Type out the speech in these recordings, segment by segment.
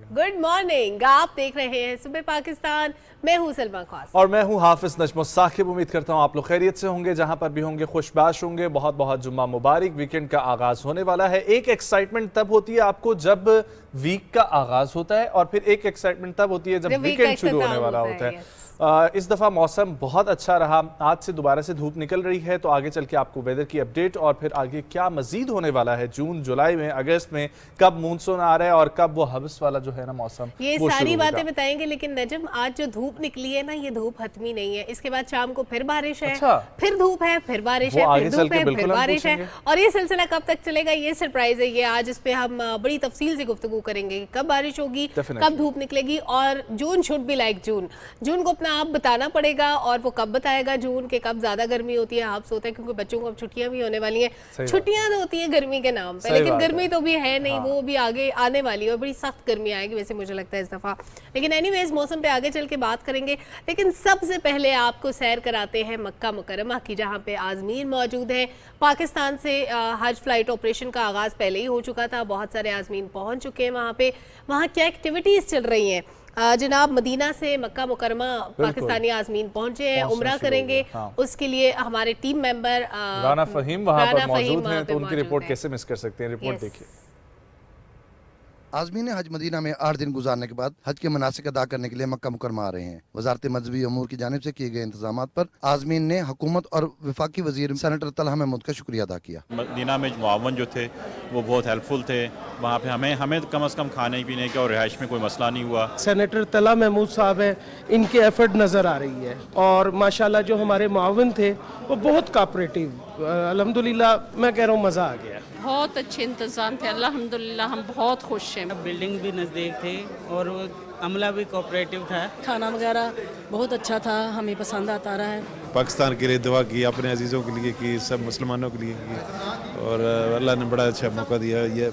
Good morning, आप देख रहे हैं सुबह पाकिस्तान। मैं हूं सलमा खास और मैं हूं हाफिज नजम साकिब। उम्मीद करता हूं आप लोग खैरियत से होंगे, जहां पर भी होंगे खुशबाश होंगे। बहुत बहुत जुम्मा मुबारक। वीकेंड का आगाज होने वाला है। एक एक्साइटमेंट तब होती है आपको जब वीक का आगाज होता है, और फिर एक एक्साइटमेंट तब होती है जब वीकेंड शुरू होने वाला होता है। इस दफ़ा मौसम बहुत अच्छा रहा। आज से दोबारा से धूप निकल रही है, तो आगे चल के आपको वेदर की अपडेट और फिर आगे क्या मजीद होने वाला है जून जुलाई में, अगस्त में, कब मानसून आ रहा है और कब वो हवस वाला जो है ना मौसम, ये सारी बातें बताएंगे। लेकिन नजम, आज जो धूप निकली है ना, ये धूप हतमी नहीं है। इसके बाद शाम को फिर बारिश है, फिर धूप है, फिर बारिश है, फिर धूप है, फिर बारिश है। और ये सिलसिला कब तक चलेगा, ये सरप्राइज है। ये आज इस पे हम बड़ी तफसील से गुफ्तगू करेंगे। कब बारिश होगी, कब धूप निकलेगी, और जून शुड बी लाइक जून। जून को अपना आप बताना पड़ेगा, और वो कब बताएगा जून के कब ज्यादा गर्मी होती है, हाफ होता है, क्योंकि बच्चों को अब छुट्टियां भी होने वाली हैं। छुट्टियां तो होती है गर्मी के नाम पे, लेकिन गर्मी तो भी है नहीं। वो भी आगे आने वाली है और बड़ी सख्त गर्मी आएगी वैसे मुझे लगता है इस दफा। लेकिन एनीवेज मौसम पे आगे चल के बात करेंगे। लेकिन सबसे पहले आपको सैर कराते हैं मक्का मुकरमा की, जहां पे आजमीन मौजूद है। पाकिस्तान से हज फ्लाइट ऑपरेशन का आगाज पहले ही हो चुका था। बहुत सारे आजमीन पहुंच चुके हैं वहां पे। वहां क्या एक्टिविटीज चल रही हैं जनाब? मदीना से मक्का मुकरमा पाकिस्तानी आजमीन पहुंचे हैं, उम्रा करेंगे। उसके लिए हमारे टीम मेंबर राना फहीम वहां पर मौजूद हैं, तो उनकी रिपोर्ट कैसे मिस कर सकते हैं। रिपोर्ट देखिए। आज़मीन हज मदीना में 8 दिन गुजारने के बाद हज के मनासिक अदा करने के लिए मक्का मुकरमा आ रहे हैं। वजारत मजहबी अमूर की जानिब से किए गए इंतजाम पर आज़मीन ने हुकूमत और वफाकी वजीर सेनेटर तलहा महमूद का शुक्रिया अदा किया। मदीना में मुआवन जो थे वो बहुत हेल्पफुल थे। वहाँ पे हमें कम अज़ कम खाने पीने का और रिहाइश में कोई मसला नहीं हुआ। सेनेटर तलहा महमूद साहब हैं, इनके एफर्ट नज़र आ रही है। और माशाल्लाह जो हमारे मुआवन थे वो बहुत कोऑपरेटिव, अल्हम्दुलिल्लाह मैं कह रहा हूँ मज़ा आ गया। बहुत अच्छे इंतजाम थे, अल्हम्दुलिल्लाह हम बहुत खुश हैं। बिल्डिंग भी नज़दीक थी और अमला भी कोऑपरेटिव था। खाना वगैरह बहुत अच्छा था, हमें पसंद आता रहा है। पाकिस्तान के लिए दुआ की, अपने अजीज़ों के लिए की, सब मुसलमानों के लिए की, और अल्लाह ने बड़ा अच्छा मौका दिया। ये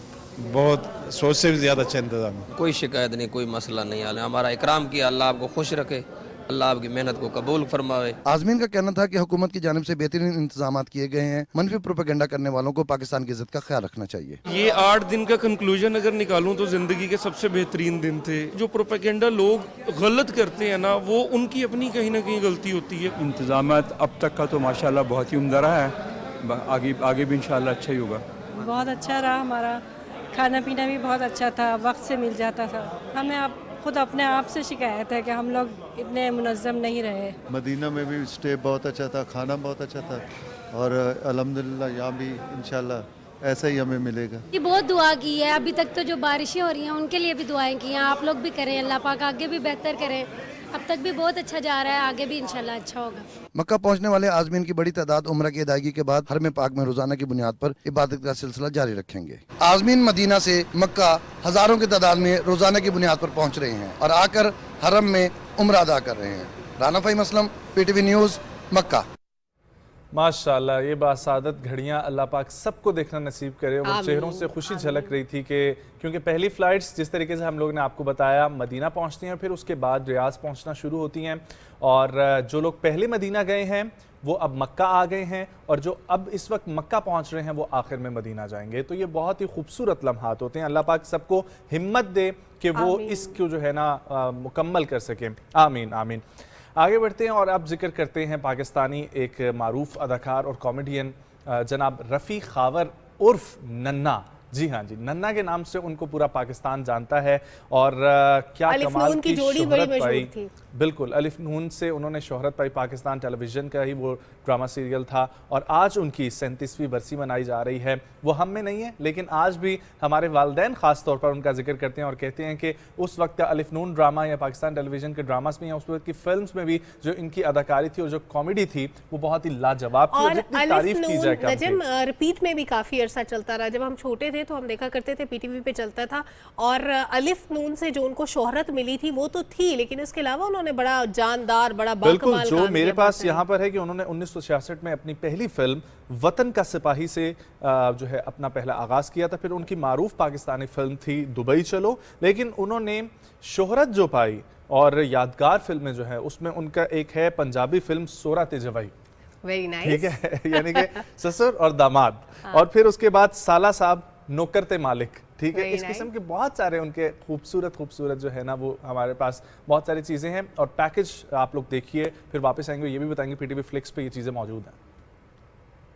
बहुत सोच से भी ज़्यादा अच्छा इंतजाम है। कोई शिकायत नहीं, कोई मसला नहीं। हमारा इकराम किया, अल्लाह आपको खुश रखे, अल्लाह आपकी मेहनत को कबूल फरमावे। आज़मीन का कहना था कि हुकूमत की जानिब से बेहतरीन इंतजाम किए गए हैं। मनफी प्रोपेगेंडा करने वालों को पाकिस्तान की इज्जत का ख्याल रखना चाहिए। ये 8 दिन का कंक्लूजन अगर निकालूं तो जिंदगी के सबसे बेहतरीन दिन थे। जो प्रोपेगेंडा लोग गलत करते हैं ना, वो उनकी अपनी कहीं ना कहीं गलती होती है। इंतजाम अब तक का तो माशाल्लाह बहुत ही उम्दा रहा है, आगे भी इंशाल्लाह अच्छा ही होगा। बहुत अच्छा रहा, हमारा खाना पीना भी बहुत अच्छा था, वक्त से मिल जाता था। हमें खुद अपने आप से शिकायत है कि हम लोग इतने मुनज़्ज़म नहीं रहे। मदीना में भी स्टे बहुत अच्छा था, खाना बहुत अच्छा था, और अल्हम्दुलिल्लाह यहाँ भी इंशाल्लाह ऐसा ही हमें मिलेगा। ये बहुत दुआ की है। अभी तक तो जो बारिशें हो रही हैं उनके लिए भी दुआएं की हैं। आप लोग भी करें, अल्लाह पाक आगे भी बेहतर करें। अब तक भी बहुत अच्छा जा रहा है, आगे भी इंशाल्लाह अच्छा होगा। मक्का पहुंचने वाले आज़मीन की बड़ी तादाद उम्रा की अदायगी के बाद हरम पाक में रोजाना की बुनियाद पर इबादत का सिलसिला जारी रखेंगे। आज़मीन मदीना से मक्का हजारों की तादाद में रोजाना की बुनियाद पर पहुंच रहे हैं और आकर हरम में उम्रा अदा कर रहे हैं। राना फहीम असलम, PTV न्यूज़, मक्का। माशाल्लाह, ये बासादत घड़ियाँ अल्लाह पाक सबको देखना नसीब करे। और चेहरों से खुशी झलक रही थी कि क्योंकि पहली फ़्लाइट्स जिस तरीके से हम लोग ने आपको बताया मदीना पहुंचती हैं, फिर उसके बाद रियाज पहुंचना शुरू होती हैं। और जो लोग पहले मदीना गए हैं वो अब मक्का आ गए हैं, और जो अब इस वक्त मक्का पहुंच रहे हैं वो आखिर में मदीना जाएंगे। तो ये बहुत ही खूबसूरत लम्हात होते हैं। अल्लाह पाक सबको हिम्मत दे कि वो इसको जो है ना मुकम्मल कर सकें। आमीन आमीन। आगे बढ़ते हैं और अब जिक्र करते हैं पाकिस्तानी एक मारूफ अदाकार और कॉमेडियन जनाब रफ़ी खावर उर्फ नन्ना। जी हाँ जी, नन्ना के नाम से उनको पूरा पाकिस्तान जानता है। और क्या कमाल की शोहरत पाई। बिल्कुल, अलिफ नून से उन्होंने शोहरत पाई। पाकिस्तान टेलीविज़न का ही वो ड्रामा सीरियल था, और आज उनकी 37वीं बरसी मनाई जा रही है। वो हम में नहीं है, लेकिन आज भी हमारे वालिदैन ख़ास तौर पर उनका जिक्र करते हैं और कहते हैं कि उस वक्त का अलिफ नून ड्रामा या पाकिस्तान टेलीविज़न के ड्रामास में या उस वक्त की फिल्म्स में भी जो इनकी अदाकारी थी और जो कॉमेडी थी वो बहुत ही लाजवाब थी। और जितनी तारीफ की जाए कम थी। रिपीट में भी काफ़ी अरसा चलता रहा। जब हम छोटे थे तो हम देखा करते थे, PTV पे चलता था। और अलिफ नून से जो उनको शोहरत मिली थी वो तो थी, लेकिन उसके अलावा उन्होंने बड़ा जानदार, बड़ा बिल्कुल, जो मेरे पास यहाँ पर है कि उन्होंने 1966 में अपनी पहली फिल्म वतन का सिपाही से जो है अपना पहला आगाज किया था। फिर उनकी मारूफ पाकिस्तानी फिल्म थी दुबई चलो, लेकिन उन्होंने शोहरत जो पाई और यादगार फिल्में जो है उसमें उनका एक है पंजाबी फिल्म सोरात जवाई। Very nice. ठीक है, यानी कि ससुर और दामाद। और फिर उसके बाद साला साहब, नौकरते मालिक, ठीक है। इस किस्म के बहुत सारे उनके खूबसूरत जो है ना वो हमारे पास बहुत सारी चीज़ें हैं और पैकेज आप लोग देखिए, फिर वापस आएंगे, ये भी बताएंगे पीटीवी फ्लिक्स पे ये चीज़ें मौजूद हैं।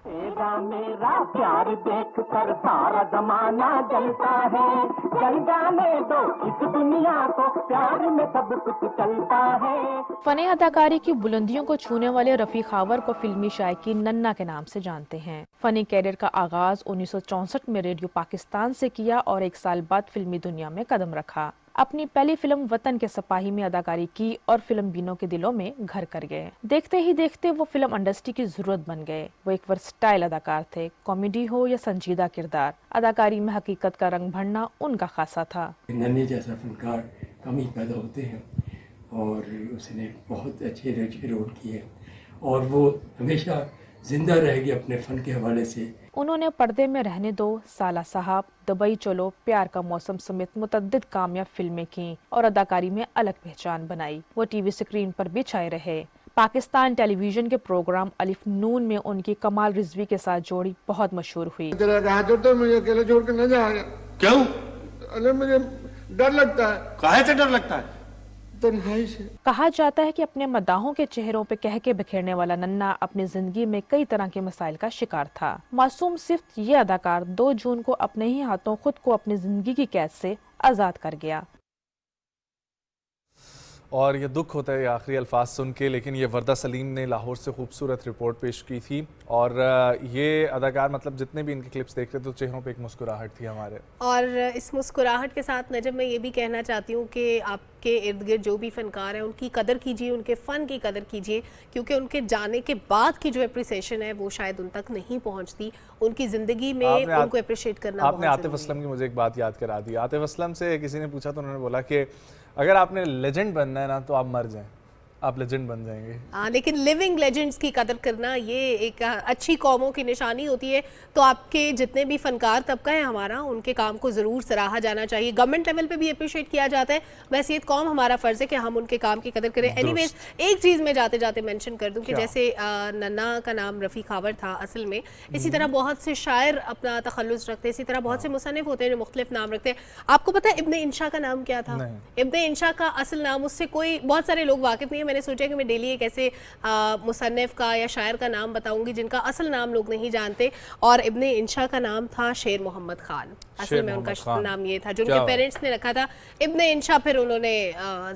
मेरा प्यार देख कर सारा जमाना जलता है, जल जाने दो इस दुनिया को, प्यार में सब कुछ चलता है। फने अदाकारी की बुलंदियों को छूने वाले रफी खावर को फिल्मी शायकीन नन्ना के नाम से जानते हैं। फनी कैरियर का आगाज 1964 में रेडियो पाकिस्तान से किया और 1 साल बाद फिल्मी दुनिया में कदम रखा। अपनी पहली फिल्म वतन के सिपाही में अदाकारी की और फिल्म बीनों के दिलों में घर कर गए। देखते ही देखते वो फिल्म इंडस्ट्री की जरूरत बन गए। वो एक वर्सटाइल अदाकार थे, कॉमेडी हो या संजीदा किरदार, अदाकारी में हकीकत का रंग भरना उनका खासा था। नन्हे जैसा फनकार कम ही पैदा होते हैं और उसने बहुत अच्छे रोल किए और वो हमेशा जिंदा रहेगी अपने फन के हवाले से। उन्होंने पर्दे में रहने दो, साला साहब, दुबई चलो, प्यार का मौसम समेत मुतद्दिद कामयाब फिल्में की और अदाकारी में अलग पहचान बनाई। वो टीवी स्क्रीन पर भी छाए रहे। पाकिस्तान टेलीविजन के प्रोग्राम अलिफ नून में उनकी कमाल रिजवी के साथ जोड़ी बहुत मशहूर हुई। तो मुझे अकेले छोड़ कर न जाएगा। क्यों? अरे मुझे डर लगता है। काहे से डर लगता है? तन्हाई से। कहा जाता है कि अपने मदाहों के चेहरों पे कह के बिखेरने वाला नन्ना अपनी जिंदगी में कई तरह के मसाइल का शिकार था। मासूम सिर्फ ये अदाकार 2 जून को अपने ही हाथों खुद को अपनी जिंदगी की कैद से आजाद कर गया। और ये दुख होता है ये आखिरी अल्फाज सुन के, लेकिन ये वर्दा सलीम ने लाहौर से खूबसूरत रिपोर्ट पेश की थी और ये अदाकार मतलब जितने भी इनके क्लिप्स देख रहे तो चेहरों पे एक मुस्कुराहट थी हमारे। और इस मुस्कुराहट के साथ नजम मैं ये भी कहना चाहती हूँ कि आपके इर्द गिर्द जो भी फनकार हैं उनकी कदर कीजिए, उनके फ़न की कदर कीजिए, क्योंकि उनके जाने के बाद की जो अप्रिसिएशन है वो शायद उन तक नहीं पहुँचती। उनकी ज़िंदगी में उनको अप्रिशिएट करना। आपने आतिफ असलम की मुझे एक बात याद करा दी। आतिफ असलम से किसी ने पूछा तो उन्होंने बोला कि अगर आपने लेजेंड बनना है ना तो आप मर जाएं, आप लेजेंड बन जाएंगे। लेकिन लिविंग लेजेंड्स की कदर करना ये एक अच्छी कौमों की निशानी होती है। तो आपके जितने भी फनकार तबका है हमारा, उनके काम को ज़रूर सराहा जाना चाहिए। गवर्नमेंट लेवल पे भी अप्रिशिएट किया जाता है। वैसे ये कौम हमारा फ़र्ज़ है कि हम उनके काम की कदर करें। एनीवेज एक चीज़ मैं जाते जाते मेंशन कर दूं कि जैसे नन्ना का नाम रफ़ी खावर था असल में, इसी तरह बहुत से शायर अपना तखल्लुस रखते हैं, इसी तरह बहुत से मुसन्निफ़ होते हैं जो मुख्तलिफ नाम रखते हैं। आपको पता है इब्ने इंशा का नाम क्या था? इब्ने इंशा का असल नाम, उससे कोई बहुत सारे लोग वाकिफ़ नहीं है। मैंने सोचा कि मैं डेली एक ऐसे मुसन्निफ का या शायर का नाम बताऊंगी जिनका असल नाम लोग नहीं जानते, और इब्ने इंशा का नाम था शेर मोहम्मद खान। असल में उनका नाम ये था जो उनके पेरेंट्स ने रखा था इब्ने इंशा, फिर उन्होंने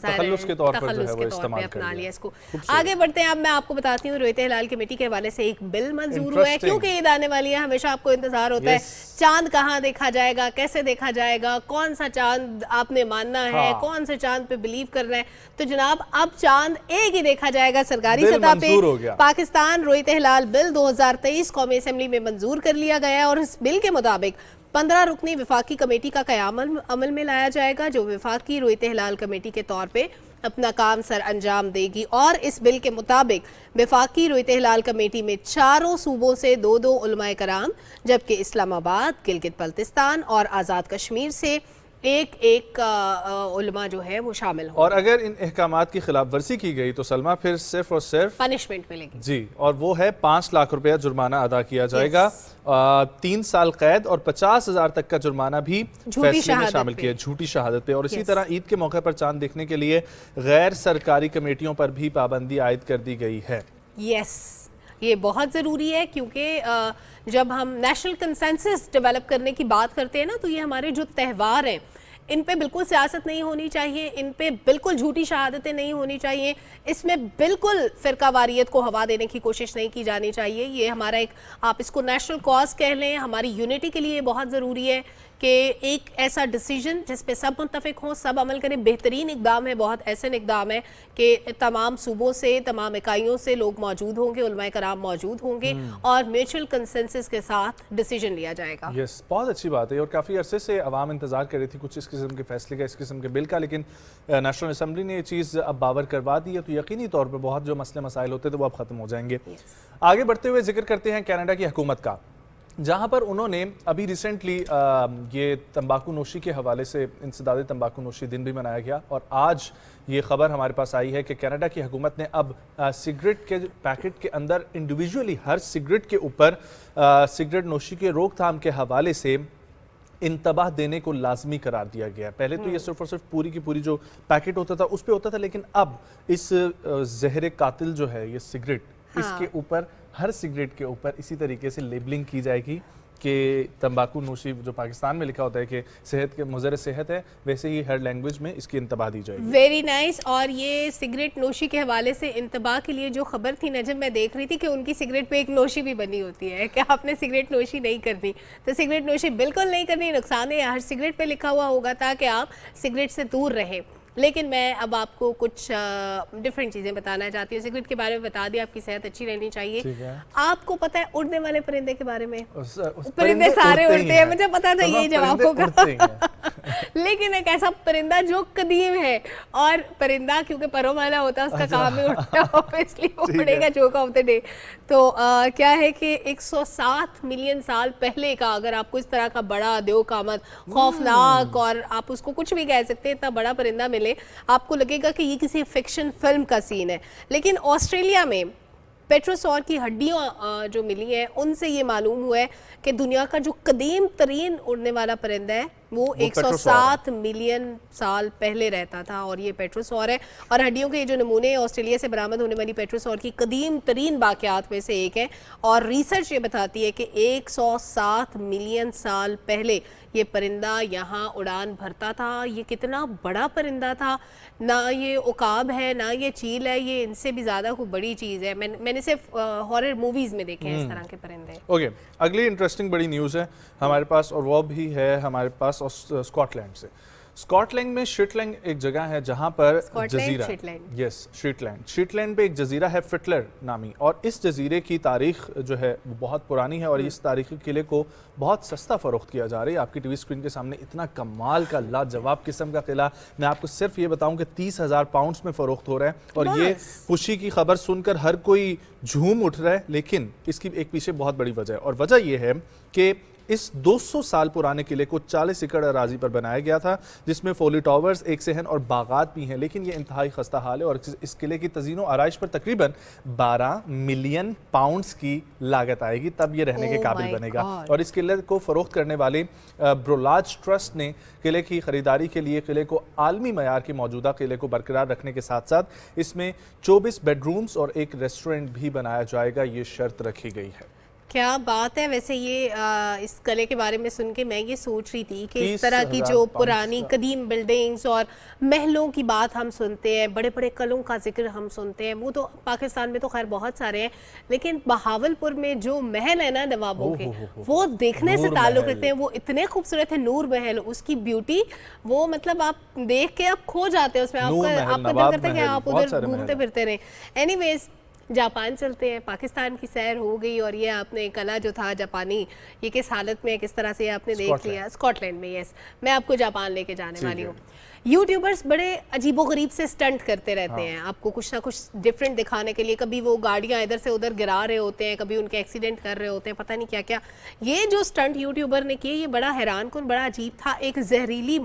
तखल्लुस के तौर पे अपना लिया इसको। आगे बढ़ते हैं। अब मैं आपको बताती हूँ रोयत हिलाल कमेटी के हवाले से एक बिल मंजूर हुआ है, क्योंकि ईद आने वाली है, हमेशा आपको इंतजार होता है चांद कहाँ देखा जाएगा, कैसे देखा जाएगा, कौन सा चांद आपने मानना है, कौन से चांद पे बिलीव करना है। तो जनाब अब चांद एक ही देखा जाएगा सरकारी सतह पे। पाकिस्तान रोयत हिलाल बिल 2023 कौमी असेंबली में मंजूर कर लिया गया है और इस बिल के मुताबिक 15 रुकनी विफाकी कमेटी का क़याम अमल में लाया जाएगा, जो विफाकी रोयत हिलाल कमेटी के तौर पे अपना काम सर अंजाम देगी। और इस बिल के मुताबिक विफाकी रोयत हिलाल कमेटी में 4 सूबों से 2 उलमाए कराम, जबकि इस्लामाबाद, गिलगित बल्तिस्तान और आज़ाद कश्मीर से एक उलमा जो है वो शामिल हो। और अगर इन अहकामात की खिलाफ वर्जी की गई तो सलमा फिर सिर्फ और सिर्फ पनिशमेंट मिलेगी जी, और वो है 5 लाख रुपया जुर्माना अदा किया जाएगा, 3 साल कैद और 50,000 तक का जुर्माना भी फैसले में शामिल किया झूठी शहादत पे। और इसी तरह ईद के मौके पर चांद देखने के लिए गैर सरकारी कमेटियों पर भी पाबंदी आयद कर दी गई है। ये बहुत ज़रूरी है, क्योंकि जब हम नेशनल कंसेंसस डेवलप करने की बात करते हैं ना, तो ये हमारे जो त्यौहार हैं इन पे बिल्कुल सियासत नहीं होनी चाहिए, इन पे बिल्कुल झूठी शहादतें नहीं होनी चाहिए, इसमें बिल्कुल फ़िरकावारियत को हवा देने की कोशिश नहीं की जानी चाहिए। ये हमारा एक, आप इसको नेशनल कॉज कह लें, हमारी यूनिटी के लिए बहुत ज़रूरी है कि एक ऐसा डिसीजन जिस पे सब मुत्तफिक हों, सब अमल करें। बेहतरीन इकदाम है, बहुत ऐसे इकदाम है कि तमाम सूबों से, तमाम इकाइयों से लोग मौजूद होंगे, उलमाए कराम मौजूद होंगे और म्यूचुअल कंसेंसस के साथ डिसीजन लिया जाएगा। यस, बहुत अच्छी बात है। और काफ़ी अरसे से अवाम इंतजार कर रही थी कुछ इस किस्म के फैसले का, इस किस्म के बिल का, लेकिन नेशनल असम्बली ने ये चीज़ अब बावर करवा दी है, तो यकीनी तौर पर बहुत जो मसले मसाइल होते थे वो अब ख़त्म हो जाएंगे। आगे बढ़ते हुए जिक्र करते हैं कनाडा की हुकूमत का, जहाँ पर उन्होंने अभी रिसेंटली ये तंबाकू नोशी के हवाले से इंसदाद तंबाकू नोशी दिन भी मनाया गया, और आज ये ख़बर हमारे पास आई है कि कनाडा की हुकूमत ने अब सिगरेट के पैकेट के अंदर इंडिविजुअली हर सिगरेट के ऊपर सिगरेट नोशी के रोकथाम के हवाले से इंतबाह देने को लाजमी करार दिया गया है। पहले तो ये सिर्फ और सिर्फ पूरी की पूरी जो पैकेट होता था उस पे होता था, लेकिन अब इस जहर कातिल जो है ये सिगरेट, इसके ऊपर, हर सिगरेट के ऊपर इसी तरीके से लेबलिंग की जाएगी कि तंबाकू नोशी, जो पाकिस्तान में लिखा होता है कि सेहत के मुज़र सेहत है, वैसे ही हर लैंग्वेज में इसकी इंतबाह दी जाएगी। Very nice. और ये सिगरेट नोशी के हवाले से इंतबाह के लिए जो खबर थी नजम, मैं देख रही थी कि उनकी सिगरेट पे एक नोशी भी बनी होती है कि आपने सिगरेट नोशी नहीं करनी। तो सिगरेट नोशी बिल्कुल नहीं करनी, नुकसान है। हर सिगरेट पे लिखा हुआ होगा ताकि आप सिगरेट से दूर रहें। लेकिन मैं अब आपको कुछ डिफरेंट चीज़ें बताना चाहती हूँ। सिगरेट के बारे में बता दिया, आपकी सेहत अच्छी रहनी चाहिए। आपको पता है उड़ने वाले परिंदे के बारे में? परिंदे सारे उड़ते हैं, मुझे पता था यही जवाब होगा। लेकिन एक ऐसा परिंदा जो कदीम है, और परिंदा क्योंकि परों वाला होता है, उसका काम ही उड़ना, ऑब्वियसली वो उड़ेगा जोक ऑफ द डे। तो क्या है कि 107 मिलियन साल पहले का, अगर आपको इस तरह का बड़ा देवकामत, खौफनाक, और आप उसको कुछ भी कह सकते हैं, इतना बड़ा परिंदा मिले, आपको लगेगा कि ये किसी फिक्शन फिल्म का सीन है। लेकिन ऑस्ट्रेलिया में पेट्रोसॉर की हड्डियां जो मिली हैं, उनसे ये मालूम हुआ है कि दुनिया का जो कदीम तरीन उड़ने वाला परिंदा है वो 107 मिलियन साल पहले रहता था, और ये पेट्रोसॉर है। और हड्डियों के ये जो नमूने ऑस्ट्रेलिया से बरामद होने वाली पेट्रोसॉर की कदीम तरीन बाक़ियात में से एक है। और रिसर्च ये बताती है कि 107 मिलियन साल पहले ये परिंदा यहाँ उड़ान भरता था। ये कितना बड़ा परिंदा था, ना ये उकाब है ना ये चील है, ये इनसे भी ज़्यादा कोई बड़ी चीज़ है। मैंने सिर्फ हॉरर मूवीज़ में देखे हैं इस तरह के परिंदे। ओके, अगली इंटरेस्टिंग बड़ी न्यूज़ है हमारे पास, और वो भी है हमारे पास स्कॉटलैंड से। स्कॉटलैंड में शिटलैंड एक जगह है जहाँ पर जजीरा, यस शिटलैंड पे एक जजीरा है फिटलर नामी, और इस जजीरे की तारीख जो है वो बहुत पुरानी है, और इस तारीखी किले को बहुत सस्ता फरोख्त किया जा रहा है। आपकी टीवी स्क्रीन के सामने इतना कमाल का लाजवाब किस्म का किला, मैं आपको सिर्फ ये बताऊं कि 30,000 पाउंड्स में फरोख्त हो रहा है, और ये खुशी की खबर सुनकर हर कोई झूम उठ रहा है। लेकिन इसकी एक पीछे बहुत बड़ी वजह है, और वजह यह है कि इस 200 साल पुराने किले को 40 एकड़ अराजी पर बनाया गया था, जिसमें फोली टावर्स, एक सहन और बागात भी हैं। लेकिन ये इंतहाई खस्ता हाल है, और इस किले की तज़ीनो आराइश पर तकरीबन 12 मिलियन पाउंड्स की लागत आएगी, तब ये रहने के काबिल बनेगा। और इस किले को फरोख्त करने वाले ब्रोलाज ट्रस्ट ने किले की खरीदारी के लिए किले को आलमी मयार के मौजूदा किले को बरकरार रखने के साथ साथ इसमें 24 बेडरूम्स और एक रेस्टोरेंट भी बनाया जाएगा, ये शर्त रखी गई है। क्या बात है। वैसे ये इस किले के बारे में सुन के मैं ये सोच रही थी कि इस तरह की जो पुरानी कदीम बिल्डिंग्स और महलों की बात हम सुनते हैं, बड़े बड़े किलों का जिक्र हम सुनते हैं, वो तो पाकिस्तान में तो खैर बहुत सारे हैं, लेकिन बहावलपुर में जो महल है ना नवाबों के, वो देखने से ताल्लुक़ रखते हैं। वो इतने खूबसूरत है, नूर महल, उसकी ब्यूटी, वो मतलब आप देख के आप खो जाते हैं उसमें, आपका दिल करता है कि आप उधर घूमते फिरते रहें। एनीवेज, जापान चलते हैं। पाकिस्तान की सैर हो गई, और ये आपने कला जो था जापानी, ये किस हालत में किस तरह से आपने देख लिया स्कॉटलैंड में। यस, मैं आपको जापान लेके जाने वाली हूँ। यूट्यूबर्स बड़े अजीबोगरीब से स्टंट करते रहते हैं, आपको कुछ ना कुछ डिफरेंट दिखाने के लिए। कभी वो गाड़ियाँ इधर से उधर गिरा रहे होते हैं, कभी उनके एक्सीडेंट कर रहे होते हैं, पता नहीं क्या क्या। ये जो स्टंट यूट्यूबर ने किए, ये बड़ा हैरानकुन, बड़ा अजीब था। एक जहरीली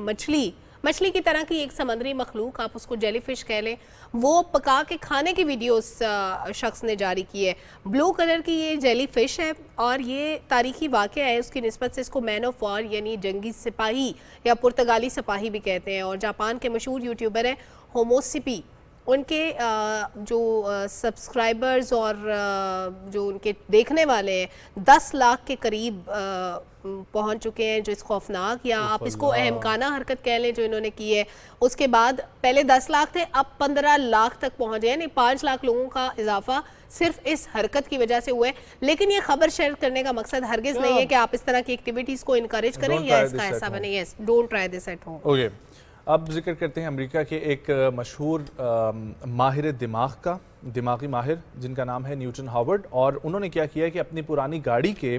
मछली की तरह की एक समंदरी मखलूक, आप उसको जेलीफिश कह लें, वो पका के खाने की वीडियो शख्स ने जारी की है। ब्लू कलर की ये जेलीफिश है, और ये तारीखी वाक़या है। उसकी निस्बत से इसको मैन ऑफ वॉर यानी जंगी सिपाही या पुर्तगाली सिपाही भी कहते हैं। और जापान के मशहूर यूट्यूबर हैं होमोसिपी, उनके जो सब्सक्राइबर्स और जो उनके देखने वाले हैं 10 लाख के करीब पहुंच चुके हैं। जो इस खौफनाक, या आप इसको अहमकाना हरकत कह लें जो इन्होंने की है। उसके बाद पहले 10 लाख थे, अब 15 लाख तक पहुंच गए, यानी 5 लाख लोगों का इजाफा सिर्फ इस हरकत की वजह से हुआ है। लेकिन ये खबर शेयर करने का मकसद हरगिज नहीं है कि आप इस तरह की एक्टिविटीज को इनकरेज करें या इसका ऐसा बने। Yes, don't try this at home. अब जिक्र करते हैं अमेरिका के एक मशहूर माहिर दिमाग का, दिमागी माहिर, जिनका नाम है न्यूटन हावर्ड। और उन्होंने क्या किया कि अपनी पुरानी गाड़ी के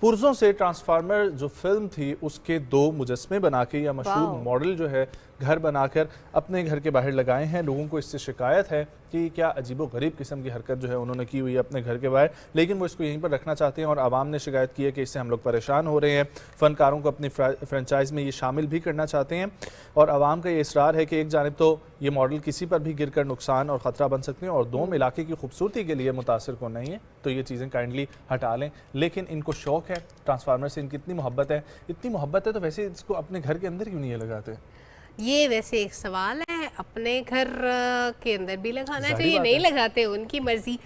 पुर्जों से ट्रांसफार्मर जो फिल्म थी उसके 2 मुजस्मे बना के, या मशहूर मॉडल जो है घर बनाकर अपने घर के बाहर लगाए हैं। लोगों को इससे शिकायत है कि क्या अजीबो गरीब किस्म की हरकत जो है उन्होंने की हुई है अपने घर के बाहर, लेकिन वो इसको यहीं पर रखना चाहते हैं। और आवाम ने शिकायत की है कि इससे हम लोग परेशान हो रहे हैं। फ़नकारों को अपनी फ्रेंचाइज में ये शामिल भी करना चाहते हैं। और आवाम का ये इसरार है कि एक जानिब तो ये मॉडल किसी पर भी गिरकर नुकसान और ख़तरा बन सकते हैं और दोम इलाके की खूबसूरती के लिए मुतासिर को नहीं है, तो ये चीज़ें काइंडली हटा लें। लेकिन इनको शौक़ है ट्रांसफार्मर से, इनकी इतनी मोहब्बत है, तो वैसे इसको अपने घर के अंदर क्यों नहीं लगाते? ये वैसे एक सवाल है, अपने घर के अंदर भी लगाना चाहिए, नहीं लगाते उनकी मर्जी।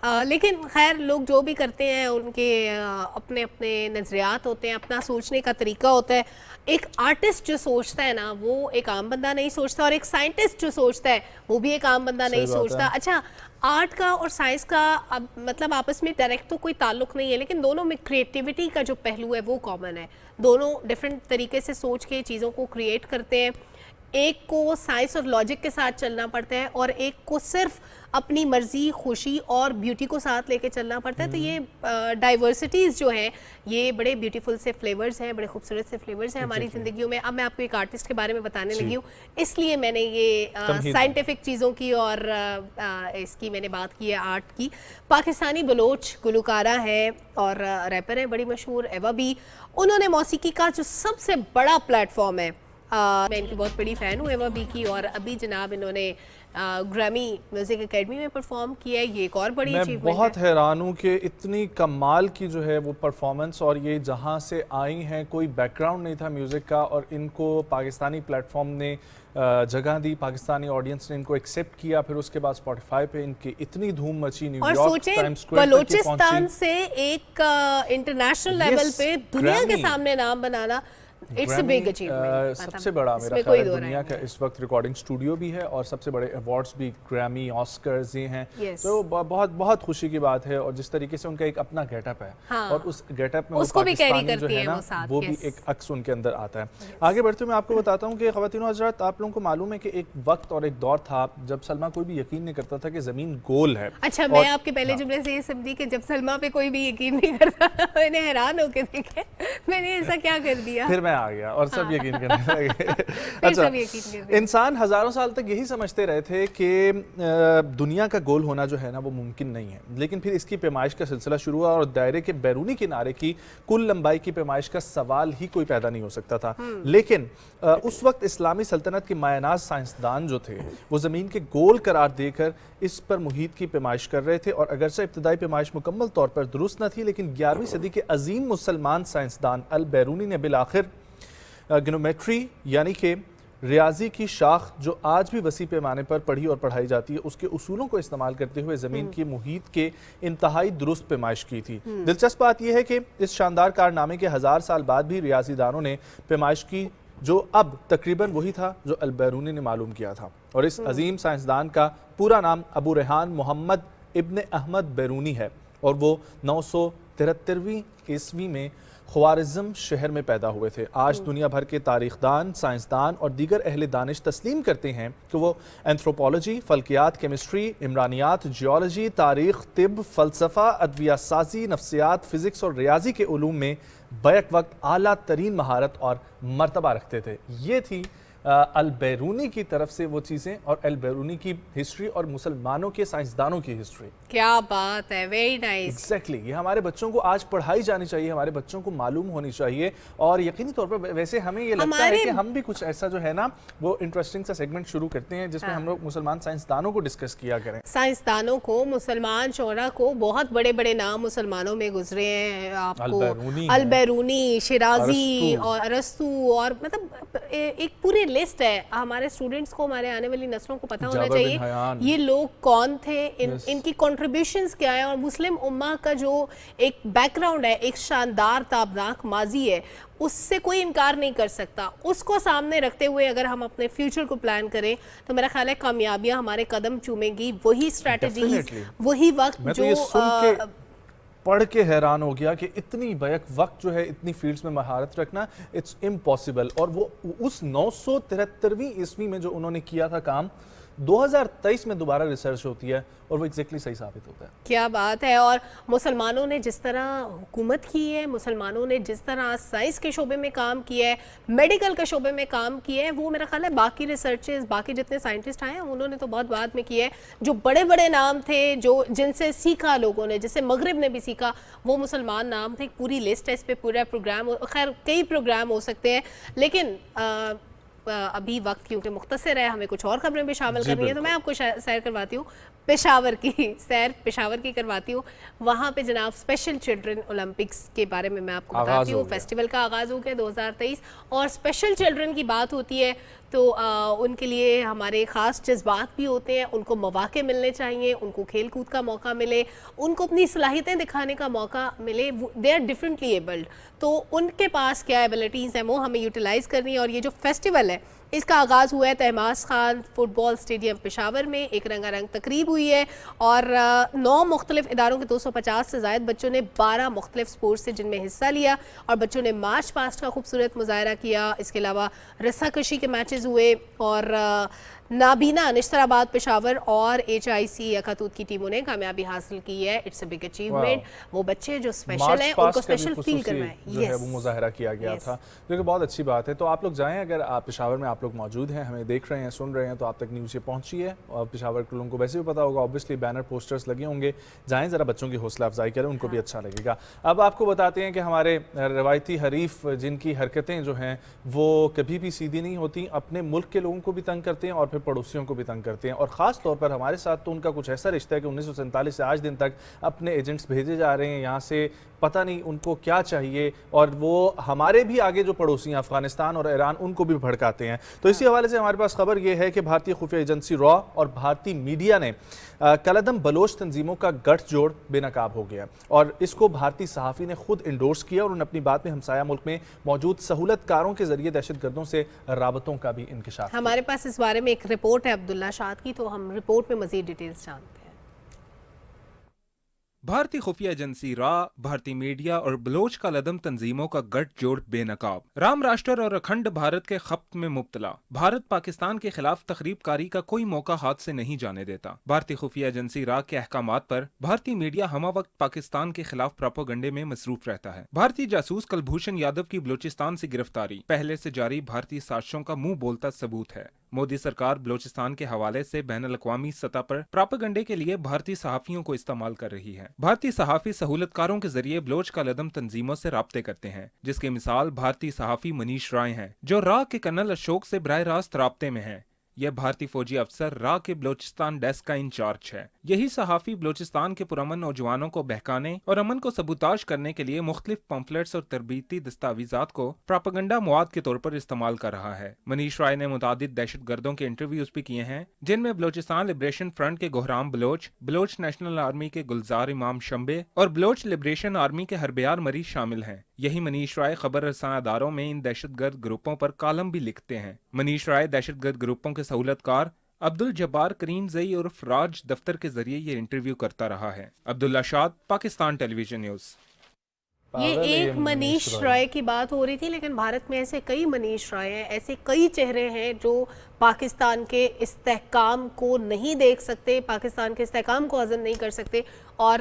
लेकिन खैर लोग जो भी करते हैं उनके अपने अपने नज़रियात होते हैं, अपना सोचने का तरीका होता है। एक आर्टिस्ट जो सोचता है ना वो एक आम बंदा नहीं सोचता, और एक साइंटिस्ट जो सोचता है वो भी एक आम बंदा नहीं सोचता। अच्छा, आर्ट का और साइंस का अब मतलब आपस में डायरेक्ट तो कोई ताल्लुक नहीं है, लेकिन दोनों में क्रिएटिविटी का जो पहलू है वो कॉमन है। दोनों डिफरेंट तरीके से सोच के चीज़ों को क्रिएट करते हैं। एक को साइंस और लॉजिक के साथ चलना पड़ता है और एक को सिर्फ अपनी मर्जी, खुशी और ब्यूटी को साथ लेके चलना पड़ता है। तो ये डाइवर्सिटीज़ जो हैं ये बड़े ब्यूटीफुल से फ्लेवर्स हैं, बड़े खूबसूरत से फ्लेवर्स हैं हमारी ज़िंदगियों में। अब मैं आपको एक आर्टिस्ट के बारे में बताने लगी हूँ, इसलिए मैंने ये साइंटिफिक चीज़ों की और इसकी मैंने बात की है, आर्ट की। पाकिस्तानी बलोच गुलकारा है और रैपर है, बड़ी मशहूर एवा बी। उन्होंने मौसीकी का जो सबसे बड़ा प्लेटफॉर्म है, मैं इनकी बहुत बड़ी फ़ैन हूँ एवा बी की, और अभी जनाब इन्होंने ग्रैमी म्यूजिक एकेडमी में परफॉर्म किया है। ये एक और बड़ी अचीवमेंट है। मैं बहुत हैरान हूँ कि इतनी कमाल की जो है वो परफॉर्मेंस, और ये जहाँ से आई हैं कोई बैकग्राउंड नहीं था म्यूज़िक का, और इनको पाकिस्तानी प्लेटफॉर्म ने जगह दी, पाकिस्तानी ऑडियंस ने इनको एक्सेप्ट किया। फिर उसके बाद स्पॉटिफाई पे इनकी इतनी धूम मची, न्यूयॉर्क टाइम्स स्क्वायर बलूचिस्तान से एक इंटरनेशनल लेवल पे दुनिया के सामने नाम बनाना, इट्स अ बिग अचीवमेंट। सबसे बड़ा मेरा ख्याल है दुनिया का इस वक्त रिकॉर्डिंग स्टूडियो भी है, और सबसे बड़े अवार्ड्स भी ग्रैमी, ऑस्कर्स ये हैं। तो बहुत बहुत खुशी की बात है। और जिस तरीके से उनका एक अपना गेटअप है, और उस गेटअप में उसको भी कैरी करती जो है ना वो भी एक अक्स उनके अंदर आता है। आगे बढ़ते हुए मैं आपको बताता हूँ कि ख़वातीनो हज़रात, आप लोगों को मालूम है कि एक वक्त और एक दौर था जब सलमा कोई भी यकीन नहीं करता था कि ज़मीन गोल है। अच्छा, मैं आपके पहले जुमले से ये समझी कि जब सलमा पे कोई भी यकीन नहीं करता, मैंने हैरान होकर देखे मैंने ऐसा क्या कर दिया, फिर आ गया और सब यकीन करने लगे। अच्छा, इंसान हजारों साल तक यही समझते रहे थे कि दुनिया का गोल होना जो है ना वो मुमकिन नहीं है, लेकिन फिर इसकी पैमाइश का सिलसिला शुरू हुआ और दायरे के बैरूनी किनारे की कुल लंबाई की पैमाइश का सवाल ही कोई पैदा नहीं हो सकता था। लेकिन उस वक्त इस्लामी सल्तनत के मायनाज साइंसदान जो थे वो ज़मीन के गोल करार देकर इस पर मुहीत की पैमाइश कर रहे थे। और अगरचे इब्तदाई पैमाइश मुकम्मल तौर पर दुरुस्त न थी, लेकिन 11वीं सदी के अजीम मुसलमान साइंसदान अल बैरूनी ने बिलाखिर गिनोमेट्री यानी कि रियाजी की शाख जो आज भी वसी पैमाने पर पढ़ी और पढ़ाई जाती है, उसके उसूलों को इस्तेमाल करते हुए ज़मीन के मुहीत के इंतहाई दुरुस्त पैमाइश की थी। दिलचस्प बात यह है कि इस शानदार कारनामे के 1000 साल बाद भी रियाजीदानों ने पैमाइश की जो अब तकरीबन वही था जो अल बैरूनी ने मालूम किया था। और इस अजीम साइंसदान का पूरा नाम अबू रेहान मोहम्मद इब्न अहमद बैरूनी है, और वो 973वीं ईस्वी में ख्वारिज़म शहर में पैदा हुए थे। आज दुनिया भर के तारीखदान, साइंसदान और दीगर अहले दानिश तस्लीम करते हैं कि वो एंथ्रोपोलॉजी, फल्कियात, केमिस्ट्री, इमरानियात, जियोलॉजी, तारीख, तिब, फ़लसफ़ा, अदविया साजी, नफ्सियात, फ़िज़िक्स और रियाजी के उलूम में बैक वक्त आला तरीन महारत और मर्तबा रखते थे। ये थी अल बैरूनी की तरफ से वो चीज़ें, और अल बैरूनी की हिस्ट्री और मुसलमानों के साइंसदानों की हिस्ट्री। क्या बात है, वेरी नाइस। एग्जैक्टली, ये हमारे बच्चों को आज पढ़ाई जानी चाहिए, हमारे बच्चों को मालूम होनी चाहिए। और यकीनी तौर पर वैसे हमें ये लगता है कि हम भी कुछ ऐसा जो है ना वो इंटरेस्टिंग सा सेगमेंट शुरू करते हैं जिसमें हम लोग मुसलमान साइंसदानों को डिस्कस किया करें। साइंसदानों को, मुसलमान शोरा को, बहुत बड़े बड़े नाम मुसलमानों में गुजरे हैं। आपको अल बैरूनी, शिराजी और अरस्तू, और मतलब एक पूरे लिस्ट है। हमारे स्टूडेंट्स को, हमारे आने वाली नस्लों को पता होना चाहिए ये लोग कौन थे, इनकी कंट्रीब्यूशंस क्या है, और मुस्लिम उम्मा का जो एक बैकग्राउंड है, एक शानदार ताबनाक माजी है, उससे कोई इनकार नहीं कर सकता। उसको सामने रखते हुए अगर हम अपने फ्यूचर को प्लान करें तो मेरा ख्याल है कामयाबियां हमारे कदम चूमेंगी। वही स्ट्रैटेजीज, वही वक्त जो पढ़ के हैरान हो गया कि इतनी बैक वक्त जो है इतनी फील्ड्स में महारत रखना इट्स इम्पॉसिबल। और वो उस 973वीं ईस्वी में जो उन्होंने किया था काम, 2023 में दोबारा रिसर्च होती है और वो एग्जैक्टली सही साबित होता है। क्या बात है। और मुसलमानों ने जिस तरह हुकूमत की है, मुसलमानों ने जिस तरह साइंस के शोबे में काम किया है, मेडिकल के शोबे में काम किया है, वो मेरा ख्याल है बाकी रिसर्चर्स, बाकी जितने साइंटिस्ट आए हैं उन्होंने तो बहुत बाद में किया है। जो बड़े बड़े नाम थे, जो जिनसे सीखा लोगों ने, जिससे मगरिब ने भी सीखा, वो मुसलमान नाम थे। पूरी लिस्ट है, इस पर पूरा प्रोग्राम, खैर कई प्रोग्राम हो सकते हैं, लेकिन अभी वक्त क्योंकि मुख्तसर है, हमें कुछ और खबरें भी शामिल करनी है, तो मैं आपको सैर करवाती हूँ पेशावर की करवाती हूँ। वहाँ पे जनाब स्पेशल चिल्ड्रन ओलंपिक्स के बारे में मैं आपको बताती हूँ। फेस्टिवल का आगाज़ हो गया 2023 और स्पेशल चिल्ड्रन की बात होती है तो उनके लिए हमारे ख़ास जज्बात भी होते हैं। उनको मौके मिलने चाहिए, उनको खेल कूद का मौका मिले, उनको अपनी सलाहियतें दिखाने का मौका मिले। दे आर डिफरेंटली एबल्ड, तो उनके पास क्या एबिलिटीज़ हैं वो हमें यूटिलाइज़ करनी है। और ये जो फेस्टिवल है इसका आगाज़ हुआ है तहमास खान फुटबॉल स्टेडियम पेशावर में, एक रंगारंग तकरीब हुई है और 9 मुख्तलिफ इदारों के 250 से ज़ायद बच्चों ने 12 मुख्तलिफ स्पोर्ट्स से जिनमें हिस्सा लिया और बच्चों ने मार्च पास्ट का खूबसूरत मुजाहरा किया। इसके अलावा रस्साकशी के मैचेस हुए और नाबीना निश्तराबाद पेशावर और HIC यकातूत की टीमों ने कामयाबी हासिल की है। It's a big achievement. वो बच्चे जो स्पेशल हैं उनको स्पेशल फील करवाएं, जो है वो मुजाहरा किया गया था, जो कि बहुत अच्छी बात है। तो आप लोग जाएं, अगर आप पेशावर में आप लोग मौजूद हैं, हमें देख रहे हैं, सुन रहे हैं, तो आप तक न्यूज़ ये पहुंची है और पेशावर के लोगों को वैसे भी पता होगा, ऑब्वियसली बैनर पोस्टर्स लगे होंगे। जाएँ ज़रा बच्चों की हौसला अफजाई करें, उनको भी अच्छा लगेगा। अब आपको बताते हैं कि हमारे रवायती हरीफ जिनकी हरकतें जो हैं वो कभी भी सीधी नहीं होती, अपने मुल्क के लोगों को भी तंग करते हैं और फिर पड़ोसियों को भी तंग करते हैं। और ख़ास तौर पर हमारे साथ तो उनका कुछ ऐसा रिश्ता है कि 1947 से आज दिन तक अपने एजेंट्स भेजे जा रहे हैं यहाँ से, पता नहीं उनको क्या चाहिए, और वो हमारे भी आगे जो पड़ोसी हैं अफगानिस्तान और ईरान उनको भी भड़काते हैं। तो इसी हवाले से हमारे पास खबर ये है कि भारतीय खुफिया एजेंसी रॉ और भारतीय मीडिया ने कलदम बलोच तंजीमों का गठजोड़ बेनकाब हो गया और इसको भारतीय सहाफ़ी ने खुद इंडोर्स किया और उन्होंने अपनी बात में हमसाया मुल्क में मौजूद सहूलतकारों के जरिए दहशतगर्दों से राबतों का भी इंकशाफ। हमारे पास इस बारे में एक रिपोर्ट है अब्दुल्ला शाद की, तो हम रिपोर्ट में मजीद डिटेल्स जानते हैं। भारतीय खुफिया एजेंसी रा, भारतीय मीडिया और बलोच कलदम तंजीमों का गठजोड़ बेनकाब। राम राष्ट्र और अखंड भारत के खप्त में मुब्तला भारत पाकिस्तान के खिलाफ तखरीबकारी का कोई मौका हाथ से नहीं जाने देता। भारतीय खुफिया एजेंसी रा के अहकामात पर भारतीय मीडिया हमा वक्त पाकिस्तान के खिलाफ प्रोपेगेंडे में मसरूफ रहता है। भारतीय जासूस कुलभूषण यादव की बलूचिस्तान से गिरफ्तारी पहले से जारी भारतीय साजिशों का मुंह बोलता सबूत है। मोदी सरकार बलूचिस्तान के हवाले से बैनुल-अक़वामी सतह पर प्रोपेगेंडे के लिए भारतीय सहाफियों को इस्तेमाल कर रही है। भारतीय सहाफी सहूलतकारों के जरिए बलोच कलदम तंजीमों से राब्ते करते हैं, जिसकी मिसाल भारतीय सहाफी मनीष राय हैं, जो रा के कर्नल अशोक से बराह रास्त राब्ते में हैं। यह भारतीय फौजी अफसर रा के बलोचिस्तान डेस्क का इंचार्ज है। यही सहाफी बलोचिस्तान के पुरअमन नौजवानों को बहकाने और अमन को सबूताज करने के लिए मुख्तलिफ पम्फलेट्स और तरबीती दस्तावेजात को प्रोपेगेंडा मवाद के तौर पर इस्तेमाल कर रहा है। मनीष राय ने मुतादिद दहशतगर्दों के इंटरव्यूज भी किए हैं, जिनमें बलोचिस्तान लिबरेशन फ्रंट के Gohram Bloch, Bloch national army के गुलजार इमाम शंबे और बलोच लिबरेशन आर्मी के हरबियार मरीज शामिल हैं। यही मनीष राय खबर रसां अदारों में इन दहशतगर्द ग्रुपों पर कॉलम भी लिखते हैं। मनीष राय दहशतगर्द ग्रुपों के सहूलतकार अब्दुल जब्बार करीम जई और फराज दफ्तर के जरिए ये इंटरव्यू करता रहा है। अब्दुल्ला शाद, पाकिस्तान टेलीविजन न्यूज़। ये एक मनीष राय की बात हो रही थी, लेकिन भारत में ऐसे कई मनीष राय हैं, ऐसे कई चेहरे हैं जो पाकिस्तान के इस्तेहकाम को नहीं देख सकते, पाकिस्तान के इस्तेहकाम को हज़म नहीं कर सकते और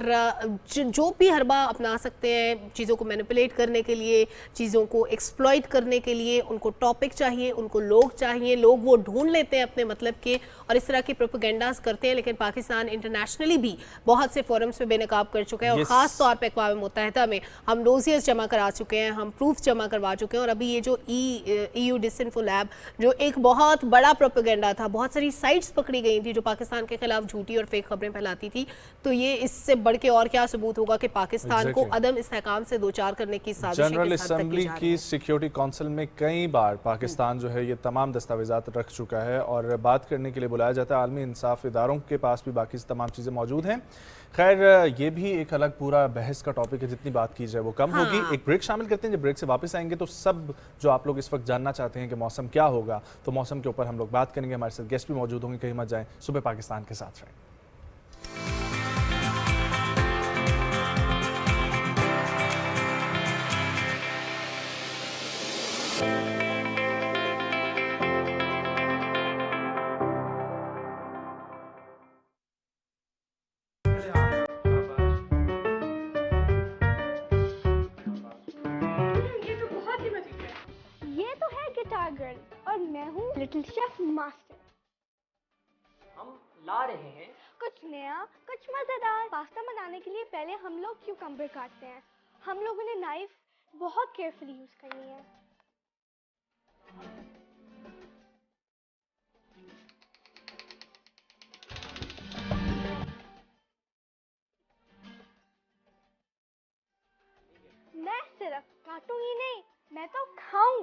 जो भी हरबा अपना सकते हैं चीज़ों को मैनिपुलेट करने के लिए, चीज़ों को एक्सप्लॉइट करने के लिए। उनको टॉपिक चाहिए, उनको लोग चाहिए, लोग वो ढूंढ लेते हैं अपने मतलब के और इस तरह की प्रोपेगेंडास करते हैं। लेकिन पाकिस्तान इंटरनेशनली भी बहुत से फोरम्स पे बेनकाब कर चुका है और ख़ास तौर पर अक़वाम मुत्तहिदा में हम डोजियर्स जमा करा चुके हैं, हम प्रूफ जमा करवा चुके हैं। और अभी ये जो EU डिसइंफो लैब जो एक बहुत बड़ा प्रोपेगेंडा था, बहुत सारी साइट्स पकड़ी गई थी जो पाकिस्तान के खिलाफ झूठी और फेक खबरें फैलाती थी, तो ये इससे बढ़ के और क्या सबूत होगा कि पाकिस्तान को अदम इस्तेहकाम से दो चार करने की साजिश जनरल असेंबली की सिक्योरिटी काउंसिल में कई बार पाकिस्तान जो है ये तमाम दस्तावेजात रख चुका है और बात करने के लिए बुलाया जाता है। आलमी इंसाफ इदारों के पास भी बाकी तमाम चीज़ें मौजूद हैं। खैर ये भी एक अलग पूरा बहस का टॉपिक है, जितनी बात की जाए वो कम होगी। एक ब्रेक शामिल करते हैं, जब ब्रेक से वापस आएंगे तो सब जो आप लोग इस वक्त जानना चाहते हैं कि मौसम क्या होगा, तो मौसम के ऊपर हम लोग बात करेंगे। हमारे साथ गेस्ट भी मौजूद होंगे, कहीं मत जाएं। सुबह पाकिस्तान के साथ रहें। और मैं हूँ लिटिल शेफ मास्टर। हम ला रहे हैं कुछ नया, कुछ मजेदार। पास्ता बनाने के लिए पहले हम लोग क्यूकम्बर काटते हैं। हम लोगों ने नाइफ बहुत केयरफुली यूज करनी है।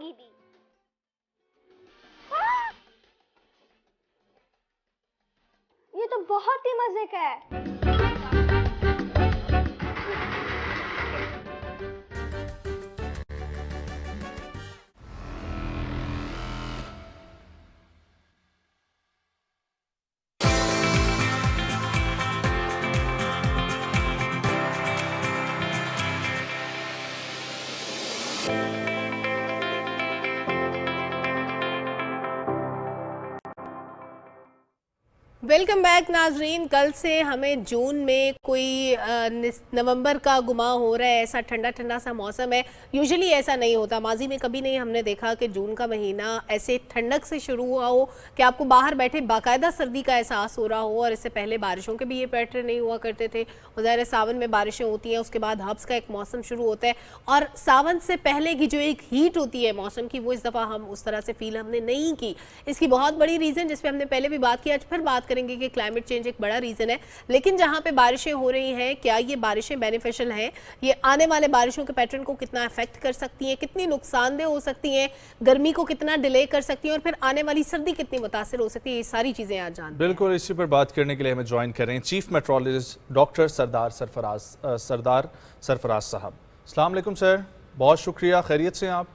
दूंगी भी। ये तो बहुत ही मजे का है। वेलकम बैक नाजरीन। कल से हमें जून में कोई नवंबर का गुमा हो रहा है, ऐसा ठंडा ठंडा सा मौसम है। यूजुअली ऐसा नहीं होता, माजी में कभी नहीं हमने देखा कि जून का महीना ऐसे ठंडक से शुरू हुआ हो कि आपको बाहर बैठे बाकायदा सर्दी का एहसास हो रहा हो। और इससे पहले बारिशों के भी ये पैटर्न नहीं हुआ करते थे। ज़ाहिर सावन में बारिशें होती हैं, उसके बाद हब्स का एक मौसम शुरू होता है, और सावन से पहले की जो एक हीट होती है मौसम की, वो इस दफ़ा हम उस तरह से फील हमने नहीं की। इसकी बहुत बड़ी रीज़न, जिस पर हमने पहले भी बात की, आज फिर बात करेंगे कि क्लाइमेट चेंज एक बड़ा रीजन है। लेकिन जहां पे बारिशें हो रही हैं, क्या ये बारिशें बेनिफिशियल हैं? ये आने वाले बारिशों के पैटर्न को कितना अफेक्ट कर सकती हैं, कितनी नुकसानदेह हो सकती हैं, गर्मी को कितना डिले कर सकती हैं, और फिर आने वाली सर्दी कितनी मुतासिर हो सकती है, ये सारी चीजें आज जान। बिल्कुल, इसी पर बात करने के लिए हमें ज्वाइन कर रहे हैं चीफ मेट्रोलॉजिस्ट डॉक्टर सरदार सरफराज साहब। अस्सलाम वालेकुम सर, बहुत शुक्रिया। खैरियत से आप?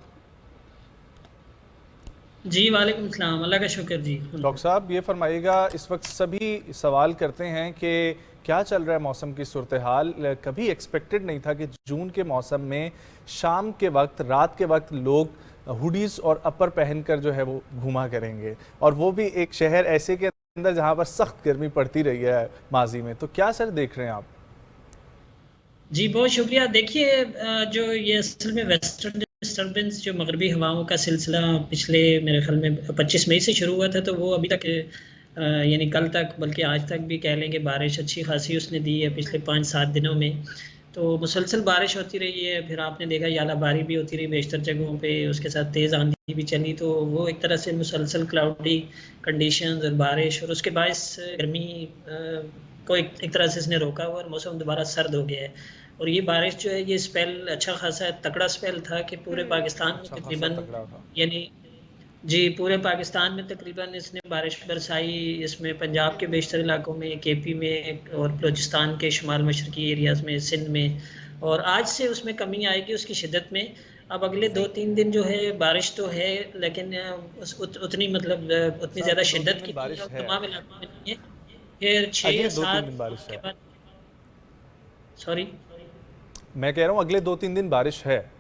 जी वालेकुम सलाम, अल्लाह का शुक्र जी। डॉक्टर साहब, ये फरमाइएगा, इस वक्त सभी सवाल करते हैं कि क्या चल रहा है मौसम की सूरत हाल। कभी एक्सपेक्टेड नहीं था कि जून के मौसम में शाम के वक्त, रात के वक्त लोग हुडीज़ और अपर पहनकर जो है वो घूमा करेंगे, और वो भी एक शहर ऐसे के अंदर जहाँ पर सख्त गर्मी पड़ती रही है माजी में। तो क्या सर देख रहे हैं आप? जी बहुत शुक्रिया। देखिए, जो ये असल में वेस्टर्न डिस्टर्बेंस, जो मगरबी हवाओं का सिलसिला पिछले मेरे ख्याल में 25 मई से शुरू हुआ था, तो वो अभी तक यानी कल तक, बल्कि आज तक भी कह लें कि बारिश अच्छी खासी उसने दी है पिछले 5-7 दिनों में। तो मुसलसल बारिश होती रही है, फिर आपने देखा यालाबारी भी होती रही बेशतर जगहों पे, उसके साथ तेज़ आंधी भी चली। तो वो एक तरह से मुसलसल क्लाउडी कंडीशंस और बारिश, और उसके बायस गर्मी को एक तरह से इसने रोका हुआ और मौसम दोबारा सर्द हो गया है। और ये बारिश जो है, ये स्पेल अच्छा खासा तकड़ा स्पेल था कि पूरे पाकिस्तान में तकरीबन, यानी जी पूरे पाकिस्तान में तकरीबन इसने बारिश बरसाई। इसमें पंजाब के बेशतर इलाकों में, केपी में, और बलूचिस्तान के शुमाल मशरकी एरियाज़ में, सिंध में, और आज से उसमें कमी आएगी उसकी शिद्दत में। अब अगले 2-3 दिन जो है बारिश तो है, लेकिन उतनी मतलब उतनी ज़्यादा शिद्दत की तमाम इलाकों में नहीं है। फिर 6 या 7 के बाद, सॉरी मैं कह रहा हूँ अगले 2-3 दिन बारिश है।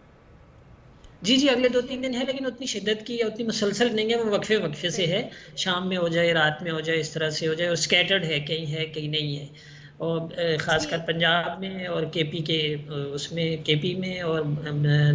जी जी, अगले 2-3 दिन है, लेकिन उतनी शिद्दत की या उतनी मुसलसल नहीं है। वो वक्फे से है, शाम में हो जाए, रात में हो जाए, इस तरह से हो जाए, और स्कैटर्ड है, कहीं नहीं है। और ख़ासकर पंजाब में और केपी के उसमें, केपी में और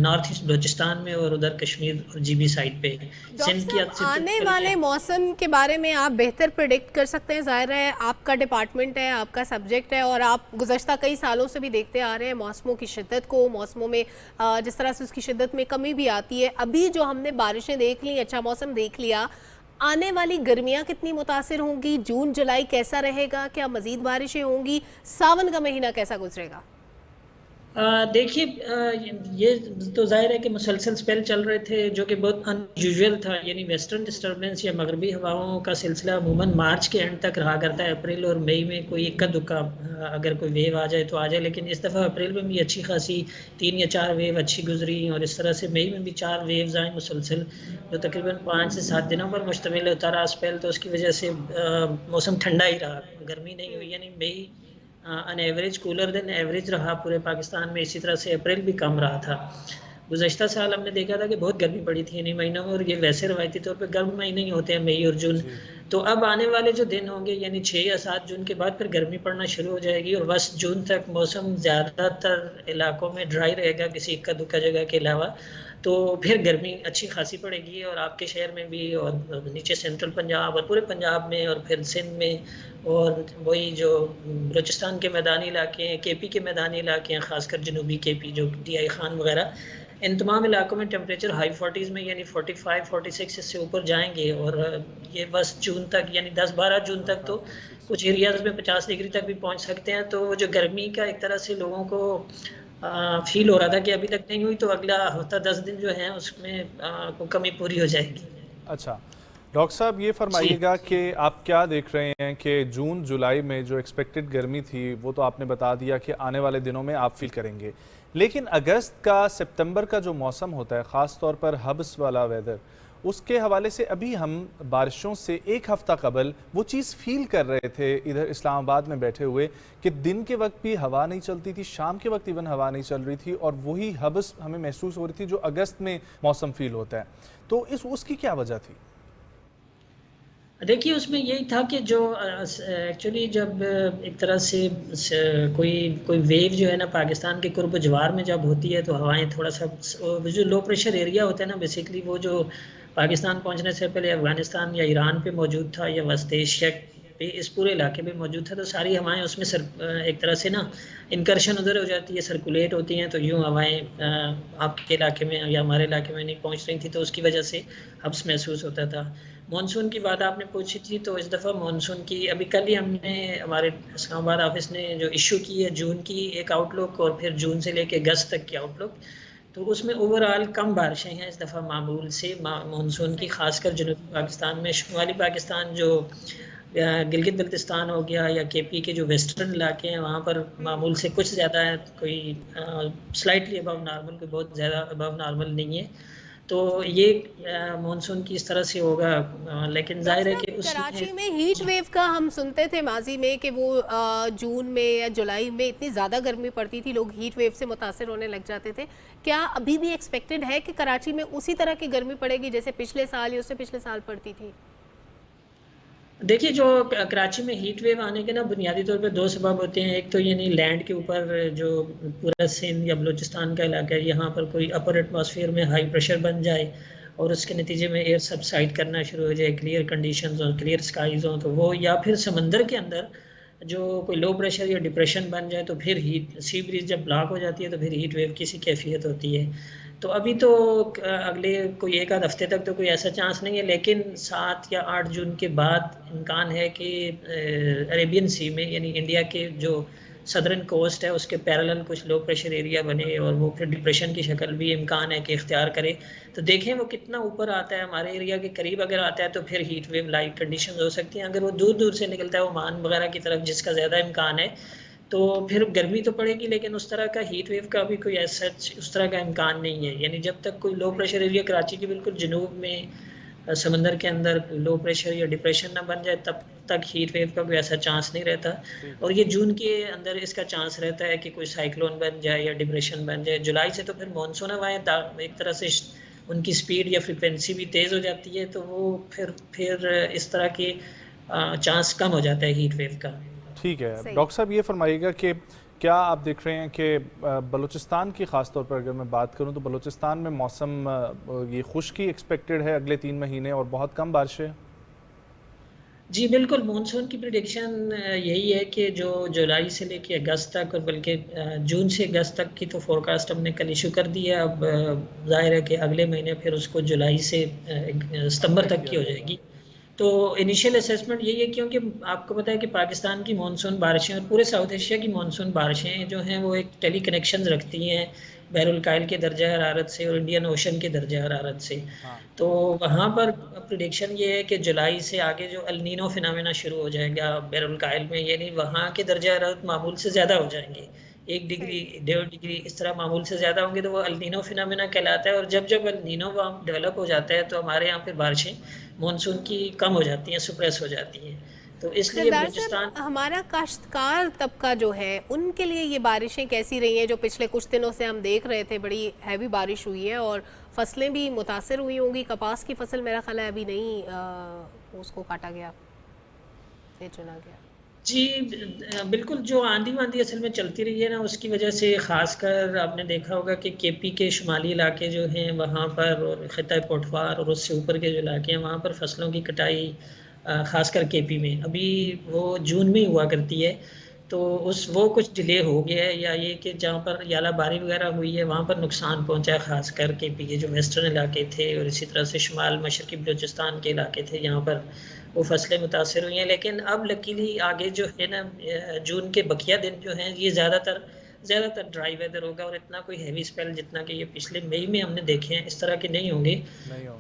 नॉर्थ ईस्ट बलूचिस्तान में, और उधर कश्मीर और जीबी साइड पे। सिंध की आने वाले मौसम के बारे में आप बेहतर प्रेडिक्ट कर सकते हैं। ज़ाहिर है आपका डिपार्टमेंट है, आपका सब्जेक्ट है, और आप गुज़श्ता कई सालों से भी देखते आ रहे हैं मौसमों की शिद्दत को, मौसमों में जिस तरह से उसकी शिद्दत में कमी भी आती है। अभी जो हमने बारिशें देख ली, अच्छा मौसम देख लिया, आने वाली गर्मियां कितनी मुतासिर होंगी? जून जुलाई कैसा रहेगा? क्या मजीद बारिशें होंगी? सावन का महीना कैसा गुजरेगा? देखिए, ये तो जाहिर है कि मुसलसल स्पेल चल रहे थे जो कि बहुत अनयूजुअल था। यानी वेस्टर्न डिस्टर्बेंस या मगरबी हवाओं का सिलसिला अमूमन मार्च के एंड तक रहा करता है। अप्रैल और मई में कोई इक्का दुक्का अगर कोई वेव आ जाए तो आ जाए, लेकिन इस दफ़ा अप्रैल में भी अच्छी खासी 3 या 4 वेव अच्छी गुजरी, और इस तरह से मई में भी 4 वेव्स आए मुसलसल, जो तकरीबन 5 से 7 दिनों पर मुश्तमिल होता रहा स्पेल। तो उसकी वजह से मौसम ठंडा ही रहा, गर्मी नहीं हुई। यानी मई अन एवरेज कूलर देन एवरेज रहा पूरे पाकिस्तान में। इसी तरह से अप्रैल भी कम रहा था। गुज़श्ता साल हमने देखा था कि बहुत गर्मी पड़ी थी इन महीनों में, और ये वैसे रवायती तौर पर गर्म महीने ही होते हैं, मई और जून। तो अब आने वाले जो दिन होंगे, यानी 6 या 7 जून के बाद फिर गर्मी पड़ना शुरू हो जाएगी, और बस जून तक मौसम ज़्यादातर इलाकों में ड्राई रहेगा, किसी इक्का दुक्का जगह के अलावा। तो फिर गर्मी अच्छी खासी पड़ेगी, और आपके शहर में भी, और नीचे सेंट्रल पंजाब और पूरे पंजाब में, और फिर सिंध में, और वही जो बलूचिस्तान के मैदानी इलाके हैं, केपी के मैदानी इलाके हैं, ख़ासकर जनूबी केपी जो DI खान वगैरह, इन तमाम इलाकों में टेम्परेचर हाई 40s में, यानी 45-46 इससे ऊपर जाएंगे। और ये बस जून तक, यानी 10-12 जून तक तो कुछ एरियाज़ में 50 डिग्री तक भी पहुंच सकते हैं। तो जो गर्मी का एक तरह से लोगों को फील हो रहा था कि अभी तक नहीं हुई, तो अगला हफ्ता 10 दिन जो है उसमें को कमी पूरी हो जाएगी। अच्छा डॉक्टर साहब, ये फरमाइएगा कि आप क्या देख रहे हैं कि जून जुलाई में जो एक्सपेक्टेड गर्मी थी वो तो आपने बता दिया कि आने वाले दिनों में आप फील करेंगे, लेकिन अगस्त का सितंबर का जो मौसम होता है, ख़ास तौर पर हब्स वाला वेदर, उसके हवाले से अभी हम बारिशों से एक हफ़्ता कबल वो चीज़ फील कर रहे थे इधर इस्लामाबाद में बैठे हुए कि दिन के वक्त भी हवा नहीं चलती थी, शाम के वक्त इवन हवा नहीं चल रही थी, और वही हब्स हमें महसूस हो रही थी जो अगस्त में मौसम फील होता है। तो उसकी क्या वजह थी? देखिए, उसमें यही था कि जो एक्चुअली जब एक तरह से कोई वेव जो है ना पाकिस्तान के कुर्ब जवार में जब होती है तो हवाएं थोड़ा सा, जो लो प्रेशर एरिया होता है ना बेसिकली, वो जो पाकिस्तान पहुंचने से पहले अफ़गानिस्तान या ईरान पे मौजूद था या वस्त एशिया पे, इस पूरे इलाके में मौजूद था, तो सारी हवाएं उसमें एक तरह से ना इनकर्शन उधर हो जाती है, सर्कुलेट होती हैं, तो यूँ हवाएं आपके इलाके में या हमारे इलाके में नहीं पहुंच रही थी, तो उसकी वजह से हब्स महसूस होता था। मानसून की बात आपने पूछी थी, तो इस दफ़ा मानसून की अभी कल ही हमने हमारे इस्लामाबाद ऑफिस ने जो इशू की है जून की एक आउटलुक और फिर जून से लेके अगस्त तक की आउटलुक, तो उसमें ओवरऑल कम बारिशें हैं इस दफ़ा मामूल से मानसून की, खासकर जनूबी पाकिस्तान में। शुमाली पाकिस्तान जो गिलगित बल्तिस्तान हो गया या केपी के जो वेस्टर्न इलाके हैं वहाँ पर मामूल से कुछ ज़्यादा है, कोई स्लाइटली अबव नॉर्मल, कोई बहुत ज़्यादा अबव नॉर्मल नहीं है। तो ये मानसून की इस तरह से होगा, लेकिन जाहिर है कि कराची में हीट वेव का हम सुनते थे माजी में कि वो जून में या जुलाई में इतनी ज़्यादा गर्मी पड़ती थी, लोग हीट वेव से मुतासर होने लग जाते थे। क्या अभी भी एक्सपेक्टेड है कि कराची में उसी तरह की गर्मी पड़ेगी जैसे पिछले साल या उससे पिछले साल पड़ती थी? देखिए, जो कराची में हीट वेव आने के ना बुनियादी तौर पे दो सबब होते हैं। एक तो ये नहीं, लैंड के ऊपर जो पूरा सिंध या बलूचिस्तान का इलाका है, यहाँ पर कोई अपर एटमॉस्फेयर में हाई प्रेशर बन जाए और उसके नतीजे में एयर सबसाइड करना शुरू हो जाए, क्लियर कंडीशंस और क्लियर स्काइज हों, तो वो, या फिर समंदर के अंदर जो कोई लो प्रेशर या डिप्रेशन बन जाए तो फिर सी ब्रीज जब ब्लॉक हो जाती है तो फिर हीट वेव की सी कैफियत होती है। तो अभी तो अगले कोई एक आध हफ्ते तक तो कोई ऐसा चांस नहीं है, लेकिन 7 या 8 जून के बाद इम्कान है कि अरेबियन सी में, यानी इंडिया के जो सदर्न कोस्ट है उसके पैरेलल कुछ लो प्रेशर एरिया बने और वो फिर डिप्रेशन की शक्ल भी इम्कान है कि इख्तियार करे। तो देखें वो कितना ऊपर आता है, हमारे एरिया के करीब अगर आता है तो फिर हीट वेव लाइक कंडीशन हो सकती हैं। अगर वो दूर दूर से निकलता है ओमान वगैरह की तरफ, जिसका ज़्यादा इम्कान है, तो फिर गर्मी तो पड़ेगी, लेकिन उस तरह का हीट वेव का भी कोई ऐसा उस तरह का इम्कान नहीं है। यानी जब तक कोई लो प्रेशर एरिया कराची के बिल्कुल जनूब में समंदर के अंदर लो प्रेशर या डिप्रेशन ना बन जाए तब तक हीट वेव का कोई ऐसा चांस नहीं रहता। और ये जून के अंदर इसका चांस रहता है कि कोई साइक्लोन बन जाए या डिप्रेशन बन जाए। जुलाई से तो फिर मानसून हवाएं एक तरह से उनकी स्पीड या फ्रिक्वेंसी भी तेज़ हो जाती है, तो वो फिर इस तरह के चांस कम हो जाता है हीट वेव का। ठीक है डॉक्टर साहब, ये फरमाइएगा कि क्या आप देख रहे हैं कि बलूचिस्तान की ख़ास तौर पर अगर मैं बात करूं तो बलूचिस्तान में मौसम ये खुश्की एक्सपेक्टेड है अगले 3 महीने और बहुत कम बारिशें? जी बिल्कुल, मानसून की प्रिडिक्शन यही है कि जो जुलाई से लेके अगस्त तक और बल्कि जून से अगस्त तक की तो फोरकास्ट हमने कल इशू कर दी है। अब जाहिर है कि अगले महीने फिर उसको जुलाई से सितंबर तक की हो जाएगी। तो इनिशियल असेसमेंट यही है, क्योंकि आपको पता है कि पाकिस्तान की मानसून बारिशें और पूरे साउथ एशिया की मानसून बारिशें जो हैं वो एक टेली कनेक्शन रखती हैं बहरुल कायल के दर्जा हरारत से और इंडियन ओशन के दर्जा हरारत से। तो वहाँ पर प्रिडिक्शन ये है कि जुलाई से आगे जो अल नीनो फिनोमेना शुरू हो जाएगा बहरुल कायल में, यानी वहाँ के दर्जा हरारत मामूल से ज़्यादा हो जाएंगे, 1 डिग्री 1.5 डिग्री इस तरह मामूल से ज़्यादा होंगे, तो वो अल नीनो फिनोमेना कहलाता है। और जब अल नीनो डेवलप हो जाता है तो हमारे यहाँ फिर बारिशें मानसून की कम हो जाती हैं, सुप्रेस हो जाती हैं। तो इसलिए बलूचिस्तान, हमारा काश्तकार तबका जो है उनके लिए ये बारिशें कैसी रही हैं? जो पिछले कुछ दिनों से हम देख रहे थे बड़ी हैवी बारिश हुई है और फसलें भी मुतासर हुई होंगी। कपास की फसल मेरा ख्याल है अभी नहीं उसको काटा गया, चुना गया। जी बिल्कुल, जो आंधी वांधी असल में चलती रही है ना, उसकी वजह से ख़ासकर आपने देखा होगा कि केपी के शुमाली इलाके जो हैं वहाँ पर और ख़िता पोटवार और उससे ऊपर के जो इलाके हैं वहाँ पर फसलों की कटाई ख़ासकर केपी में अभी वो जून में ही हुआ करती है, तो वो कुछ डिले हो गया है, या ये कि जहाँ पर यालाबारी वगैरह हुई है वहाँ पर नुकसान पहुँचा है, ख़ासकर केपी के जो वेस्टर्न इलाके थे और इसी तरह से शुमाल मशरक़ी बलूचिस्तान के इलाके थे यहाँ पर वो फसलें मुतासर हुई हैं। लेकिन अब लकीली आगे जो है ना जून के बकिया दिन जो हैं ये ज़्यादातर ज़्यादातर ड्राई वेदर होगा और इतना कोई हैवी स्पेल जितना कि ये पिछले मई में हमने देखे हैं इस तरह के नहीं होंगे।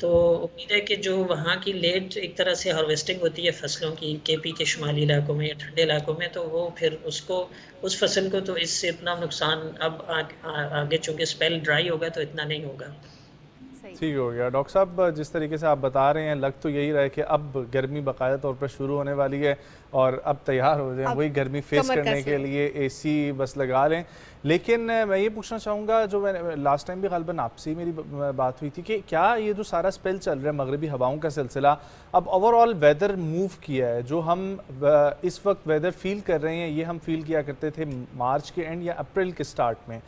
तो उम्मीद है कि जो वहाँ की लेट एक तरह से हार्वेस्टिंग होती है फसलों की केपी के शुमाली इलाकों में या ठंडे इलाकों में, तो वो फिर उसको उस फसल को तो इससे इतना नुकसान अब आगे चूँकि स्पेल ड्राई होगा तो इतना नहीं होगा। ठीक हो गया डॉक्टर साहब, जिस तरीके से आप बता रहे हैं लग तो यही रहा है कि अब गर्मी बाकायदा तौर पर शुरू होने वाली है और अब तैयार हो जाए वही गर्मी फेस करने के लिए एसी बस लगा लें। लेकिन मैं ये पूछना चाहूँगा, जो मैंने लास्ट टाइम भी ग़ालिबन आपसे मेरी बात हुई थी कि क्या ये जो सारा स्पेल चल रहा है मगरबी हवाओं का सिलसिला अब ओवरऑल वेदर मूव किया है, जो हम इस वक्त वेदर फील कर रहे हैं ये हम फील किया करते थे मार्च के एंड या अप्रैल के स्टार्ट में,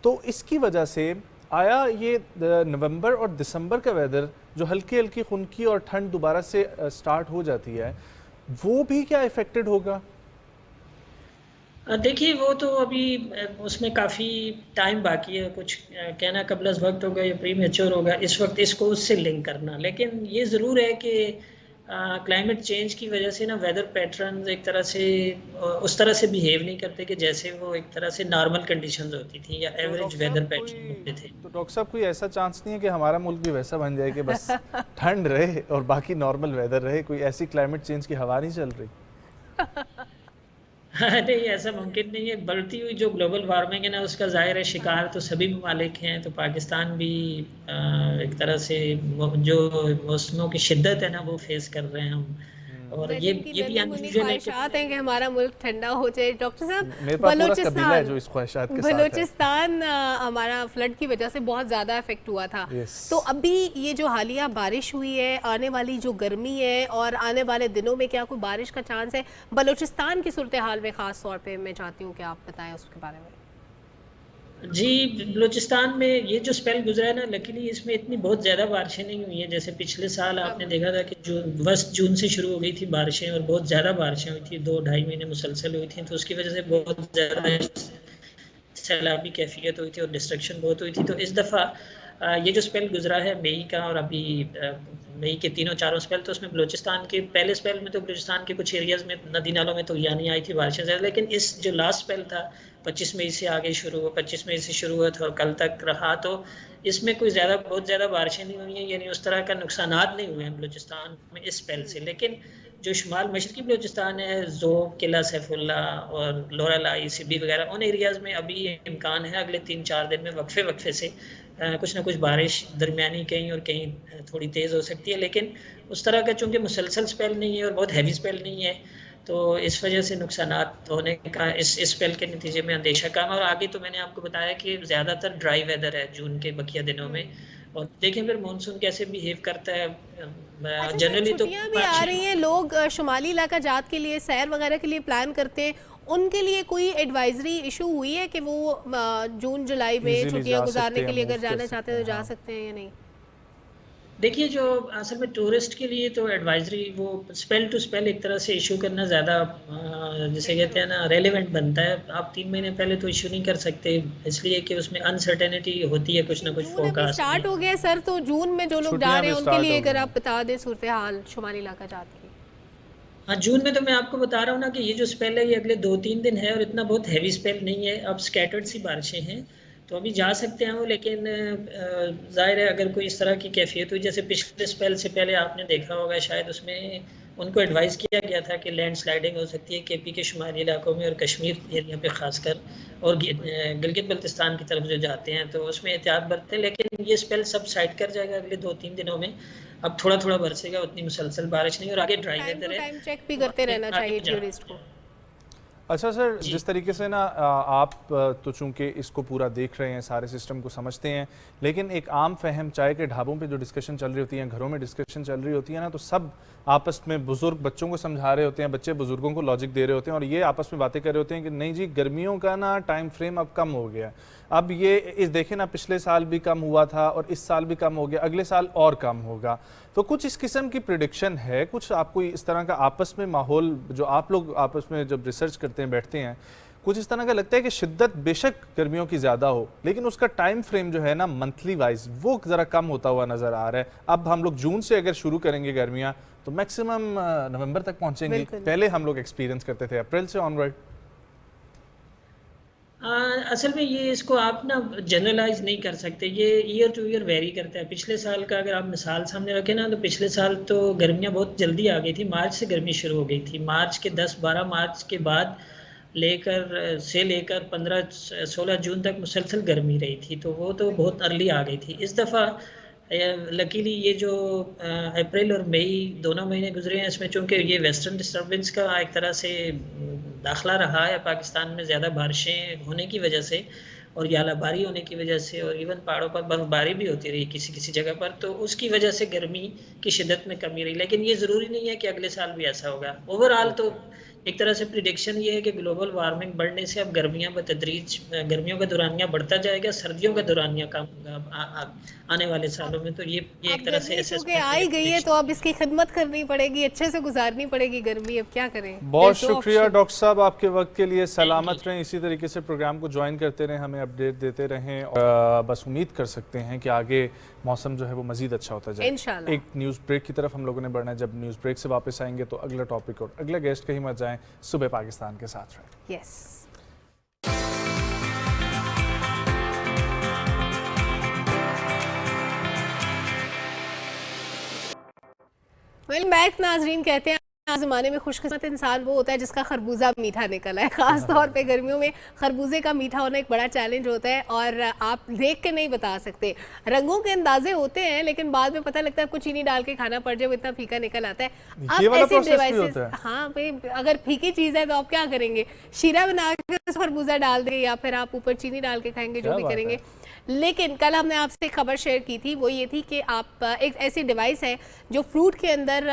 तो इसकी वजह से आया ये नवंबर और दिसंबर का वेदर जो हल्की हल्की खुनकी और ठंड दोबारा से स्टार्ट हो जाती है वो भी क्या इफेक्टेड होगा? देखिए वो तो अभी उसमें काफ़ी टाइम बाकी है, कुछ कहना कबल अज़ वक्त होगा या प्री मैच्योर होगा इस वक्त इसको उससे लिंक करना। लेकिन ये ज़रूर है कि क्लाइमेट चेंज की वजह से ना वेदर पैटर्न एक तरह से उस तरह से बिहेव नहीं करते कि जैसे वो एक तरह से नॉर्मल कंडीशंस होती थी या एवरेज वेदर पैटर्न होते थे। तो डॉक्टर साहब कोई ऐसा चांस नहीं है कि हमारा मुल्क भी वैसा बन जाए कि बस ठंड रहे और बाकी नॉर्मल वेदर रहे? कोई ऐसी क्लाइमेट चेंज की हवा नहीं चल रही? नहीं, ऐसा मुमकिन नहीं है। बढ़ती हुई जो ग्लोबल वार्मिंग है ना उसका ज़ाहिर है शिकार तो सभी ममालिक हैं, तो पाकिस्तान भी एक तरह से जो मौसमों की शिद्दत है ना वो फेस कर रहे हैं हम। और ये भी ख्वाहिशात हैं कि हमारा मुल्क ठंडा हो जाए। डॉक्टर साहब बलूचिस्तान हमारा फ्लड की वजह से बहुत ज़्यादा इफेक्ट हुआ था, तो अभी ये जो हालिया बारिश हुई है, आने वाली जो गर्मी है और आने वाले दिनों में क्या कोई बारिश का चांस है? बलूचिस्तान की सूरत हाल में ख़ास तौर पे मैं चाहती हूँ कि आप बताएं उसके बारे में। जी, बलूचिस्तान में ये जो स्पेल गुजरा है ना लकीली इसमें इतनी बहुत ज़्यादा बारिशें नहीं हुई हैं। जैसे पिछले साल आपने देखा था कि जून से शुरू हो गई थी बारिशें और बहुत ज़्यादा बारिशें हुई थी, 2-2.5 महीने मुसलसल हुई थी, तो उसकी वजह से बहुत ज़्यादा सैलाबी कैफियत हुई थी और डिस्ट्रक्शन बहुत हुई थी। तो इस दफ़ा ये जो स्पेल गुजरा है मई का और अभी मई के 3-4 स्पेल, तो उसमें बलूचिस्तान के पहले स्पेल में तो बलूचिस्तान के कुछ एरियाज़ में नदी नालों में तो यानी आई थी बारिशें ज़्यादा, लेकिन इस जो लास्ट स्पेल था 25 मई से आगे शुरू हुआ, 25 मई से शुरू हुआ था और कल तक रहा, तो इसमें कोई बहुत ज़्यादा बारिशें नहीं हुई हैं, यानी उस तरह का नुकसानात नहीं हुए हैं बलूचिस्तान में इस स्पेल से। लेकिन जो शुमाल मशरकी बलूचिस्तान है, ज़ोब, किला सैफुल्ला और लोरालाई, सिबी वगैरह, उन एरियाज़ में अभी इम्कान है अगले 3-4 दिन में वक्फे से कुछ ना कुछ बारिश दरमियानी कहीं और कहीं थोड़ी तेज़ हो सकती है। लेकिन उस तरह का चूँकि मुसलसल स्पेल नहीं है और बहुत हैवी स्पेल नहीं है, तो इस वजह से नुकसानात होने का इस स्पेल के नतीजे में अंदेशा कम है। और आगे तो मैंने आपको बताया कि ज़्यादातर ड्राई वेदर है जून के बकिया दिनों में, और देखें फिर मानसून कैसे बिहेव करता है। जनरली तो भी आ रही हैं, लोग शुमाली इलाका जात के लिए सैर वगैरह के लिए प्लान करते हैं, उनके लिए कोई एडवाइजरी इशू हुई है कि वो जून जुलाई में छुट्टियां गुजारने के लिए अगर जाना चाहते हैं तो जा सकते हैं या नहीं? देखिए, जो असल में टूरिस्ट के लिए तो एडवाइजरी वो स्पेल टू स्पेल एक तरह से इशू करना ज़्यादा जिसे कहते हैं ना रेलेवेंट बनता है। आप 3 महीने पहले तो इशू नहीं कर सकते, इसलिए कि उसमें अनसर्टेनिटी होती है, कुछ ना कुछ फोरकास्ट स्टार्ट हो गया सर। तो जून में जो लोग जा रहे हैं उनके लिए अगर आप बता दें सूरत हाल शुमाली इलाका जात की। हाँ, जून में तो मैं आपको बता रहा हूँ ना कि ये जो स्पेल है ये अगले 2-3 दिन है और इतना बहुत हैवी स्पेल नहीं है। अब स्कैटर्ड सी बारिशें हैं तो अभी जा सकते हैं वो, लेकिन ज़ाहिर है अगर कोई इस तरह की कैफियत हुई जैसे पिछले स्पेल से पहले आपने देखा होगा शायद, उसमें उनको एडवाइस किया गया था कि लैंड स्लाइडिंग हो सकती है केपी के शुमाली इलाकों में और कश्मीर एरिया पे खासकर, और गिलगित बल्तिस्तान की तरफ जो जाते हैं तो उसमें एहतियात बरतें। लेकिन ये स्पेल सब साइड कर जाएगा अगले 2-3 दिनों में। अब थोड़ा थोड़ा बरसेगा, उतनी मुसलसल बारिश नहीं, और आगे ड्राई वेदर है। टाइम चेक भी करते रहना चाहिए टूरिस्ट को। अच्छा सर, जिस तरीके से ना आप तो चूंकि इसको पूरा देख रहे हैं, सारे सिस्टम को समझते हैं, लेकिन एक आम फहम चाय के ढाबों पे जो डिस्कशन चल रही होती है, घरों में डिस्कशन चल रही होती है ना, तो सब आपस में बुजुर्ग बच्चों को समझा रहे होते हैं, बच्चे बुजुर्गों को लॉजिक दे रहे होते हैं और ये आपस में बातें कर रहे होते हैं कि नहीं जी गर्मियों का ना टाइम फ्रेम अब कम हो गया। अब ये इस देखें ना, पिछले साल भी कम हुआ था और इस साल भी कम हो गया, अगले साल और कम होगा। तो कुछ इस किस्म की प्रिडिक्शन है, कुछ आपको इस तरह का आपस में माहौल जो आप लोग आपस में जब रिसर्च करते हैं, बैठते हैं, कुछ इस तरह का लगता है कि शिद्दत बेशक गर्मियों की ज़्यादा हो लेकिन उसका टाइम फ्रेम जो है ना मंथली वाइज वो ज़रा कम होता हुआ नज़र आ रहा है। अब हम लोग जून से अगर शुरू करेंगे गर्मियाँ तो मैक्सिमम नवंबर तक पहुँचेंगे, पहले हम लोग एक्सपीरियंस करते थे अप्रैल से ऑनवर्ड। असल में ये इसको आप ना जनरलाइज नहीं कर सकते, ये ईयर टू ईयर वेरी करता है। पिछले साल का अगर आप मिसाल सामने रखें ना, तो पिछले साल तो गर्मियाँ बहुत जल्दी आ गई थी, मार्च से गर्मी शुरू हो गई थी। मार्च के 10-12 मार्च के बाद लेकर 15-16 जून तक मुसलसल गर्मी रही थी, तो वो तो बहुत अर्ली आ गई थी। इस दफ़ा लकीली ये जो अप्रैल और मई दोनों महीने गुजरे हैं, इसमें चूँकि ये वेस्टर्न डिस्टर्बेंस का एक तरह से दाखला रहा है पाकिस्तान में, ज़्यादा बारिशें होने की वजह से और यालाबारी होने की वजह से, और इवन पहाड़ों पर बर्फबारी भी होती रही किसी किसी जगह पर, तो उसकी वजह से गर्मी की शिद्दत में कमी रही। लेकिन ये ज़रूरी नहीं है कि अगले साल भी ऐसा होगा। ओवरऑल तो एक तरह से प्रिडिक्शन ये है कि ग्लोबल वार्मिंग बढ़ने से अब गर्मियाँ बतदरीज, गर्मियों का दौरानिया बढ़ता जाएगा, सर्दियों का दौरानिया कम होगा आने वाले सालों में। तो ये एक तरह से आई गई है, तो अब इसकी खिदमत करनी पड़ेगी, अच्छे से गुजारनी पड़ेगी गर्मी। अब क्या करें। बहुत शुक्रिया डॉक्टर साहब आपके वक्त के लिए। सलामत रहें, इसी तरीके से प्रोग्राम को ज्वाइन करते रहें, हमें अपडेट देते रहें, और बस उम्मीद कर सकते हैं कि आगे मौसम जो है वो मजीद अच्छा होता जाए। इंशाल्लाह। एक न्यूज़ ब्रेक की तरफ हम लोगों ने बढ़ना है। जब न्यूज़ ब्रेक से वापस आएंगे तो अगला टॉपिक और अगला गेस्ट कहीं मत जाएं, सुबह पाकिस्तान के साथ रहें। यस। वेलकम बैक नाजरीन। कहते हैं आज ज़माने में खुशकिस्मत इंसान वो होता है जिसका खरबूजा मीठा निकला है। ख़ास तौर पे गर्मियों में खरबूजे का मीठा होना एक बड़ा चैलेंज होता है, और आप देख के नहीं बता सकते। रंगों के अंदाजे होते हैं, लेकिन बाद में पता लगता है कुछ चीनी डाल के खाना पड़ जाए, वो इतना फीका निकल आता है। अब ऐसे डिवाइसेस, हाँ भाई, अगर फीकी चीज़ है तो आप क्या करेंगे, शीरा बना के खरबूजा डाल देंगे या फिर आप ऊपर चीनी डाल के खाएंगे, जो भी करेंगे। लेकिन कल हमने आपसे एक खबर शेयर की थी, वो ये थी कि आप एक ऐसी डिवाइस है जो फ्रूट के अंदर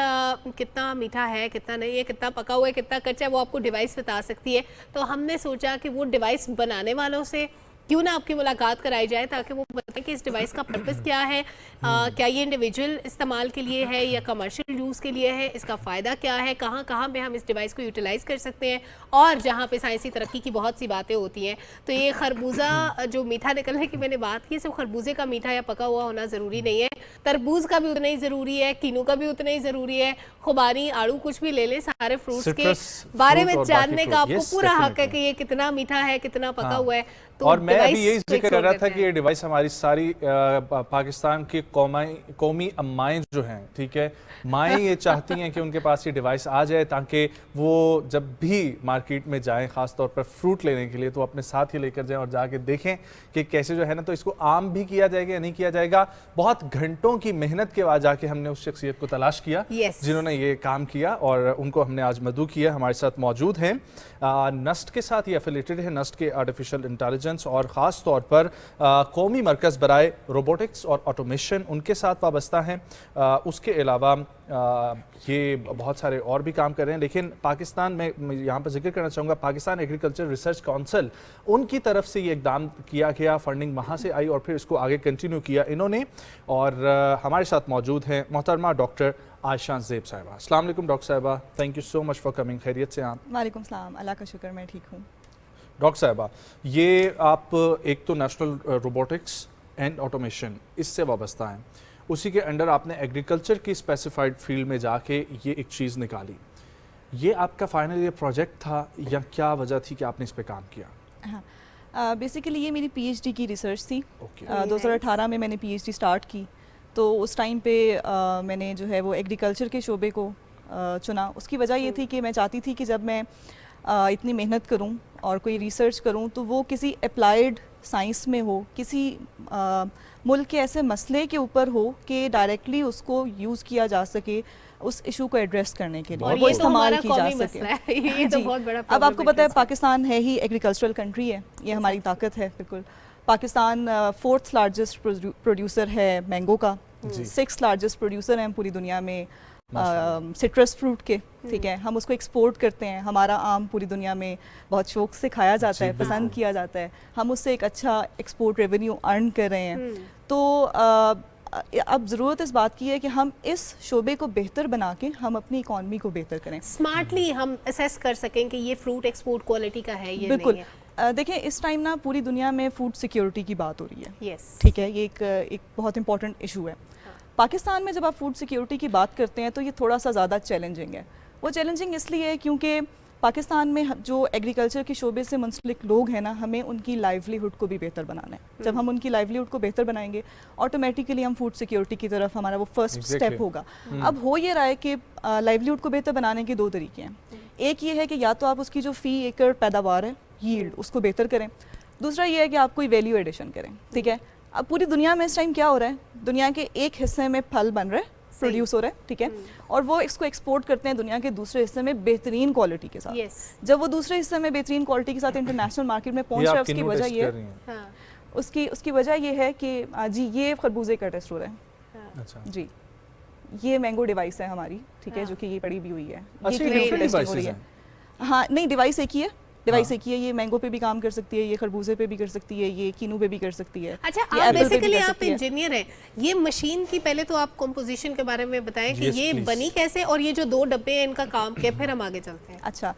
कितना मीठा है, कितना नहीं है, कितना पका हुआ है, कितना कच्चा है, वो आपको डिवाइस बता सकती है। तो हमने सोचा कि वो डिवाइस बनाने वालों से क्यों ना आपकी मुलाकात कराई जाए, ताकि वो बताएं कि इस डिवाइस का पर्पस क्या है, क्या ये इंडिविजुअल इस्तेमाल के लिए है या कमर्शियल यूज़ के लिए है, इसका फ़ायदा क्या है, कहाँ कहाँ पे हम इस डिवाइस को यूटिलाइज़ कर सकते हैं, और जहाँ पे साइंसी तरक्की की बहुत सी बातें होती हैं। तो ये खरबूजा जो मीठा निकलने की मैंने बात की, सिर्फ खरबूजे का मीठा या पका हुआ होना ज़रूरी नहीं है, तरबूज का भी उतना ही ज़रूरी है, कीनू का भी उतना ही ज़रूरी है, खुबानी, आड़ू, कुछ भी ले लें, सारे फ्रूट्स के बारे में जानने का आपको पूरा हक है कि ये कितना मीठा है, कितना पका हुआ है। तो और मैं अभी यही जिक्र कर रहा था कि ये डिवाइस हमारी सारी पाकिस्तान की कौमी अम्माएं जो हैं, ठीक है, माएँ ये चाहती हैं कि उनके पास ये डिवाइस आ जाए, ताकि वो जब भी मार्केट में जाएं, ख़ास तौर पर फ्रूट लेने के लिए, तो अपने साथ ही लेकर जाएं और जाके देखें कि कैसे जो है ना, तो इसको आम भी किया जाएगा या नहीं किया जाएगा। बहुत घंटों की मेहनत के बाद जाके हमने उस शख्सियत को तलाश किया जिन्होंने ये काम किया, और उनको हमने आज मदऊ किया। हमारे साथ मौजूद हैं, नस्ट के साथ ये एफिलेटेड है, नस्ट के आर्टिफिशियल इंटेलिजेंस और ख़ास तौर पर कौमी मरकज़ बराए रोबोटिक्स और ऑटोमेशन, उनके साथ वाबस्ता हैं। उसके अलावा ये बहुत सारे और भी काम कर रहे हैं। लेकिन पाकिस्तान में यहाँ पर जिक्र करना चाहूँगा, पाकिस्तान एग्रीकल्चर रिसर्च काउंसिल, उनकी तरफ से ये इकदाम किया गया, फंडिंग वहाँ से आई और फिर इसको आगे कंटिन्यू किया इन्होंने। और हमारे साथ मौजूद हैं मोहतरमा डॉक्टर आयशा ज़ेब साहिबा। अस्सलाम वालेकुम डॉक्टर साहिबा, thank you so much for coming. खैरियत से आप? वालेकुम सलाम, अल्लाह का शुक्र, मैं ठीक हूँ। डॉक्टर साहिबा, ये आप एक तो नेशनल रोबोटिक्स एंड ऑटोमेशन इससे वाबस्ता हैं, उसी के अंडर आपने एग्रीकल्चर की स्पेसिफाइड फील्ड में जाके ये एक चीज़ निकाली। ये आपका फाइनल ये प्रोजेक्ट था या क्या वजह थी कि आपने इस पे काम किया? हाँ, बेसिकली ये मेरी पीएचडी की रिसर्च थी। 2018 में मैंने पीएचडी स्टार्ट की, तो उस टाइम पे मैंने जो है वो एग्रीकल्चर के शोबे को चुना। उसकी वजह ये थी कि मैं चाहती थी कि जब मैं इतनी मेहनत करूं और कोई रिसर्च करूं तो वो किसी अप्लाइड साइंस में हो, किसी मुल्क के ऐसे मसले के ऊपर हो कि डायरेक्टली उसको यूज़ किया जा सके, उस इशू को एड्रेस करने के लिए, वो इस्तेमाल की जा सके। ये तो बहुत बड़ा अब आपको पता है पाकिस्तान है ही एग्रीकल्चरल कंट्री है, ये हमारी ताकत है। बिल्कुल, पाकिस्तान 4th लार्जेस्ट प्रोड्यूसर है मैंगो का, 6th लार्जेस्ट प्रोड्यूसर हैं पूरी दुनिया में सिट्रस फ्रूट के, ठीक है। हम उसको एक्सपोर्ट करते हैं, हमारा आम पूरी दुनिया में बहुत शौक से खाया जाता है, पसंद किया जाता है, हम उससे एक अच्छा एक्सपोर्ट रेवेन्यू अर्न कर रहे हैं। तो अब ज़रूरत इस बात की है कि हम इस शोबे को बेहतर बना के हम अपनी इकॉनमी को बेहतर करें, स्मार्टली हम असेस कर सकें कि ये फ्रूट एक्सपोर्ट क्वालिटी का है ये बिल्कुल नहीं है। देखिए, इस टाइम ना पूरी दुनिया में फूड सिक्योरिटी की बात हो रही है, ठीक है, ये एक बहुत इंपॉर्टेंट इशू है। पाकिस्तान में जब आप फूड सिक्योरिटी की बात करते हैं तो ये थोड़ा सा ज़्यादा चैलेंजिंग है। वो चैलेंजिंग इसलिए है क्योंकि पाकिस्तान में जो एग्रीकल्चर के शोबे से मुंसलिक लोग हैं ना, हमें उनकी लाइवलीहुड को भी बेहतर बनाना है। जब हम उनकी लाइवलीहुड को बेहतर बनाएंगे, ऑटोमेटिकली हम फूड सिक्योरिटी की तरफ, हमारा वो फर्स्ट स्टेप होगा। अब हो ये रहा है कि लाइवलीहुड को बेहतर बनाने के दो तरीके हैं। एक ये है कि या तो आप उसकी जो फी एकड़ पैदावार है, यील्ड, उसको बेहतर करें। दूसरा ये है कि आप कोई वैल्यू एडिशन करें, ठीक है। अब पूरी दुनिया में इस टाइम क्या हो रहा है, दुनिया के एक हिस्से में फल बन रहे, प्रोड्यूस हो रहा है, ठीक है, और वो इसको एक्सपोर्ट करते हैं दुनिया के दूसरे हिस्से में बेहतरीन क्वालिटी के साथ। जब वो दूसरे हिस्से में बेहतरीन क्वालिटी के साथ इंटरनेशनल मार्केट में पहुंच रहा है, उसकी वजह ये है, उसकी वजह ये है कि जी ये खरबूजे का टेस्ट हो रहा है। अच्छा जी, ये मैंगो डिवाइस है हमारी, ठीक है, जो कि ये पड़ी भी हुई है, ये टेस्टिंग हो रही है। हाँ नहीं, डिवाइस एक ही है, डिवाइस एक ही है। ये मैंगो पे भी काम कर सकती है, ये खरबूजे पे भी कर सकती है, ये कीनू पे भी कर सकती है। अच्छा, आप बेसिकली आप इंजीनियर हैं, ये मशीन की पहले तो आप कंपोजिशन के बारे में बताएं कि ये बनी कैसे, और ये जो 2 डब्बे हैं इनका काम क्या, फिर हम आगे चलते हैं। अच्छा,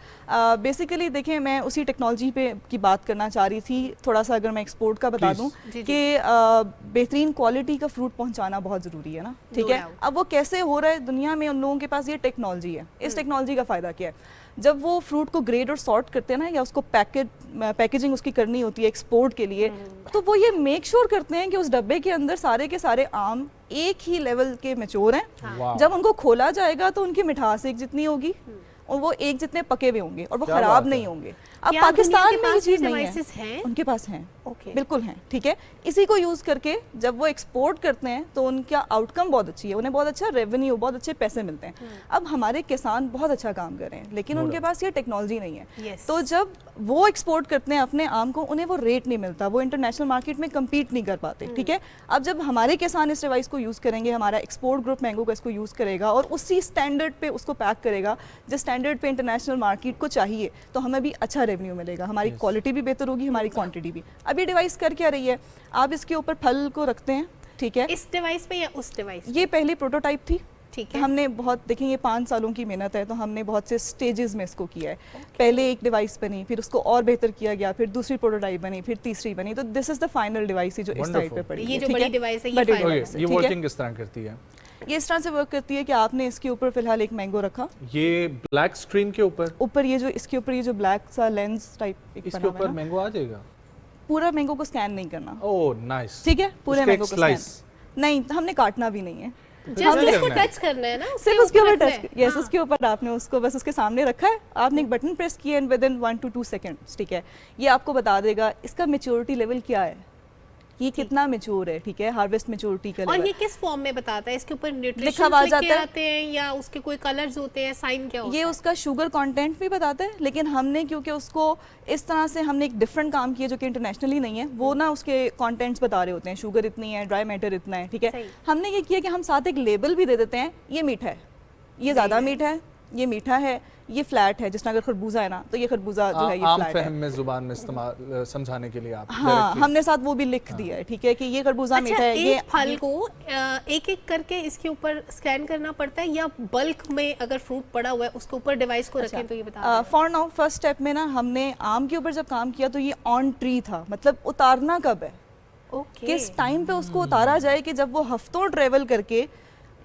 बेसिकली देखें, मैं उसी टेक्नोलॉजी पे की बात करना चाह रही थी। थोड़ा सा अगर मैं एक्सपोर्ट का बता दूं कि बेहतरीन क्वालिटी का फ्रूट पहुंचाना बहुत ज़रूरी है ना, ठीक है। अब वो कैसे हो रहा है दुनिया में, उन लोगों के पास ये टेक्नोलॉजी है। इस टेक्नोलॉजी का फ़ायदा क्या है, जब वो फ्रूट को ग्रेड और सॉर्ट करते हैं ना, या उसको पैकेजिंग उसकी करनी होती है एक्सपोर्ट के लिए, तो वो ये मेक श्योर करते हैं कि उस डब्बे के अंदर सारे के सारे आम एक ही लेवल के मैच्योर हैं। जब उनको खोला जाएगा तो उनकी मिठास एक जितनी होगी और वो एक जितने पके हुए होंगे और वो खराब नहीं होंगे। अब पाकिस्तान में ये चीज़ नहीं है, उनके पास हैं, बिल्कुल हैं, ठीक है। इसी को यूज़ करके जब वो एक्सपोर्ट करते हैं तो उनका आउटकम बहुत अच्छी है, उन्हें बहुत अच्छा रेवेन्यू, बहुत अच्छे पैसे मिलते हैं। अब हमारे किसान बहुत अच्छा काम कर रहे हैं, लेकिन उनके पास ये टेक्नोलॉजी नहीं है। तो जब वो एक्सपोर्ट करते हैं अपने आम को, उन्हें वो रेट नहीं मिलता, वो इंटरनेशनल मार्केट में कम्पीट नहीं कर पाते, ठीक है। अब जब हमारे किसान इस डिवाइस को यूज़ करेंगे, हमारा एक्सपोर्ट ग्रुप मैंगो का इसको यूज़ करेगा और उसी स्टैंडर्ड पे उसको पैक करेगा जिस स्टैंडर्ड पे इंटरनेशनल मार्केट को चाहिए, तो हमें भी अच्छा रेवेन्यू मिलेगा, हमारी क्वालिटी भी बेहतर होगी, हमारी क्वांटिटी भी। अब ये डिवाइस कर क्या रही है, आप इसके ऊपर फल को रखते हैं, ठीक है, इस डिवाइस पे या उस डिवाइस? ये पहली प्रोटोटाइप थी, ठीक है। हमने बहुत, देखिए ये 5 सालों की मेहनत है, तो हमने बहुत से स्टेजेस में इसको किया है। पहले एक डिवाइस बनी, फिर उसको और बेहतर किया गया, फिर दूसरी प्रोटोटाइप बनी, फिर तीसरी बनी, तो this is the final device जो इस साइड पे पड़ी है। ये जो बड़ी डिवाइस है, ये वर्किंग किस तरह करती है? ये इस तरह से वर्क करती है कि आपने इसके ऊपर फिलहाल एक मैंगो रखा, ये ब्लैक स्क्रीन के ऊपर ये जो इसके ऊपर ये जो ब्लैक सा लेंस टाइप इसके ऊपर मैंगो आ जाएगा। पूरा मैंगो को स्कैन नहीं करना। ओह नाइस, ठीक है, पूरे मैंगो को स्कैन नहीं, हमने काटना भी नहीं है, जस्ट इसको टच करना है ना, सिर्फ उसके ऊपर टच, यस, उसके ऊपर आपने उसको बस उसके सामने रखा है, आपने एक बटन प्रेस किया एंड विदिन 1 to 2 सेकंड्स, ठीक है, ये आपको बता देगा इसका मैच्योरिटी लेवल क्या है, ये कितना मैच्योर है, ठीक है, हार्वेस्ट मैच्योरिटी का लेवल। और ये किस फॉर्म में बताता है, इसके ऊपर न्यूट्रिशन लिखे आते हैं या उसके कोई कलर्स होते हैं, साइन क्या होता है? ये उसका शुगर कंटेंट भी बताता है, लेकिन हमने क्योंकि उसको इस तरह से हमने एक डिफरेंट काम किया जो कि इंटरनेशनली नहीं है, वो ना उसके कंटेंट्स बता रहे होते हैं, शुगर इतनी है, ड्राई मैटर इतना है, ठीक है। हमने ये किया कि हम साथ एक लेबल भी दे देते हैं, ये मीठा है, ये ज़्यादा मीठा है, ये मीठा है, ये फ्लैट है, जिस तरह अगर खरबूजा है ना, तो ये खरबूजा जो है ये फ्लैट है। में जुबान में इस्तेमाल समझाने के लिए आप, हाँ, हमने साथ वो भी लिख दिया है, ठीक है, कि ये खरबूजा मीठा है। ये फल को एक एक करके इसके ऊपर स्कैन करना पड़ता है, या बल्क में अगर फ्रूट पड़ा हुआ है उसके ऊपर डिवाइस को रखें तो ये बता? फॉर नाउ फर्स्ट स्टेप में ना हमने आम के ऊपर जब काम किया तो ये ऑन ट्री था, मतलब उतारना कब है, किस टाइम पे उसको उतारा जाए कि जब वो हफ्तों ट्रेवल करके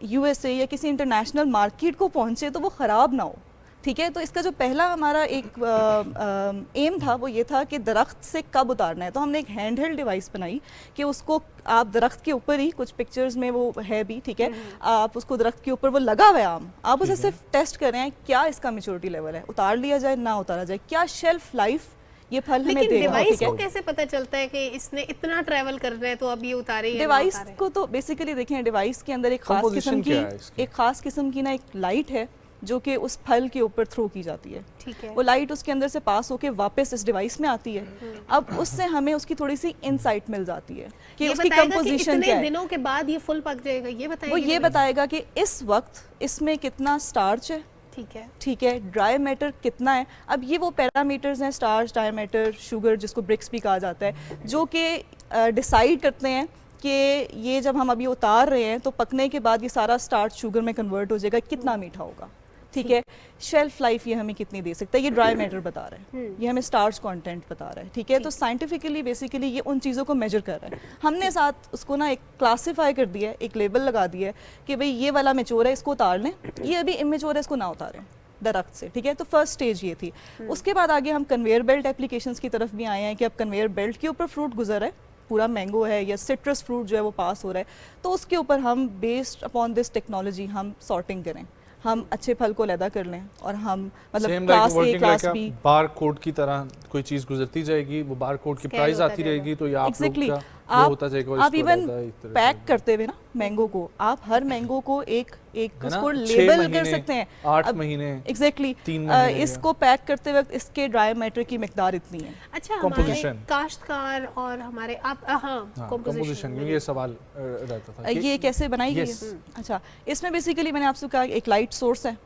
यूएसए या किसी इंटरनेशनल मार्केट को पहुंचे तो वो ख़राब ना हो, ठीक है। तो इसका जो पहला हमारा एक एम था वो ये था कि दरख्त से कब उतारना है, तो हमने एक हैंड हेल्ड डिवाइस बनाई कि उसको आप दरख्त के ऊपर ही, कुछ पिक्चर्स में वो है भी, ठीक है, आप उसको दरख्त के ऊपर वो लगा हुआ है आम, आप उसे सिर्फ टेस्ट कर रहे हैं क्या इसका मैच्योरिटी लेवल है, उतार लिया जाए ना उतारा जाए, क्या शेल्फ लाइफ ये फल हमें देगा। डिवाइस को कैसे पता चलता है कि इसने इतना ट्रैवल करना है तो अब ये उतारे? डिवाइस को तो बेसिकली देखें, डिवाइस के अंदर एक खास किस्म की ना एक लाइट है जो कि उस फल के ऊपर थ्रो की जाती है, ठीक है। वो लाइट उसके अंदर से पास होके वापस इस डिवाइस में आती है। अब उससे हमें उसकी थोड़ी सी इनसाइट मिल जाती है कि उसकी कंपोजिशन क्या है, दिनों के बाद ये फुल पक जाएगा, ये बताएगा? वो ये बताएगा कि इस वक्त इसमें कितना स्टार्च है, ठीक है, ड्राई मैटर कितना है। अब ये वो पैरामीटर्स हैं, स्टार्च, ड्राई मैटर, शुगर, जिसको ब्रिक्स भी कहा जाता है, जो कि डिसाइड करते हैं कि ये जब हम अभी उतार रहे हैं तो पकने के बाद ये सारा स्टार्च शुगर में कन्वर्ट हो जाएगा, कितना मीठा होगा, ठीक है। शेल्फ लाइफ ये हमें कितनी दे सकता है, ये ड्राई मैटर बता रहा है, ये हमें स्टार्च कंटेंट बता रहा है, ठीक है। तो साइंटिफिकली बेसिकली ये उन चीज़ों को मेजर कर रहा है। हमने साथ उसको ना एक क्लासीफाई कर दिया है, एक लेबल लगा दिया है कि भाई ये वाला मैच्योर है, इसको उतार लें, ये अभी इमेच्योर है, इसको ना उतारें, दरख्त से, ठीक है। तो फर्स्ट स्टेज ये थी। उसके बाद आगे हम कन्वेयर बेल्ट एप्लीकेशंस की तरफ भी आए हैं कि अब कन्वेयर बेल्ट के ऊपर फ्रूट गुजर है, पूरा मैंगो है या सिट्रस फ्रूट जो है वो पास हो रहा है, तो उसके ऊपर हम बेस्ड अपॉन दिस टेक्नोलॉजी हम सॉर्टिंग करें, हम अच्छे फल को लैदा कर लें और हम मतलब class A class B bar code की तरह कोई चीज गुजरती जाएगी, वो बार कोड की प्राइस आती रहेगी, तो ये आप exactly. लोग का होता जाएगा। आप इवन पैक करते हुए ना मैंगो को, आप हर मैंगो को एक उसको लेबल कर सकते हैं, 8 महीने एग्जैक्टली 3 महीने इसको पैक करते वक्त इसके ड्राई मैटर की मिकदार इतनी है। अच्छा, हमारे काश्तकार और हमारे आप कंपोजिशन ये सवाल रहता था ये कैसे बनाई गई है। अच्छा, इसमें बेसिकली मैंने आपसे कहा एक लाइट सोर्स है,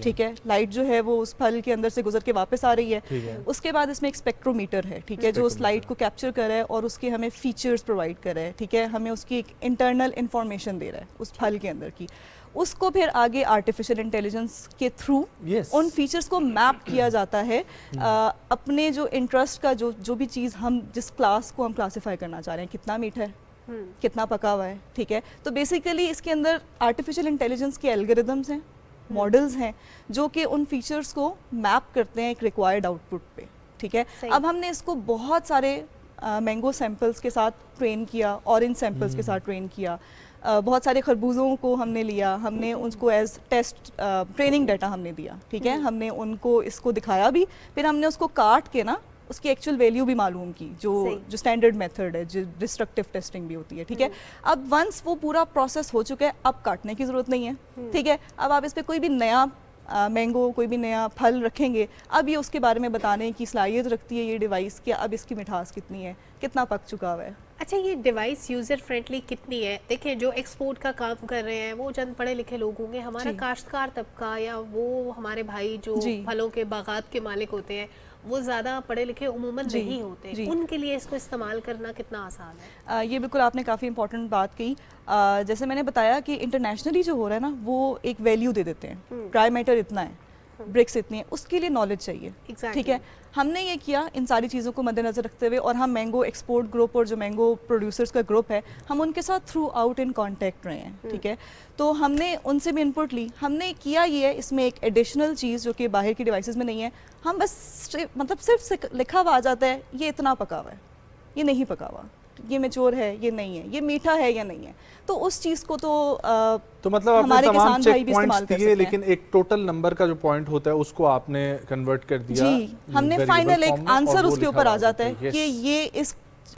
ठीक है। लाइट जो है वो उस फल के अंदर से गुजर के वापस आ रही है। उसके बाद इसमें एक स्पेक्ट्रोमीटर है, ठीक है, जो उस लाइट को कैप्चर कर रहा है और उसके हमें फीचर्स प्रोवाइड कर रहा है, ठीक है, हमें उसकी एक इंटरनल इंफॉर्मेशन दे रहा है उस फल के अंदर की। उसको फिर आगे आर्टिफिशियल इंटेलिजेंस के थ्रू उन फीचर्स को मैप किया जाता है अपने जो इंटरेस्ट का जो भी चीज़ हम जिस क्लास को हम क्लासीफाई करना चाह रहे हैं, कितना मीठा है, कितना पका हुआ है, ठीक है। तो बेसिकली इसके अंदर आर्टिफिशियल इंटेलिजेंस के एल्गोरिदम्स हैं, मॉडल्स हैं जो कि उन फीचर्स को मैप करते हैं एक रिक्वायर्ड आउटपुट पे, ठीक है। अब हमने इसको बहुत सारे मैंगो सैंपल्स के साथ ट्रेन किया, ऑरेंज सैंपल्स के साथ ट्रेन किया, बहुत सारे खरबूजों को हमने लिया, हमने उनको एज टेस्ट ट्रेनिंग डाटा हमने दिया, ठीक है। हमने उनको इसको दिखाया भी, फिर हमने उसको काट के ना उसकी एक्चुअल वैल्यू भी मालूम की, जो स्टैंडर्ड मेथड है, जो डिस्ट्रक्टिव टेस्टिंग भी होती है, ठीक है। अब वंस वो पूरा प्रोसेस हो चुका है, अब काटने की ज़रूरत नहीं है, ठीक है। अब आप इस पर कोई भी नया मैंगो, कोई भी नया फल रखेंगे, अब ये उसके बारे में बताने की सलाहियत रखती है ये डिवाइस कि अब इसकी मिठास कितनी है, कितना पक चुका हुआ है। अच्छा, ये डिवाइस यूज़र फ्रेंडली कितनी है? देखिए, जो एक्सपोर्ट का काम कर रहे हैं वो चंद पढ़े लिखे लोग होंगे, हमारा काश्तकार तबका या वो हमारे भाई जो फलों के बागात के मालिक होते हैं वो ज़्यादा पढ़े लिखे उमूमन नहीं होते, उनके लिए इसको इस्तेमाल करना कितना आसान है? ये बिल्कुल आपने काफ़ी इंपॉर्टेंट बात कही। जैसे मैंने बताया कि इंटरनेशनली जो हो रहा है ना, वो एक वैल्यू दे देते हैं, ड्राई मैटर इतना है, ब्रिक्स इतनी है, उसके लिए नॉलेज चाहिए, ठीक है। हमने ये किया इन सारी चीज़ों को मद्देनज़र रखते हुए, और हम मैंगो एक्सपोर्ट ग्रुप और जो मैंगो प्रोड्यूसर्स का ग्रुप है, हम उनके साथ थ्रू आउट इन कॉन्टैक्ट रहे हैं, ठीक है। तो हमने उनसे भी इनपुट ली, हमने किया ये है, इसमें एक एडिशनल चीज़ जो कि बाहर की डिवाइसेस में नहीं है, हम बस मतलब सिर्फ लिखा हुआ आ जाता है ये इतना पका हुआ है, ये नहीं पका हुआ, ये मैच्योर है, ये नहीं है, ये मीठा है या नहीं है। तो उस चीज़ को तो मतलब हमारे किसान भाई भी इस्तेमाल कर सकते हैं, लेकिन एक टोटल नंबर का जो पॉइंट होता है उसको आपने कन्वर्ट कर दिया जी, हमने फाइनल एक आंसर उसके ऊपर आ जाता है कि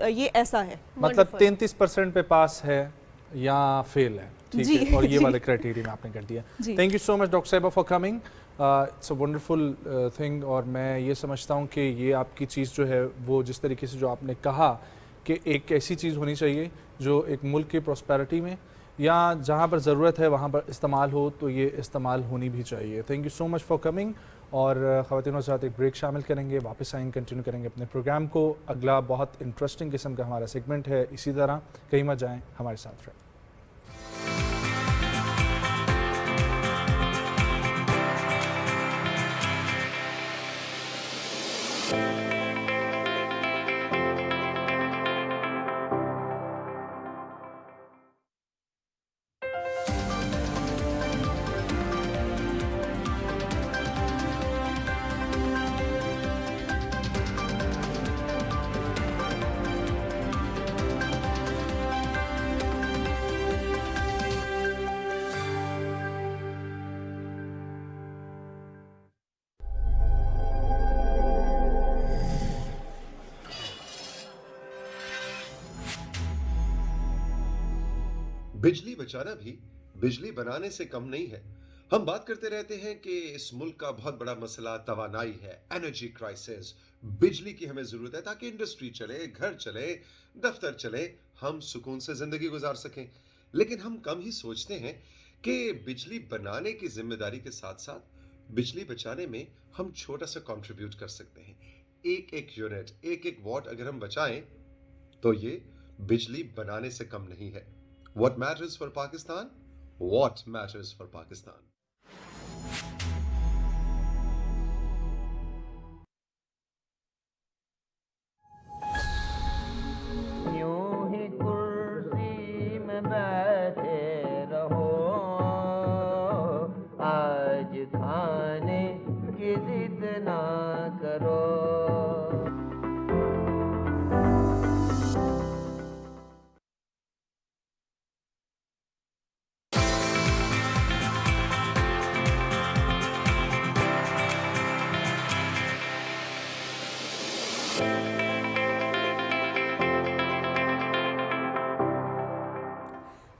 ये ऐसा है, मतलब 33% पे पास है या फेल है, ठीक है, और ये वाले क्राइटेरिया में आपने कर दिया। Thank you so much doctor साहिबा for coming, it's a wonderful thing. और मैं ये समझता हूँ कि ये आपकी चीज़ जो है वो जिस तरीके से जो आपने कहा कि एक ऐसी चीज़ होनी चाहिए जो एक मुल्क की प्रॉस्पेरिटी में या जहाँ पर ज़रूरत है वहाँ पर इस्तेमाल हो, तो ये इस्तेमाल होनी भी चाहिए। Thank you so much for coming. और ख़वातीन और साथ एक ब्रेक शामिल करेंगे, वापस आएंगे, कंटिन्यू करेंगे अपने प्रोग्राम को। अगला बहुत इंटरेस्टिंग किस्म का हमारा सेगमेंट है, इसी तरह कहीं मत जाएँ, हमारे साथ रहें। बिजली बचाना भी बिजली बनाने से कम नहीं है। हम बात करते रहते हैं कि इस मुल्क का बहुत बड़ा मसला तवानाई है, एनर्जी क्राइसिस। बिजली की हमें जरूरत है ताकि इंडस्ट्री चले, घर चले, दफ्तर चले, हम सुकून से जिंदगी गुजार सकें। लेकिन हम कम ही सोचते हैं कि बिजली बनाने की जिम्मेदारी के साथ साथ बिजली बचाने में हम छोटा सा कंट्रीब्यूट कर सकते हैं। एक एक यूनिट, एक एक वॉट अगर हम बचाएं तो ये बिजली बनाने से कम नहीं है। What matters for Pakistan? What matters for Pakistan? यूं ही कुर्सी में बैठे रहो, आज खाने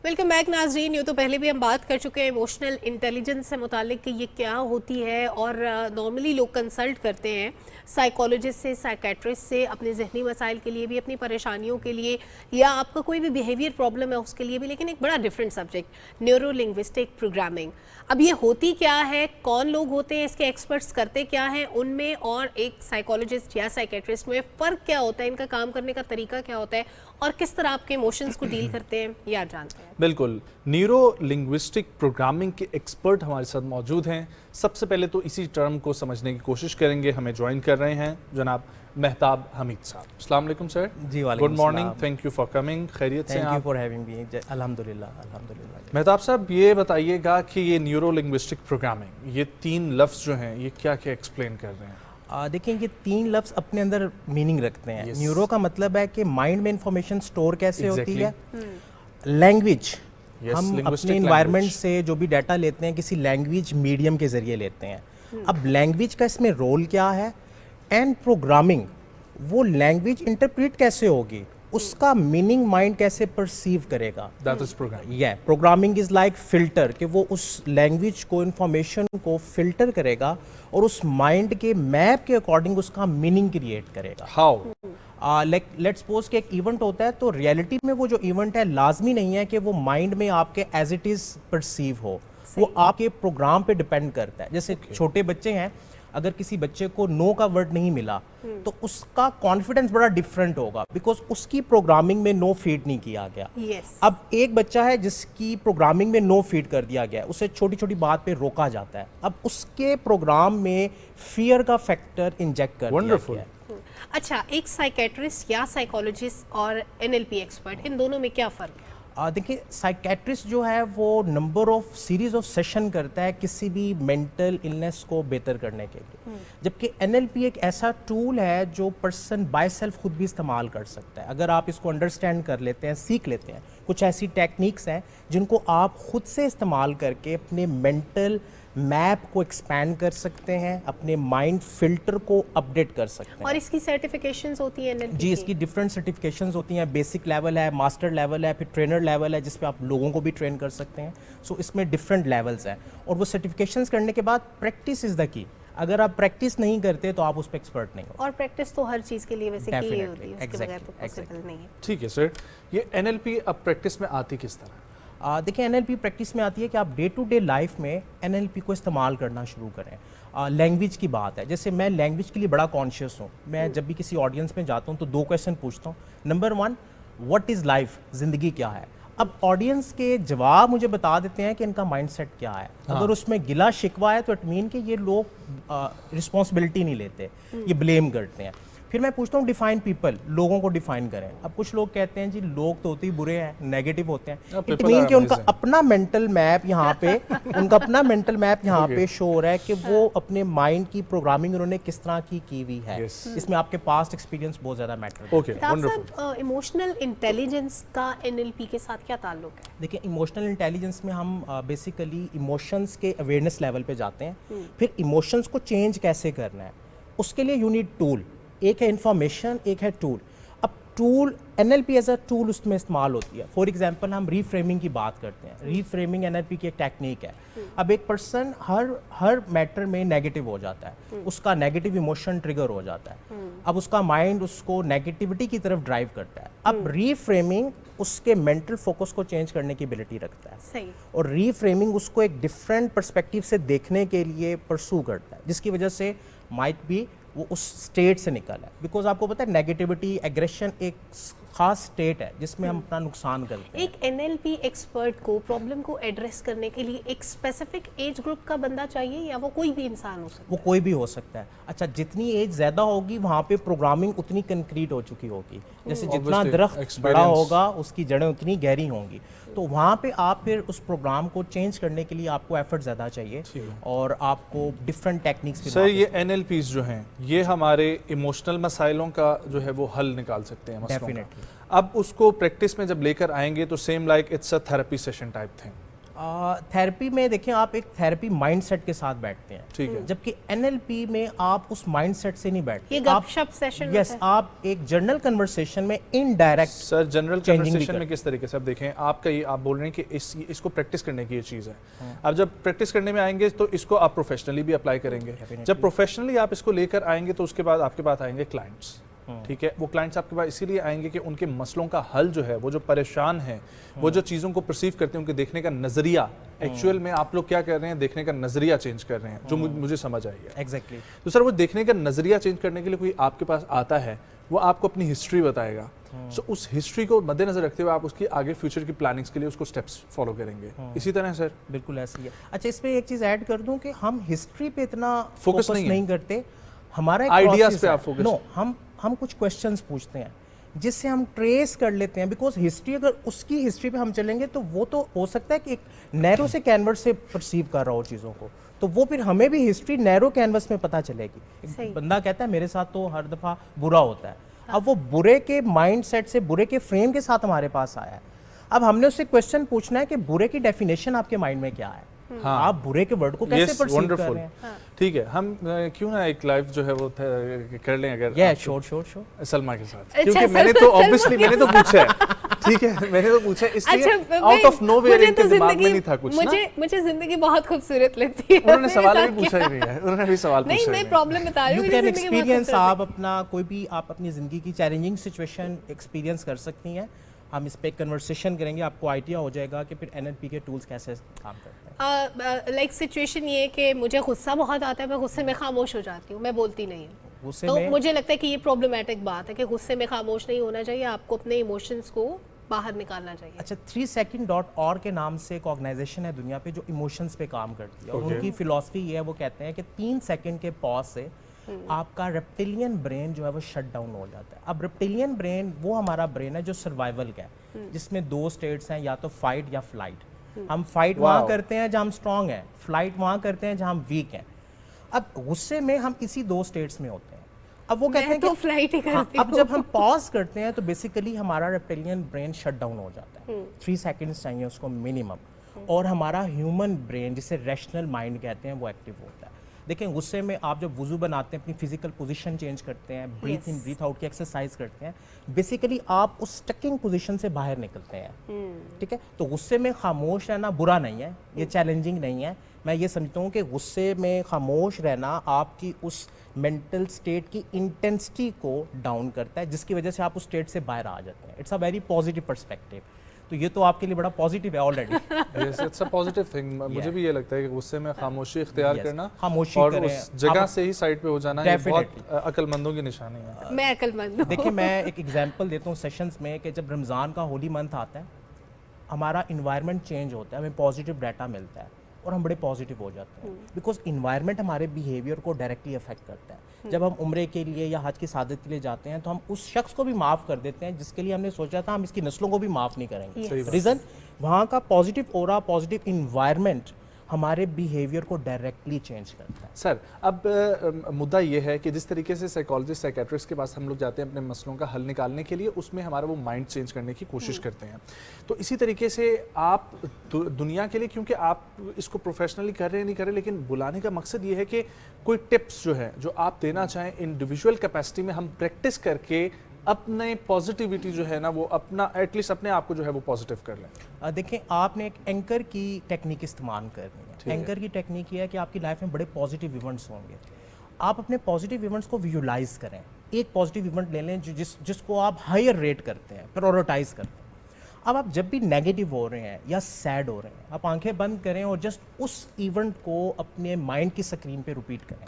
वेलकम बैक नाजरीन। यूँ तो पहले भी हम बात कर चुके हैं इमोशनल इंटेलिजेंस से मुतालिक कि ये क्या होती है, और नॉर्मली लोग कंसल्ट करते हैं साइकोलॉजिस्ट से, साइकेट्रिस्ट से, अपने जहनी मसाइल के लिए भी, अपनी परेशानियों के लिए, या आपका कोई भी बिहेवियर प्रॉब्लम है उसके लिए भी। लेकिन एक बड़ा different subject neuro linguistic programming, अब ये होती क्या है, कौन लोग होते हैं इसके एक्सपर्ट्स, करते क्या हैं उनमें, और एक साइकोलॉजिस्ट या साइकेट्रिस्ट में फ़र्क क्या होता है, इनका काम करने का तरीका क्या होता है, और किस तरह आपके इमोशंस को डील करते हैं, या जानते हैं। बिल्कुल, न्यूरो लिंग्विस्टिक प्रोग्रामिंग के एक्सपर्ट हमारे साथ मौजूद हैं। सबसे पहले तो इसी टर्म को समझने की कोशिश करेंगे। हमें ज्वाइन कर रहे हैं जनाब मेहताब हमीद साहब। अस्सलाम वालेकुम सर। जी वालेकुम good morning, thank you for coming. खैरियत से हैं आप? Thank you for having me. अल्हम्दुलिल्लाह अल्हम्दुलिल्लाह। मेहताब साहब, ये बताइएगा कि ये न्यूरो लिंग्विस्टिक प्रोग्रामिंग, ये 3 लफ्ज़ जो हैं, ये क्या क्या एक्सप्लेन कर रहे हैं? देखिए, ये 3 लफ्ज़ अपने अंदर मीनिंग रखते हैं। न्यूरो का मतलब है कि माइंड में इंफॉर्मेशन स्टोर कैसे होती है। लैंग्वेज, हम अपने इन्वायरमेंट से जो भी डाटा लेते हैं किसी लैंग्वेज मीडियम के ज़रिए लेते हैं। अब लैंग्वेज का इसमें रोल क्या है, एंड प्रोग्रामिंग, वो लैंग्वेज इंटरप्रेट कैसे होगी, उसका मीनिंग माइंड कैसे परसीव करेगा। That is programming. या प्रोग्रामिंग इज लाइक फिल्टर, कि वो उस लैंग्वेज को, इंफॉर्मेशन को फिल्टर करेगा और उस माइंड के मैप के अकॉर्डिंग उसका मीनिंग क्रिएट करेगा। हाउ? लाइक लेट्स सपोज कि एक इवेंट होता है, तो रियलिटी में वो जो इवेंट है लाजमी नहीं है कि वो माइंड में आपके एज इट इज परसीव हो, वो आपके प्रोग्राम पे डिपेंड करता है। जैसे छोटे बच्चे हैं, अगर किसी बच्चे को नो का वर्ड नहीं मिला तो उसका कॉन्फिडेंस बड़ा डिफरेंट होगा, बिकॉज उसकी प्रोग्रामिंग में नो फीड नहीं किया गया। अब एक बच्चा है जिसकी प्रोग्रामिंग में नो फीड कर दिया गया, उसे छोटी छोटी बात पे रोका जाता है, अब उसके प्रोग्राम में फियर का फैक्टर इंजेक्ट कर दिया गया है। अच्छा, एक साइकेट्रिस्ट या साइकोलॉजिस्ट और NLP एक्सपर्ट, इन दोनों में क्या फ़र्क है? देखिए, साइकेट्रिस्ट जो है वो number of series of session करता है किसी भी मेंटल इलनेस को बेहतर करने के लिए, जबकि NLP एक ऐसा टूल है जो पर्सन बाय सेल्फ खुद भी इस्तेमाल कर सकता है। अगर आप इसको अंडरस्टैंड कर लेते हैं, सीख लेते हैं, कुछ ऐसी टेक्निक्स हैं जिनको आप खुद से इस्तेमाल करके अपने मेंटल मैप को एक्सपैंड कर सकते हैं, अपने माइंड फिल्टर को अपडेट कर सकते हैं। और इसकी सर्टिफिकेशंस होती हैं NLP जी, इसकी डिफरेंट सर्टिफिकेशंस होती हैं। बेसिक लेवल है, मास्टर लेवल है, फिर ट्रेनर लेवल है, जिस पे आप लोगों को भी ट्रेन कर सकते हैं। सो इसमें डिफरेंट लेवल्स हैं, और वो सर्टिफिकेशंस करने के बाद प्रैक्टिस इज द की। अगर आप प्रैक्टिस नहीं करते तो आप उस पर एक्सपर्ट नहीं हो। और प्रैक्टिस तो हर चीज़ के लिए वैसे की ही होती है, उसके बगैर तो पॉसिबल नहीं है। ठीक है सर, ये NLP अब प्रैक्टिस में आती किस तरह? देखिए, NLP प्रैक्टिस में आती है कि आप डे टू डे लाइफ में NLP को इस्तेमाल करना शुरू करें। लैंग्वेज की बात है, जैसे मैं लैंग्वेज के लिए बड़ा कॉन्शियस हूँ। मैं जब भी किसी ऑडियंस में जाता हूँ तो 2 क्वेश्चन पूछता हूँ। नंबर 1, व्हाट इज़ लाइफ, ज़िंदगी क्या है। अब ऑडियंस के जवाब मुझे बता देते हैं कि इनका माइंडसेट क्या है। अगर उसमें गिला शिकवा है तो इट मीन कि ये लोग रिस्पॉन्सिबिलिटी नहीं लेते, ये ब्लेम करते हैं। फिर मैं पूछता हूँ डिफाइन पीपल, लोगों को डिफाइन करें। अब कुछ लोग कहते हैं जी लोग तो होते ही बुरे हैं, नेगेटिव होते हैं। इट मीन कि उनका अपना मेंटल मैप यहाँ पे उनका अपना मेंटल मैप यहाँ पे शो हो रहा है कि वो अपने माइंड की प्रोग्रामिंग उन्होंने किस तरह की हुई है। इसमें आपके पास्ट एक्सपीरियंस बहुत ज्यादा मैटर करता है। इमोशनल इंटेलिजेंस का NLP के साथ क्या ताल्लुक है? देखिए, इमोशनल इंटेलिजेंस में हम बेसिकली इमोशंस के अवेयरनेस लेवल पे जाते हैं। फिर इमोशंस को चेंज कैसे करना है, उसके लिए यू नीड टूल। एक है इंफॉर्मेशन, एक है टूल। अब tool, NLP as a tool उसमें इस्तेमाल होती है। फॉर एग्जांपल, हम रीफ्रेमिंग की बात करते हैं। रीफ्रेमिंग NLP की एक टेक्निक है। अब एक पर्सन हर मैटर में नेगेटिव हो जाता है, उसका नेगेटिव इमोशन ट्रिगर हो जाता है। अब उसका माइंड उसको नेगेटिविटी की तरफ ड्राइव करता है। अब रीफ्रेमिंग उसके मेंटल फोकस को चेंज करने की एबिलिटी रखता है। सही। और रीफ्रेमिंग उसको एक डिफरेंट पर्सपेक्टिव से देखने के लिए परसू करता है, जिसकी वजह से माइट बी वो उस स्टेट से निकला है। बिकॉज आपको पता है नेगेटिविटी, एग्रेशन एक खास स्टेट है जिसमें हम अपना नुकसान करते हैं। एक NLP एक्सपर्ट को प्रॉब्लम को एड्रेस करने के लिए एक स्पेसिफिक एज ग्रुप का बंदा चाहिए, या वो कोई भी इंसान हो सकता है? वो कोई भी हो सकता है। अच्छा, जितनी एज ज़्यादा होगी वहाँ पे प्रोग्रामिंग उतनी कंक्रीट हो चुकी होगी। जैसे जितना दरख्त बड़ा होगा उसकी जड़ें उतनी गहरी होंगी, तो वहाँ पे आप फिर उस प्रोग्राम को चेंज करने के लिए आपको एफर्ट ज़्यादा चाहिए, और आपको डिफरेंट टेक्निक्स। सर, ये NLPs जो हैं, ये हमारे इमोशनल मसाइलों का जो है वो हल निकाल सकते हैं मसलों का। अब उसको प्रैक्टिस में जब लेकर आएंगे तो same like it's a therapy session type thing. Therapy में देखिए, आप एक थेरेपी माइंडसेट के साथ बैठते हैं, ठीक है, जबकि एनएलपी में आप उस माइंडसेट से नहीं बैठते। ये गपशप सेशन यस, आप एक जनरल कन्वर्सेशन में इनडायरेक्ट। सर जनरल कन्वर्सेशन में किस तरीके से आप देखें, आपका ये आप बोल रहे हैं कि इसको प्रैक्टिस करने की ये चीज़ है। आप जब प्रैक्टिस करने में आएंगे तो इसको आप प्रोफेशनली भी अप्लाई करेंगे। जब प्रोफेशनली आप इसको लेकर आएंगे तो उसके बाद आपके पास आएंगे क्लाइंट्स, ठीक है। वो क्लाइंट्स आपके पास इसीलिए आएंगे कि उनके मसलों का हल जो है, वो जो परेशान है, वो जो चीज़ों को परसीव करते हैं, उनके देखने का नज़रिया, एक्चुअल में आप लोग क्या कर रहे हैं, देखने का नज़रिया चेंज कर रहे हैं, जो मुझे समझ आई है। एग्जैक्टली। तो सर वो देखने का नज़रिया चेंज करने के लिए कोई आपके पास आता है, वो आपको अपनी हिस्ट्री बताएगा। सो उस हिस्ट्री को मद्देनजर रखते हुए आप उसकी आगे फ्यूचर की प्लानिंग्स के लिए उसको स्टेप्स फॉलो करेंगे। इसी तरह सर बिल्कुल ऐसे ही है। अच्छा, इसमें एक चीज़ ऐड कर दूं कि हम हिस्ट्री पे इतना फोकस नहीं करते, हमारा आइडियाज पे आप फोकस। नो, हम कुछ क्वेश्चंस पूछते हैं जिससे हम ट्रेस कर लेते हैं, बिकॉज हिस्ट्री, अगर उसकी हिस्ट्री पे हम चलेंगे तो वो तो हो सकता है कि एक नैरो से कैनवस से परसीव कर रहा हो चीज़ों को, तो वो फिर हमें भी हिस्ट्री नैरो कैनवस में पता चलेगी। एक बंदा कहता है मेरे साथ तो हर दफ़ा बुरा होता है, अब वो बुरे के माइंड सेट से, बुरे के फ्रेम के साथ हमारे पास आया है। अब हमने उससे क्वेश्चन पूछना है कि बुरे की डेफिनेशन आपके माइंड में क्या है, आप बुरे के वर्ड को कैसे परसीव कर रहे हैं। ठीक है, हम क्यों ना एक लाइव जो है वो कर लें, अगर श्योर सलमा के साथ, क्योंकि मैंने तो ऑब्वियसली मैंने तो पूछा है, ठीक है, मैंने तो पूछा इसलिए आउट ऑफ नोवेयर इनके दिमाग में नहीं था कुछ। मुझे जिंदगी बहुत खूबसूरत लगती है। उन्होंने सवाल भी पूछा ही नहीं है, उन्होंने भी सवाल पूछा नहीं, मैं प्रॉब्लम बता रही हूँ। यू कैन एक्सपीरियंस, आप अपना कोई भी आप अपनी जिंदगी की चैलेंजिंग सिचुएशन एक्सपीरियंस कर सकती हैं। हम इस पे कन्वर्सेशन करेंगे, आपको आइडिया हो जाएगा कि फिर एनएलपी के टूल्स कैसे काम करते हैं। लाइक सिचुएशन ये कि मुझे गुस्सा बहुत आता है, मैं गुस्से में खामोश हो जाती हूँ, मैं बोलती नहीं हूँ। तो मुझे लगता है कि ये प्रॉब्लमेटिक बात है कि गुस्से में खामोश नहीं होना चाहिए, आपको अपने इमोशंस को बाहर निकालना चाहिए। अच्छा, 3second.org के नाम से एक ऑर्गेनाइजेशन है दुनिया पे जो इमोशंस पे काम करती है, और उनकी फिलॉसफी ये है, वो कहते हैं कि 3 सेकंड के पॉज से आपका रेप्टिलियन ब्रेन जो है वो शट डाउन हो जाता है। अब रेप्टिलियन ब्रेन वो हमारा ब्रेन है जो सर्वाइवल का है, जिसमें 2 स्टेट्स हैं, या तो फाइट या फ्लाइट। हम फाइट वहाँ करते हैं जहाँ हम स्ट्रांग हैं, फ्लाइट वहाँ करते हैं जहाँ हम वीक हैं। अब गुस्से में हम इसी 2 स्टेट्स में होते हैं। अब वो कहते हैं तो फ्लाइट ही करती अब जब हम पॉज करते हैं तो बेसिकली हमारा रेप्टिलियन ब्रेन शट डाउन हो जाता है। 3 सेकेंड्स चाहिए उसको मिनिमम, और हमारा ह्यूमन ब्रेन जिसे रैशनल माइंड कहते हैं वो एक्टिव होता है। देखें, गुस्से में आप जब वुजू बनाते हैं, अपनी फिजिकल पोजीशन चेंज करते हैं, ब्रीथ इन ब्रीथ आउट की एक्सरसाइज करते हैं, बेसिकली आप उस स्टकिंग पोजीशन से बाहर निकलते हैं, ठीक है। तो गुस्से में खामोश रहना बुरा नहीं है, ये चैलेंजिंग नहीं है। मैं ये समझता हूँ कि गुस्से में खामोश रहना आपकी उस मेंटल स्टेट की इंटेंसिटी को डाउन करता है, जिसकी वजह से आप उस स्टेट से बाहर आ जाते हैं। It's a very positive perspective. तो ये तो आपके लिए बड़ा पॉजिटिव है already. Yes, it's a positive thing. मुझे भी ये लगता है कि गुस्से में खामोशी इख्तियार करना, खामोशी और उस जगह से ही साइड पे हो जाना, ये बहुत अक्लमंदों की निशानी है। मैं अक्लमंद हूं। देखिए, मैं एक एग्जांपल देता हूँ सेशंस में कि जब रमज़ान का होली मंथ आता है, हमारा इन्वायरमेंट चेंज होता है, हमें पॉजिटिव डाटा मिलता है और हम बड़े पॉजिटिव हो जाते हैं, बिकॉज इन्वायरमेंट हमारे बिहेवियर को डायरेक्टली अफेक्ट करता है। जब हम उम्रे के लिए या हज की सादत के लिए जाते हैं तो हम उस शख्स को भी माफ़ कर देते हैं जिसके लिए हमने सोचा था हम इसकी नस्लों को भी माफ़ नहीं करेंगे। रीज़न, वहाँ का पॉजिटिव ओरा, पॉजिटिव इन्वायरमेंट हमारे बिहेवियर को डायरेक्टली चेंज करता है। सर, अब मुद्दा ये है कि जिस तरीके से साइकोलॉजिस्ट, साइकेट्रिस्ट के पास हम लोग जाते हैं अपने मसलों का हल निकालने के लिए, उसमें हमारा वो माइंड चेंज करने की कोशिश करते हैं। तो इसी तरीके से आप दुनिया के लिए, क्योंकि आप इसको प्रोफेशनली कर रहे हैं नहीं कर रहे, लेकिन बुलाने का मकसद ये है कि कोई टिप्स जो है जो आप देना चाहें इंडिविजुअल कैपेसिटी में, हम प्रैक्टिस करके अपने पॉजिटिविटी जो है ना, वो अपना एटलीस्ट अपने आप को जो है वो पॉजिटिव कर लें। देखें, आपने एक एंकर की टेक्निक इस्तेमाल करनी है। एंकर की टेक्निक ये है कि आपकी लाइफ में बड़े पॉजिटिव इवेंट्स होंगे, आप अपने पॉजिटिव इवेंट्स को विजुलाइज करें। एक पॉजिटिव इवेंट ले लें जिसको आप हायर रेट करते हैं, प्रायोरिटाइज करते हैं। अब आप जब भी नेगेटिव हो रहे हैं या सैड हो रहे हैं, आप आंखें बंद करें और जस्ट उस इवेंट को अपने माइंड की स्क्रीन पे रिपीट करें।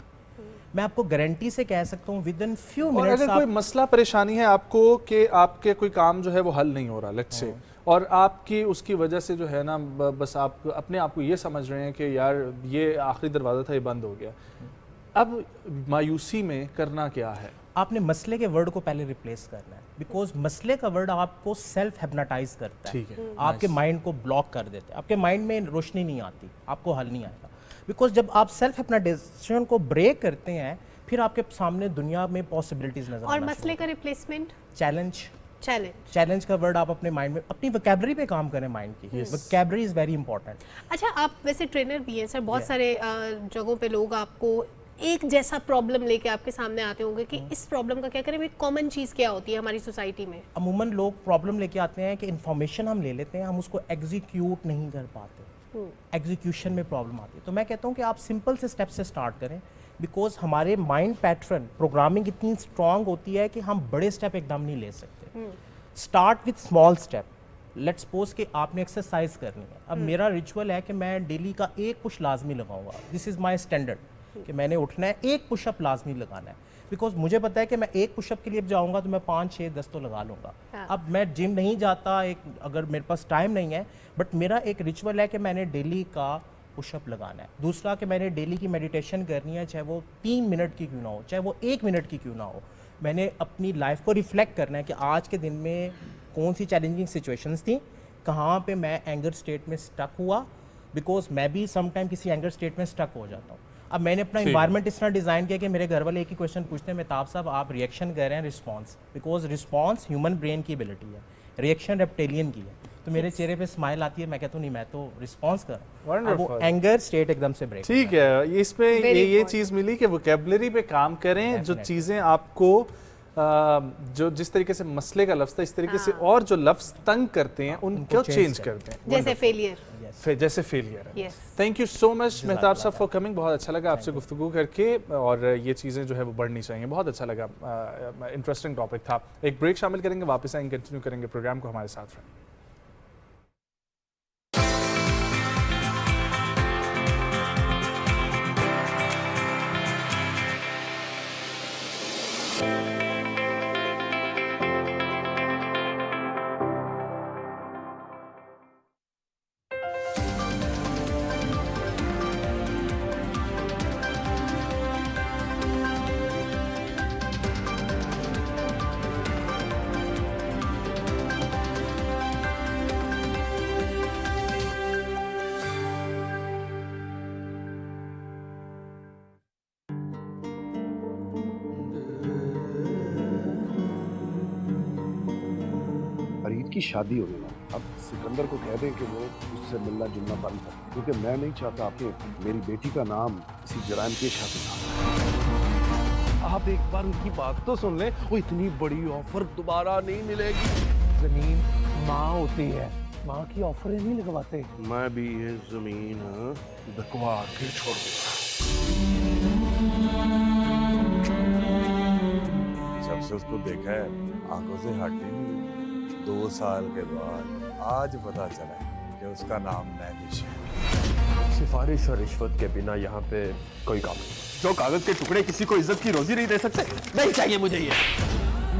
मैं आपको गारंटी से कह सकता हूँ विद इन फ्यू मिनट्स। अगर कोई मसला परेशानी है आपको कि आपके कोई काम जो है वो हल नहीं हो रहा, लेट्स से, और आपकी उसकी वजह से जो है ना बस आप अपने आप को ये समझ रहे हैं कि यार ये आखिरी दरवाज़ा था, ये बंद हो गया, अब मायूसी में करना क्या है? आपने मसले के वर्ड को पहले रिप्लेस करना है, बिकॉज मसले का वर्ड आपको सेल्फ हिप्नोटाइज करता है। ठीक है, आपके माइंड को ब्लॉक कर देते हैं, आपके माइंड में रोशनी नहीं आती, आपको हल नहीं आएगा। बिकॉज जब आप सेल्फ हिप्नोटाइजेशन को ब्रेक करते हैं, फिर आपके सामने दुनिया में पॉसिबिलिटीज नजर और मसले का रिप्लेसमेंट, चैलेंज, चैलेंज का वर्ड आप अपने माइंड में, अपनी वोकैबुलरी पे काम करें माइंड की। Vocabulary is very important. अच्छा, आप वैसे ट्रेनर भी हैं सर, बहुत सारे जगहों पे लोग आपको एक जैसा प्रॉब्लम लेके आपके सामने आते होंगे कि इस प्रॉब्लम का क्या करें, एक कॉमन चीज़ क्या होती है हमारी सोसाइटी में? अमूमन लोग प्रॉब्लम लेके आते हैं कि इन्फॉर्मेशन हम ले लेते हैं, हम उसको एग्जीक्यूट नहीं कर पाते, एग्जीक्यूशन में प्रॉब्लम आती है। तो मैं कहता हूँ कि आप सिंपल से स्टेप से स्टार्ट करें, बिकॉज हमारे माइंड पैटर्न प्रोग्रामिंग इतनी स्ट्रांग होती है कि हम बड़े स्टेप एकदम नहीं ले सकते। Start with small step. Let's suppose कि आपने एक्सरसाइज करनी है। अब मेरा रिचुअल है कि मैं डेली का एक पुश लाजमी लगाऊंगा, दिस इज़ माई स्टैंडर्ड, कि मैंने उठना है, एक पुशअप लाजमी लगाना है, बिकॉज मुझे पता है कि मैं एक पुशअप के लिए जाऊंगा तो मैं 5, 6, 10 तो लगा लूँगा। अब मैं जिम नहीं जाता, एक अगर मेरे पास टाइम नहीं है, बट मेरा एक रिचुअल है कि मैंने डेली का पुशअप लगाना है। दूसरा कि मैंने डेली की मेडिटेशन करनी है, चाहे वो 3 मिनट की क्यों ना हो, चाहे वो 1 मिनट की क्यों ना हो। मैंने अपनी लाइफ को रिफ्लेक्ट करना है कि आज के दिन में कौन सी चैलेंजिंग सिचुएशंस थी, कहाँ पे मैं एंगर स्टेट में स्टक हुआ, बिकॉज मैं भी सम टाइम किसी एंगर स्टेट में स्टक हो जाता हूँ। अब मैंने अपना इन्वायरमेंट इस तरह डिज़ाइन किया कि मेरे घर वाले एक ही क्वेश्चन पूछते हैं, मेहताब साहब आप रिएक्शन कर रहे हैं, response, because response human brain की एबिलिटी है, रिएक्शन रेप्टेलियन की है। तो मेरे चेहरे पे स्माइल आती है, मैं कहता हूँ नहीं मैं तो रिस्पॉन्स कर रहा हूँ, वो एंगर स्टेट एकदम से ब्रेक। ठीक है, इस पे ये चीज़ मिली कि वोकैबुलरी पे काम करें, जो चीज़ें आपको जो जिस तरीके से मसले का लफ्ज़ था, इस तरीके से और जो लफ्ज़ तंग करते हैं उनको चेंज करते हैं, जैसे फेलियर, जैसे failure. Thank you so much Mehtab साहब फॉर कमिंग, बहुत अच्छा लगा आपसे गुफ्तगू करके, और ये चीज़ें जो है वो बढ़नी चाहिए, बहुत अच्छा लगा, इंटरेस्टिंग टॉपिक था। एक ब्रेक शामिल करेंगे, वापस आएंगे, कंटिन्यू करेंगे प्रोग्राम को, हमारे साथ रहें। की शादी हो गई। अब सिकंदर को कह दें कि वो उससे मिलना जुलना बंद कर, क्योंकि मैं नहीं चाहता कि मेरी बेटी का नाम किसी जराइम के साथ। आप एक बार उनकी बात तो सुन लें, वो इतनी बड़ी ऑफर दोबारा नहीं मिलेगी। जमीन माँ होती है, माँ की ऑफर नहीं लगवाते। मैं भी ये जमीन बिकवा के छोड़ दूंगा। जब से उसको देखा है आंखों से हटती नहीं। 2 साल के बाद आज पता चला कि उसका नाम नैनिश है। सिफारिश और रिश्वत के बिना यहाँ पे कोई काम नहीं। जो कागज के टुकड़े किसी को इज्जत की रोजी नहीं दे सकते, नहीं चाहिए मुझे ये।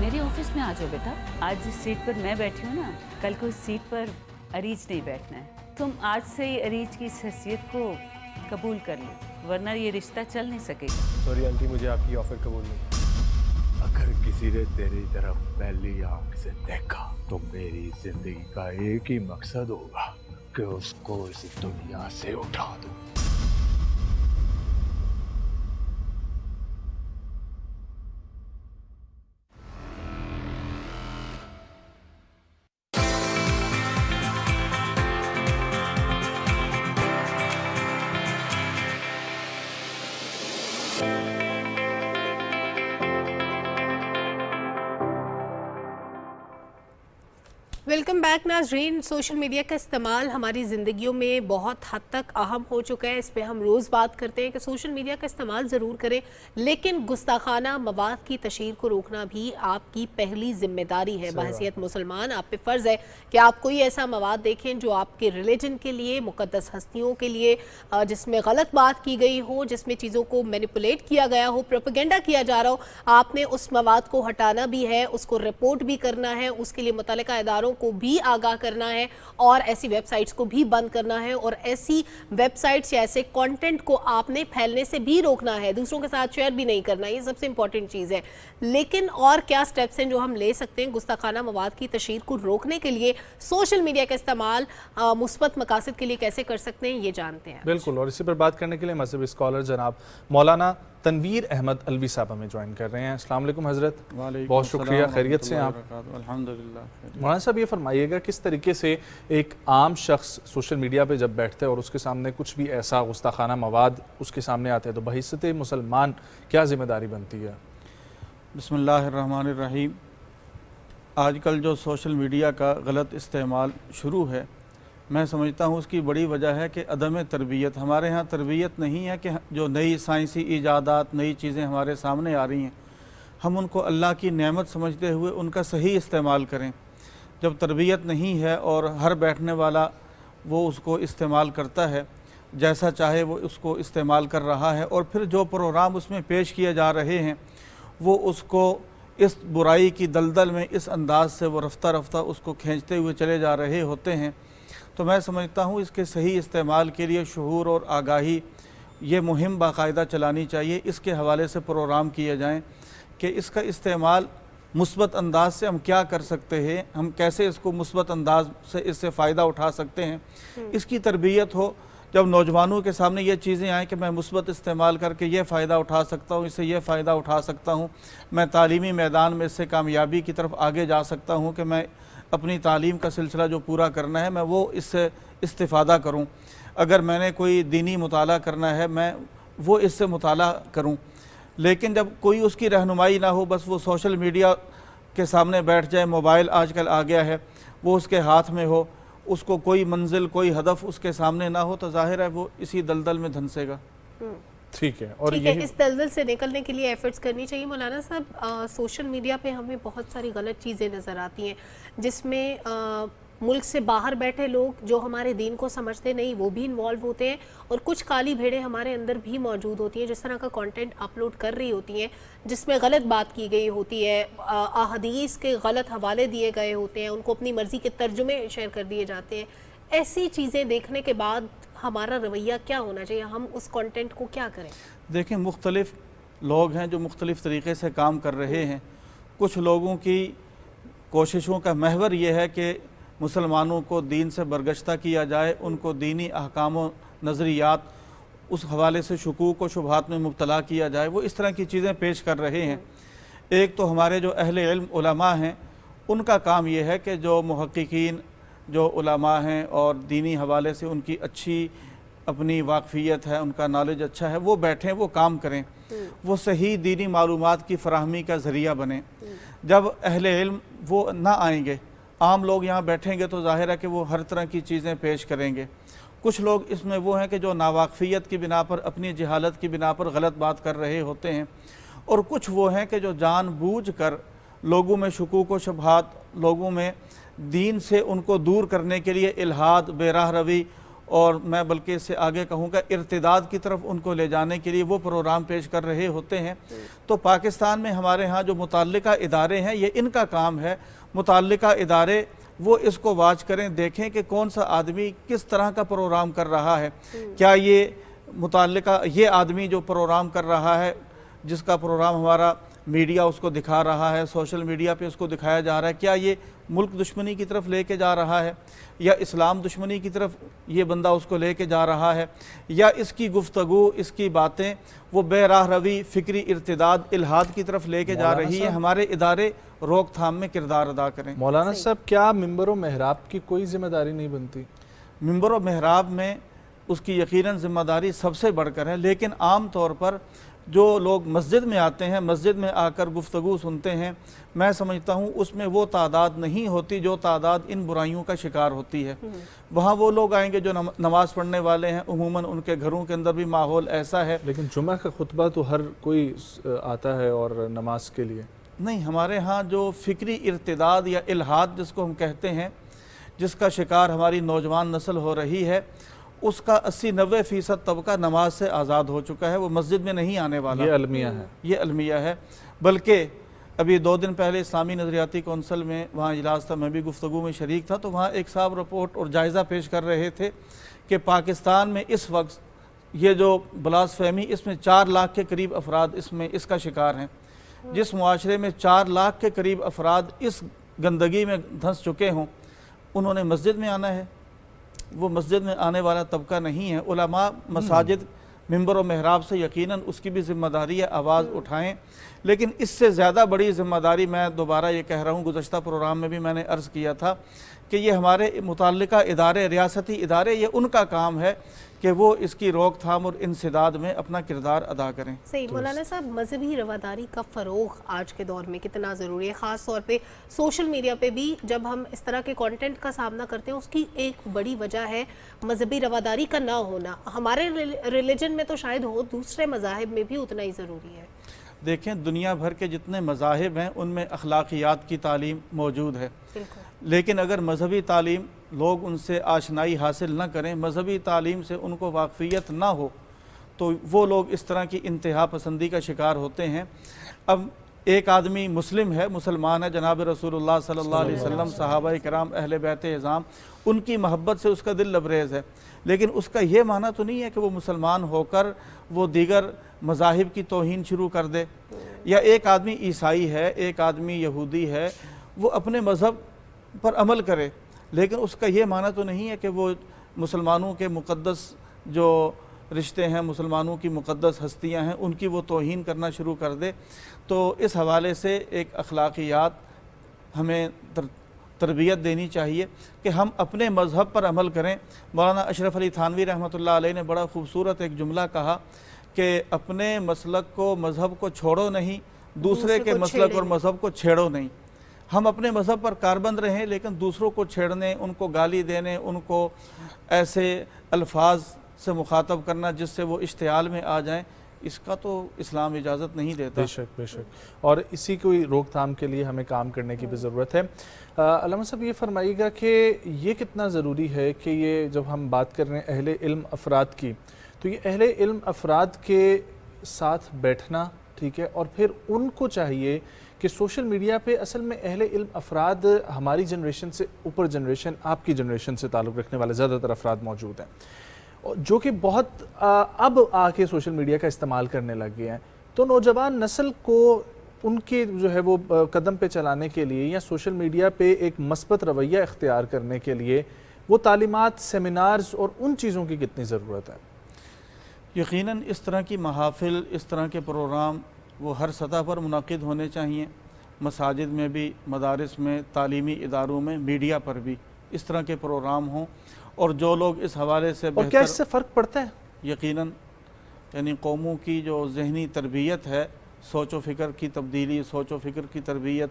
मेरे ऑफिस में आ जाओ बेटा, आज जिस सीट पर मैं बैठी हूँ ना, कल को इस सीट पर अरीज नहीं बैठना है। तुम आज से ही अरीज की इस हैसियत को कबूल कर लो, वरना ये रिश्ता चल नहीं सकेगा। सॉरी आंटी, मुझे आपकी ऑफर कबूल नहीं। अगर किसी ने तेरी तरफ पहली आंख से देखा तो मेरी जिंदगी का एक ही मकसद होगा कि उसको इस दुनिया से उठा दूं। वेलकम बैक नाज़रीन। सोशल मीडिया का इस्तेमाल हमारी ज़िंदगियों में बहुत हद तक अहम हो चुका है। इस पे हम रोज़ बात करते हैं कि सोशल मीडिया का इस्तेमाल ज़रूर करें, लेकिन गुस्ताखाना मवाद की तशहीर को रोकना भी आपकी पहली जिम्मेदारी है। बहैसियत मुसलमान आप पे फ़र्ज़ है कि आप कोई ऐसा मवाद देखें जो आपके रिलीजन के लिए, मुक़द्दस हस्तियों के लिए, जिसमें गलत बात की गई हो, जिसमें चीज़ों को मैनिपुलेट किया गया हो, प्रोपेगेंडा किया जा रहा हो, आपने उस मवाद को हटाना भी है, उसको रिपोर्ट भी करना है, उसके लिए मुतल्लिका इदारों को भी आगाह करना है और ऐसी वेबसाइट्स को भी बंद करना है, और ऐसी वेबसाइट्स या ऐसे कंटेंट को आपने फैलने से भी रोकना है, दूसरों के साथ शेयर भी नहीं करना। ये सबसे इंपॉर्टेंट चीज़ है। लेकिन और क्या स्टेप्स हैं जो हम ले सकते हैं गुस्ताखाना मवाद की तशहीर को रोकने के लिए? सोशल मीडिया का इस्तेमाल मुस्बत मकासद के लिए कैसे कर सकते हैं, ये जानते हैं। बिल्कुल, और इसी पर बात करने के लिए मजहबी स्कॉलर जनाब मौलाना तनवीर अहमद अलवी साहब हमें ज्वाइन कर रहे हैं। अस्सलाम वालेकुम हज़रत, बहुत शुक्रिया, खैरियत से आप? अल्हम्दुलिल्लाह। मौलाना साहब ये फरमाइएगा किस तरीके से एक आम शख्स सोशल मीडिया पे जब बैठता है और उसके सामने कुछ भी ऐसा गुस्ताखाना मवाद उसके सामने आता है तो बहिस्सत मुसलमान क्या जिम्मेदारी बनती है? बिस्मिल्लाहिर्रहमानिर्रहीम। आजकल जो सोशल मीडिया का गलत इस्तेमाल शुरू है, मैं समझता हूँ उसकी बड़ी वजह है कि अदम तरबियत। हमारे यहाँ तरबियत नहीं है कि जो नई साइंसी ईजादात, नई चीज़ें हमारे सामने आ रही हैं, हम उनको अल्लाह की नेमत समझते हुए उनका सही इस्तेमाल करें। जब तरबियत नहीं है और हर बैठने वाला वो उसको इस्तेमाल करता है, जैसा चाहे वो उसको इस्तेमाल कर रहा है, और फिर जो प्रोग्राम उसमें पेश किए जा रहे हैं वो उसको इस बुराई की दलदल में इस अंदाज से वो रफ्ता रफ्ता उसको खींचते हुए चले जा रहे होते हैं, तो मैं समझता हूँ इसके सही इस्तेमाल के लिए शऊर और आगाही ये मुहिम बाकायदा चलानी चाहिए। इसके हवाले से प्रोग्राम किए जाएं कि इसका इस्तेमाल मुस्बत अंदाज से हम क्या कर सकते हैं, हम कैसे इसको मुस्बत अंदाज से इससे फ़ायदा उठा सकते हैं, इसकी तरबियत हो। जब नौजवानों के सामने ये चीज़ें आएँ कि मैं मुस्बत इस्तेमाल करके ये फ़ायदा उठा सकता हूँ, इससे ये फ़ायदा उठा सकता हूँ, मैं तालीमी मैदान में इससे कामयाबी की तरफ आगे जा सकता हूँ, कि मैं अपनी तालीम का सिलसिला जो पूरा करना है मैं वो इससे इस्तिफ़ादा करूँ। अगर मैंने कोई दीनी मुताला करना है मैं वो इससे मुताला करूँ। लेकिन जब कोई उसकी रहनुमाई ना हो, बस वो सोशल मीडिया के सामने बैठ जाए, मोबाइल आजकल आ गया है, वो उसके हाथ में हो, उसको कोई मंजिल कोई हदफ उसके सामने ना हो, तो जाहिर है वो इसी दलदल में धंसेगा। ठीक है, और ठीक है, इस दलदल से निकलने के लिए एफर्ट्स करनी चाहिए। मौलाना साहब, सोशल मीडिया पे हमें बहुत सारी गलत चीज़ें नज़र आती हैं जिसमें मुल्क से बाहर बैठे लोग जो हमारे दीन को समझते नहीं वो भी इन्वॉल्व होते हैं, और कुछ काली भेड़ें हमारे अंदर भी मौजूद होती हैं जिस तरह का कंटेंट अपलोड कर रही होती हैं जिसमें गलत बात की गई होती है, अहादीस के गलत हवाले दिए गए होते हैं, उनको अपनी मर्ज़ी के तर्जुमे शेयर कर दिए जाते हैं। ऐसी चीज़ें देखने के बाद हमारा रवैया क्या होना चाहिए, हम उस कंटेंट को क्या करें? देखें, मुख्तलिफ लोग हैं जो मुख्तलिफ़ तरीक़े से काम कर रहे हैं। कुछ लोगों की कोशिशों का महवर ये है कि मुसलमानों को दीन से बरगश्ता किया जाए, उनको दीनी अहकाम व नज़रियात उस हवाले से शुकूक व शुबहात में मुब्तला किया जाए, वो इस तरह की चीज़ें पेश कर रहे हैं। एक तो हमारे जो अहले इल्म उलमा हैं उनका काम ये है कि जो मुहक्किकीन जो उलमा हैं और दीनी हवाले से उनकी अच्छी अपनी वाकफ़ियत है, उनका नॉलेज अच्छा है, वो बैठें, वो काम करें, वो सही दीनी मालूमात की फ़राहमी का ज़रिया बने। जब अहले इल्म वो ना आएंगे, आम लोग यहाँ बैठेंगे, तो ज़ाहिर है कि वो हर तरह की चीज़ें पेश करेंगे। कुछ लोग इसमें वो हैं कि जो नावाकफ़ियत की बिना पर, अपनी जहालत की बिना पर गलत बात कर रहे होते हैं, और कुछ वो हैं कि जो जानबूझकर लोगों में शुकूक व शुबहात, लोगों में दीन से उनको दूर करने के लिए इल्हाद, बेराह रवी, और मैं बल्कि इससे आगे कहूँगा इर्तिदाद की तरफ उनको ले जाने के लिए वो प्रोग्राम पेश कर रहे होते हैं। तो पाकिस्तान में हमारे यहाँ जो मुतल्लिका इदारे हैं, ये इनका काम है, मुतल्लिका इदारे वो इसको वाच करें, देखें कि कौन सा आदमी किस तरह का प्रोग्राम कर रहा है। क्या ये मुतल्लिका ये आदमी जो प्रोग्राम कर रहा है, जिसका प्रोग्राम हमारा मीडिया उसको दिखा रहा है, सोशल मीडिया पे उसको दिखाया जा रहा है, क्या ये मुल्क दुश्मनी की तरफ लेके जा रहा है, या इस्लाम दुश्मनी की तरफ ये बंदा उसको लेके जा रहा है, या इसकी गुफ्तगू, इसकी बातें वो बेराह रवी, फ़िक्री इर्तिदाद, इल्हाद की तरफ लेके जा रही है। हमारे इदारे रोकथाम में किरदार अदा करें। मौलाना साहब, क्या मिंबर व महराब की कोई जिम्मेदारी नहीं बनती? मिंबर व महराब में उसकी यकीनन ज़िम्मेदारी सबसे बढ़कर है, लेकिन आम तौर पर जो लोग मस्जिद में आते हैं, मस्जिद में आकर गुफ्तगू सुनते हैं, मैं समझता हूँ उसमें वो तादाद नहीं होती जो तादाद इन बुराइयों का शिकार होती है। वहाँ वो लोग आएंगे जो नमाज़ पढ़ने वाले हैं, उमूमन उनके घरों के अंदर भी माहौल ऐसा है। लेकिन जुमा का खुतबा तो हर कोई आता है और नमाज के लिए नहीं। हमारे यहाँ जो फ़िक्री इर्तिदाद या इल्हाद जिसको हम कहते हैं, जिसका शिकार हमारी नौजवान नस्ल हो रही है, उसका 80-90% तबका नमाज से आज़ाद हो चुका है, वो मस्जिद में नहीं आने वाला। ये अलमिया है, ये अलमिया है। बल्कि अभी 2 दिन पहले इस्लामी नज़रियाती कौंसल में वहाँ इजलास था, मैं भी गुफ्तगू में शरीक था, तो वहाँ एक साहब रिपोर्ट और जायज़ा पेश कर रहे थे कि पाकिस्तान में इस वक्त ये जो ब्लास्फेमी, इसमें 4 लाख के करीब अफराद इसमें इसका शिकार हैं। जिस मुआशरे में 4 लाख के करीब अफराद इस गंदगी में धंस चुके हों, उन्होंने मस्जिद में आना है, वो मस्जिद में आने वाला तबका नहीं है। उलमा मसाजिद मिंबर और महराब से यकीनन उसकी भी ज़िम्मेदारी है, आवाज़ उठाएं। लेकिन इससे ज़्यादा बड़ी ज़िम्मेदारी, मैं दोबारा ये कह रहा हूँ, गुज़श्ता प्रोग्राम में भी मैंने अर्ज़ किया था कि ये हमारे मुतल्लिका इदारे, रियासती इदारे, ये उनका काम है कि वो इसकी रोकथाम और इंसदाद में अपना किरदार अदा करें। सही। मौलाना साहब, मजहबी रवादारी का फ़रोग आज के दौर में कितना ज़रूरी है, ख़ास तौर पे सोशल मीडिया पे भी जब हम इस तरह के कंटेंट का सामना करते हैं, उसकी एक बड़ी वजह है मजहबी रवादारी का ना होना। हमारे रिलीजन में तो शायद हो, दूसरे मज़ाहिब में भी उतना ही ज़रूरी है। देखें, दुनिया भर के जितने मज़ाहिब हैं उनमें अखलाकियात की तालीम मौजूद है, लेकिन अगर मजहबी तालीम लोग उनसे आशनाई हासिल न करें, मजहबी तालीम से उनको वाकफ़ियत ना हो, तो वो लोग इस तरह की इंतहा पसंदी का शिकार होते हैं। अब एक आदमी मुस्लिम है, मुसलमान है, जनाब रसूलुल्लाह सल्लल्लाहु अलैहि वसल्लम, सहाबा कराम, अहले बैत इज़ाम, उनकी मोहब्बत से उसका दिल लबरेज़ है, लेकिन उसका ये माना तो नहीं है कि वो मुसलमान होकर वो दीगर मज़ाहिब की तौहीन शुरू कर दे। या एक आदमी ईसाई है, एक आदमी यहूदी है, वो अपने मज़हब पर अमल करे, लेकिन उसका ये माना तो नहीं है कि वो मुसलमानों के मुक़द्दस जो रिश्ते हैं, मुसलमानों की मुक़द्दस हस्तियां हैं, उनकी वो तौहीन करना शुरू कर दे। तो इस हवाले से एक अखलाकियात हमें तरबियत देनी चाहिए कि हम अपने मज़हब पर अमल करें। मौलाना अशरफ अली थानवी रहमतुल्लाह अलैह ने बड़ा खूबसूरत एक जुमला कहा कि अपने मसलक को, मज़हब को छोड़ो नहीं, दूसरे के मसलक और मज़हब को छेड़ो नहीं। हम अपने मज़हब पर कारबंद रहें, लेकिन दूसरों को छेड़ने, उनको गाली देने, उनको ऐसे अल्फाज से मुखातब करना जिससे वो इश्तियाल में आ जाएं, इसका तो इस्लाम इजाज़त नहीं देता। बेशक बेशक, और इसी को रोकथाम के लिए हमें काम करने की भी ज़रूरत है। अल्लामा साहब, ये फरमाइएगा कि ये कितना ज़रूरी है कि ये जब हम बात कर रहे हैं अहले इल्म अफराद की, तो ये अहले इल्म अफराद के साथ बैठना, ठीक है, और फिर उनको चाहिए कि सोशल मीडिया पे असल में अहले इल्म अफराद, हमारी जनरेशन से ऊपर जनरेशन, आपकी जनरेशन से ताल्लुक़ रखने वाले ज़्यादातर अफराद मौजूद हैं, जो कि बहुत अब आके सोशल मीडिया का इस्तेमाल करने लग गए हैं। तो नौजवान नस्ल को उनके जो है वो कदम पे चलाने के लिए या सोशल मीडिया पे एक मस्बत रवैया इख्तियार करने के लिए वो तालीमात, सेमिनार्स और उन चीज़ों की कितनी ज़रूरत है? यकीनन इस तरह की महाफिल, इस तरह के प्रोग्राम वो हर सतह पर मुनाकिद होने चाहिए। मसाजिद में भी, मदारिस में, तालीमी इदारों में, मीडिया पर भी इस तरह के प्रोग्राम हों, और जो लोग इस हवाले से और क्या इससे फ़र्क पड़ता है? यकीनन, यानी कौमों की जो जहनी तरबियत है, सोच व फ़िक्र की तब्दीली, सोच व फ़िक्र की तरबियत,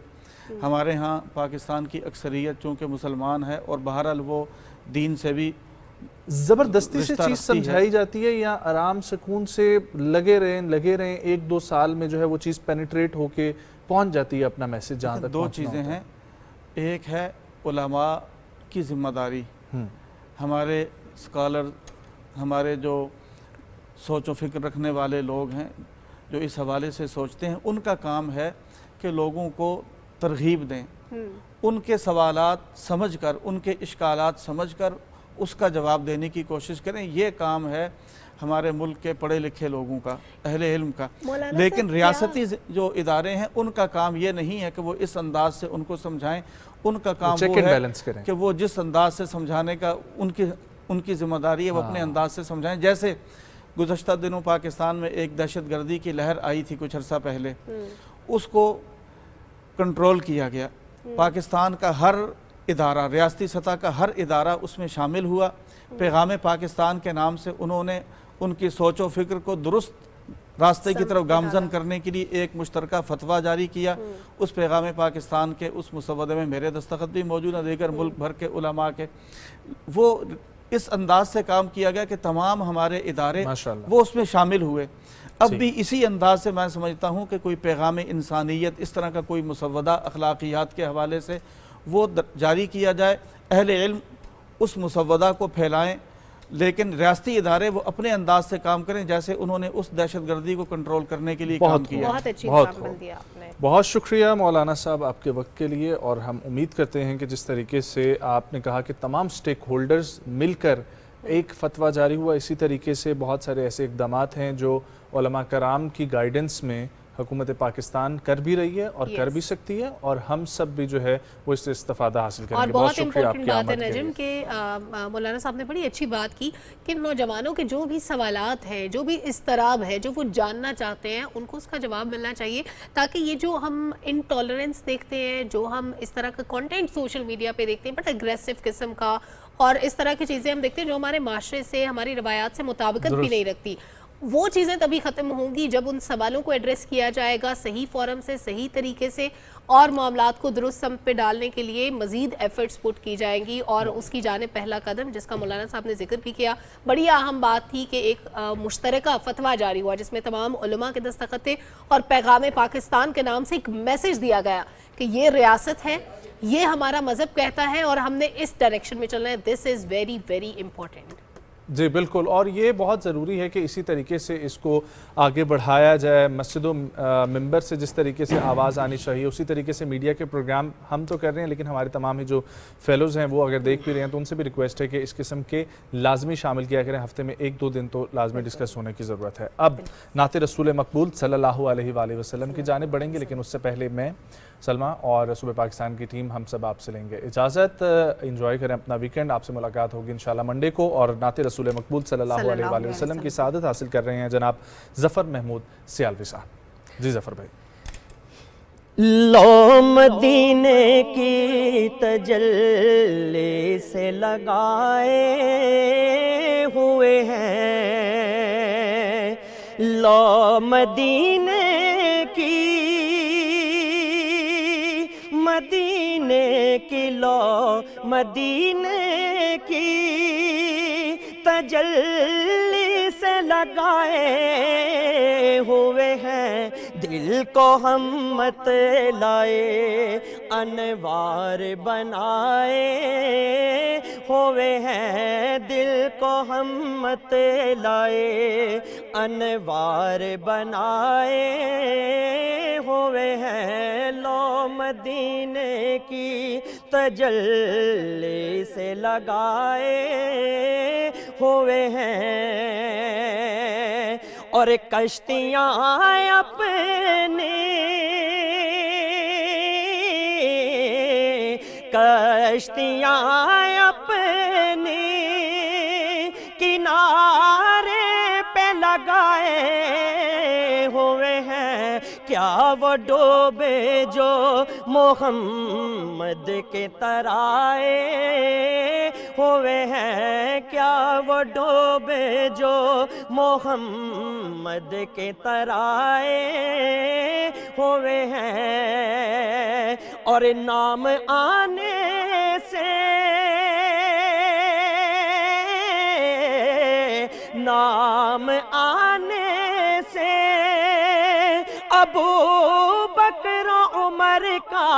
हमारे यहाँ पाकिस्तान की अक्सरियत चूँकि मुसलमान है और बहरहाल वो दीन से भी ज़बरदस्ती से चीज़ समझाई जाती है या आराम सुकून से लगे रहें 1-2 साल में जो है वो चीज़ पेनिट्रेट होके पहुँच जाती है अपना मैसेज जहाँ तक? दो चीज़ें हैं, एक है उलमा की ज़िम्मेदारी, हमारे स्कॉलर, हमारे जो सोच व फ़िक्र रखने वाले लोग हैं, जो इस हवाले से सोचते हैं, उनका काम है कि लोगों को तरगीब दें, उनके सवालात समझकर, उनके इश्कालात समझकर उसका जवाब देने की कोशिश करें। ये काम है हमारे मुल्क के पढ़े लिखे लोगों का, अहले इल्म का। लेकिन रियासती जो इदारे हैं उनका काम ये नहीं है कि वो इस अंदाज से उनको समझाएं, उनका काम वो है कि वो जिस अंदाज से समझाने का उनकी जिम्मेदारी है वो अपने अंदाज से समझाएं। जैसे गुज़श्ता दिनों पाकिस्तान में एक दहशतगर्दी की लहर आई थी कुछ अर्सा पहले, उसको कंट्रोल किया गया। पाकिस्तान का हर इदारा, रियासती सतह का हर इदारा उसमें शामिल हुआ। पैगाम पाकिस्तान के नाम से उन्होंने उनकी सोच व फिक्र को दुरुस्त रास्ते की तरफ गामजन करने के लिए एक मुश्तरका फतवा जारी किया। उस पैगाम पाकिस्तान के उस मुसवदे में मेरे दस्तखत भी मौजूद है, दीगर मुल्क भर के उलमा के। वो इस अंदाज से काम किया गया कि तमाम हमारे इदारे वो उसमें शामिल हुए। अब भी इसी अंदाज से मैं समझता हूँ कि कोई पैगाम इंसानियत, इस तरह का कोई मुसवदा अखलाकियात के हवाले से वो जारी किया जाए, अहले इल्म उस मुसवदा को फैलाएं, लेकिन रियासती इदारे वो अपने अंदाज से काम करें, जैसे उन्होंने उस दहशतगर्दी को कंट्रोल करने के लिए काम किया। बहुत अच्छी एग्जाम्पल दिया आपने। बहुत शुक्रिया मौलाना साहब आपके वक्त के लिए, और हम उम्मीद करते हैं कि जिस तरीके से आपने कहा कि तमाम स्टेक होल्डर्स मिलकर एक फतवा जारी हुआ, इसी तरीके से बहुत सारे ऐसे इक़दामात हैं जो उलमा कराम की गाइडेंस में हुकूमत पाकिस्तान कर भी रही है और कर भी सकती है, और हम सब भी जो है वो इससे इस्तेफादा हासिल करेंगे। और बहुत इंपॉर्टेंट बात है नजम के मौलाना साहब ने बड़ी अच्छी बात की कि नौजवानों के जो भी सवालात हैं, जो भी इस्तराब है, जो वो जानना चाहते हैं, उनको उसका जवाब मिलना चाहिए, ताकि ये जो हम इंटॉलरेंस देखते हैं, जो हम इस तरह का कंटेंट सोशल मीडिया पे देखते हैं बट अग्रेसिव किस्म का, और इस तरह की चीज़ें हम देखते हैं जो हमारे माशरे से, हमारी रवायात से मुताबिकत भी नहीं रखती, वो चीज़ें तभी ख़त्म होंगी जब उन सवालों को एड्रेस किया जाएगा सही फोरम से, सही तरीके से, और मामलात को दुरुस्त सम पे डालने के लिए मज़ीद एफर्ट्स पुट की जाएंगी। और उसकी जाने पहला कदम, जिसका मौलाना साहब ने जिक्र भी किया, बड़ी अहम बात थी कि एक मुश्तरका फतवा जारी हुआ जिसमें तमाम उलमा के दस्तखत थे और पैगाम पाकिस्तान के नाम से एक मैसेज दिया गया कि ये रियासत है, ये हमारा मज़हब कहता है और हमने इस डायरेक्शन में चलना है। This is very very important. जी बिल्कुल, और ये बहुत ज़रूरी है कि इसी तरीके से इसको आगे बढ़ाया जाए। मस्जिदों मिंबर से जिस तरीके से आवाज़ आनी चाहिए, उसी तरीके से मीडिया के प्रोग्राम हम तो कर रहे हैं, लेकिन हमारे तमाम ही जो फेलोज़ हैं वो अगर देख भी रहे हैं तो उनसे भी रिक्वेस्ट है कि इस किस्म के लाजमी शामिल किया करें। हफ्ते में 1-2 दिन तो लाजमी डिस्कस होने की ज़रूरत है। अब नाते रसूल मकबूल सल्लल्लाहु अलैहि वसल्लम की जानिब बढ़ेंगे, लेकिन उससे पहले मैं, सलमा और सुबह पाकिस्तान की टीम हम सब आपसे लेंगे इजाज़त। एंजॉय करें अपना वीकेंड। आपसे मुलाकात होगी इंशाल्लाह मंडे को। और नाते रसूल मकबूल सल्लल्लाहु अलैहि वसल्लम की सादत हासिल कर रहे हैं जनाब ज़फ़र महमूद सियालवी साहब। जी ज़फ़र भाई। लो मदीने की तजल्ली से लगाए हुए हैं, लो मदीने की, मदीने की, लो मदीने की तजल्ली से लगाए हुए हैं, दिल को हम मत लाए अनवार बनाए हुए हैं, दिल को हम मत लाए अनवार बनाए हुए हैं, लो मदीने की तजल्ली से लगाए हुए हैं। और कश्तियाँ अपने, कश्तियाँ अपने किनारे पे लगाए हुए हैं, क्या वो डूबे जो मोहम्मद के तराए हुए हैं, क्या वो डूबे जो मोहम्मद के तराए हुए हैं। और नाम आने से, नाम आने से अबू बकर उमर का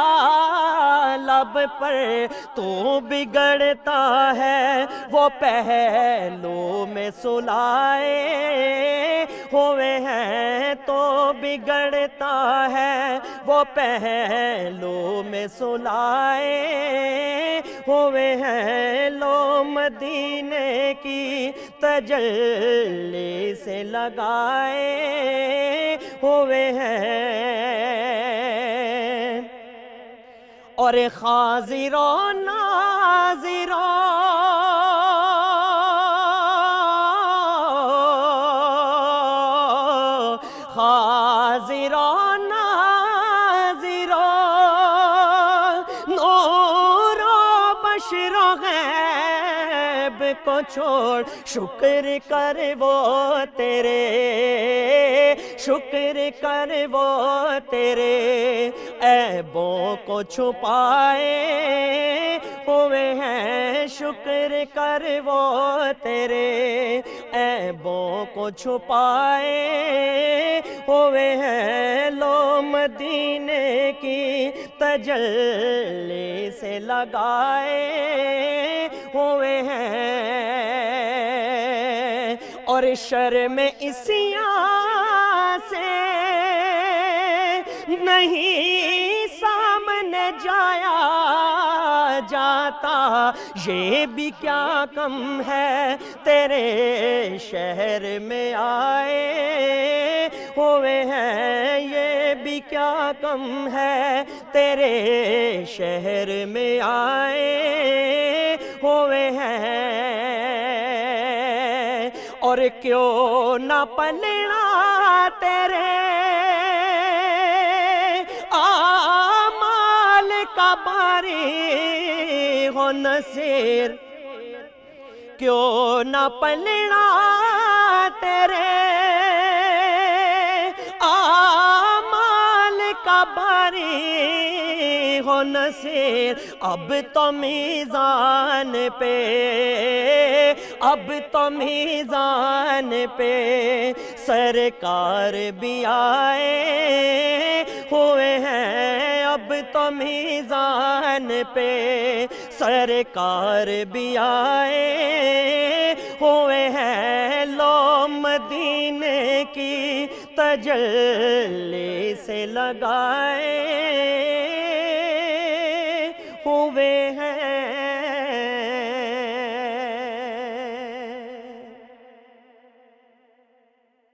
लब पर तो बिगड़ता है, वो पहलू में सुलाए हुए हैं, तो बिगड़ता है वो पहलू में सुलाए हुए हैं, लो मदीने की तजल्ली से लगाए हुए हैं। और खाजिरो नाजिरो, खाजिरो नाजिरो, नूरो बशरो गैब को छोड़ शुक्र कर वो तेरे, शुक्र कर वो तेरे ऐबों को छुपाए हुए हैं, शुक्र कर वो तेरे ऐबों को छुपाए हुए हैं, लो मदीने की तजल्ली से लगाए हुए हैं। और शर्म इसियां से नहीं सामने जाया जाता, ये भी क्या कम है तेरे शहर में आए हुए हैं, ये भी क्या कम है, तेरे शहर में आए हुए हैं। और क्यों ना पलना तेरे आमाल का बारी हो नसीर, क्यों ना पलना तेरे आमाल का बारी हो नसीर। अब तो मीज़ान पे, अब तो मीज़ान पे सरकार भी आए हुए हैं, अब तो मीज़ान पे सरकार भी आए हुए हैं। लो मदीने की तजल्ली से लगाए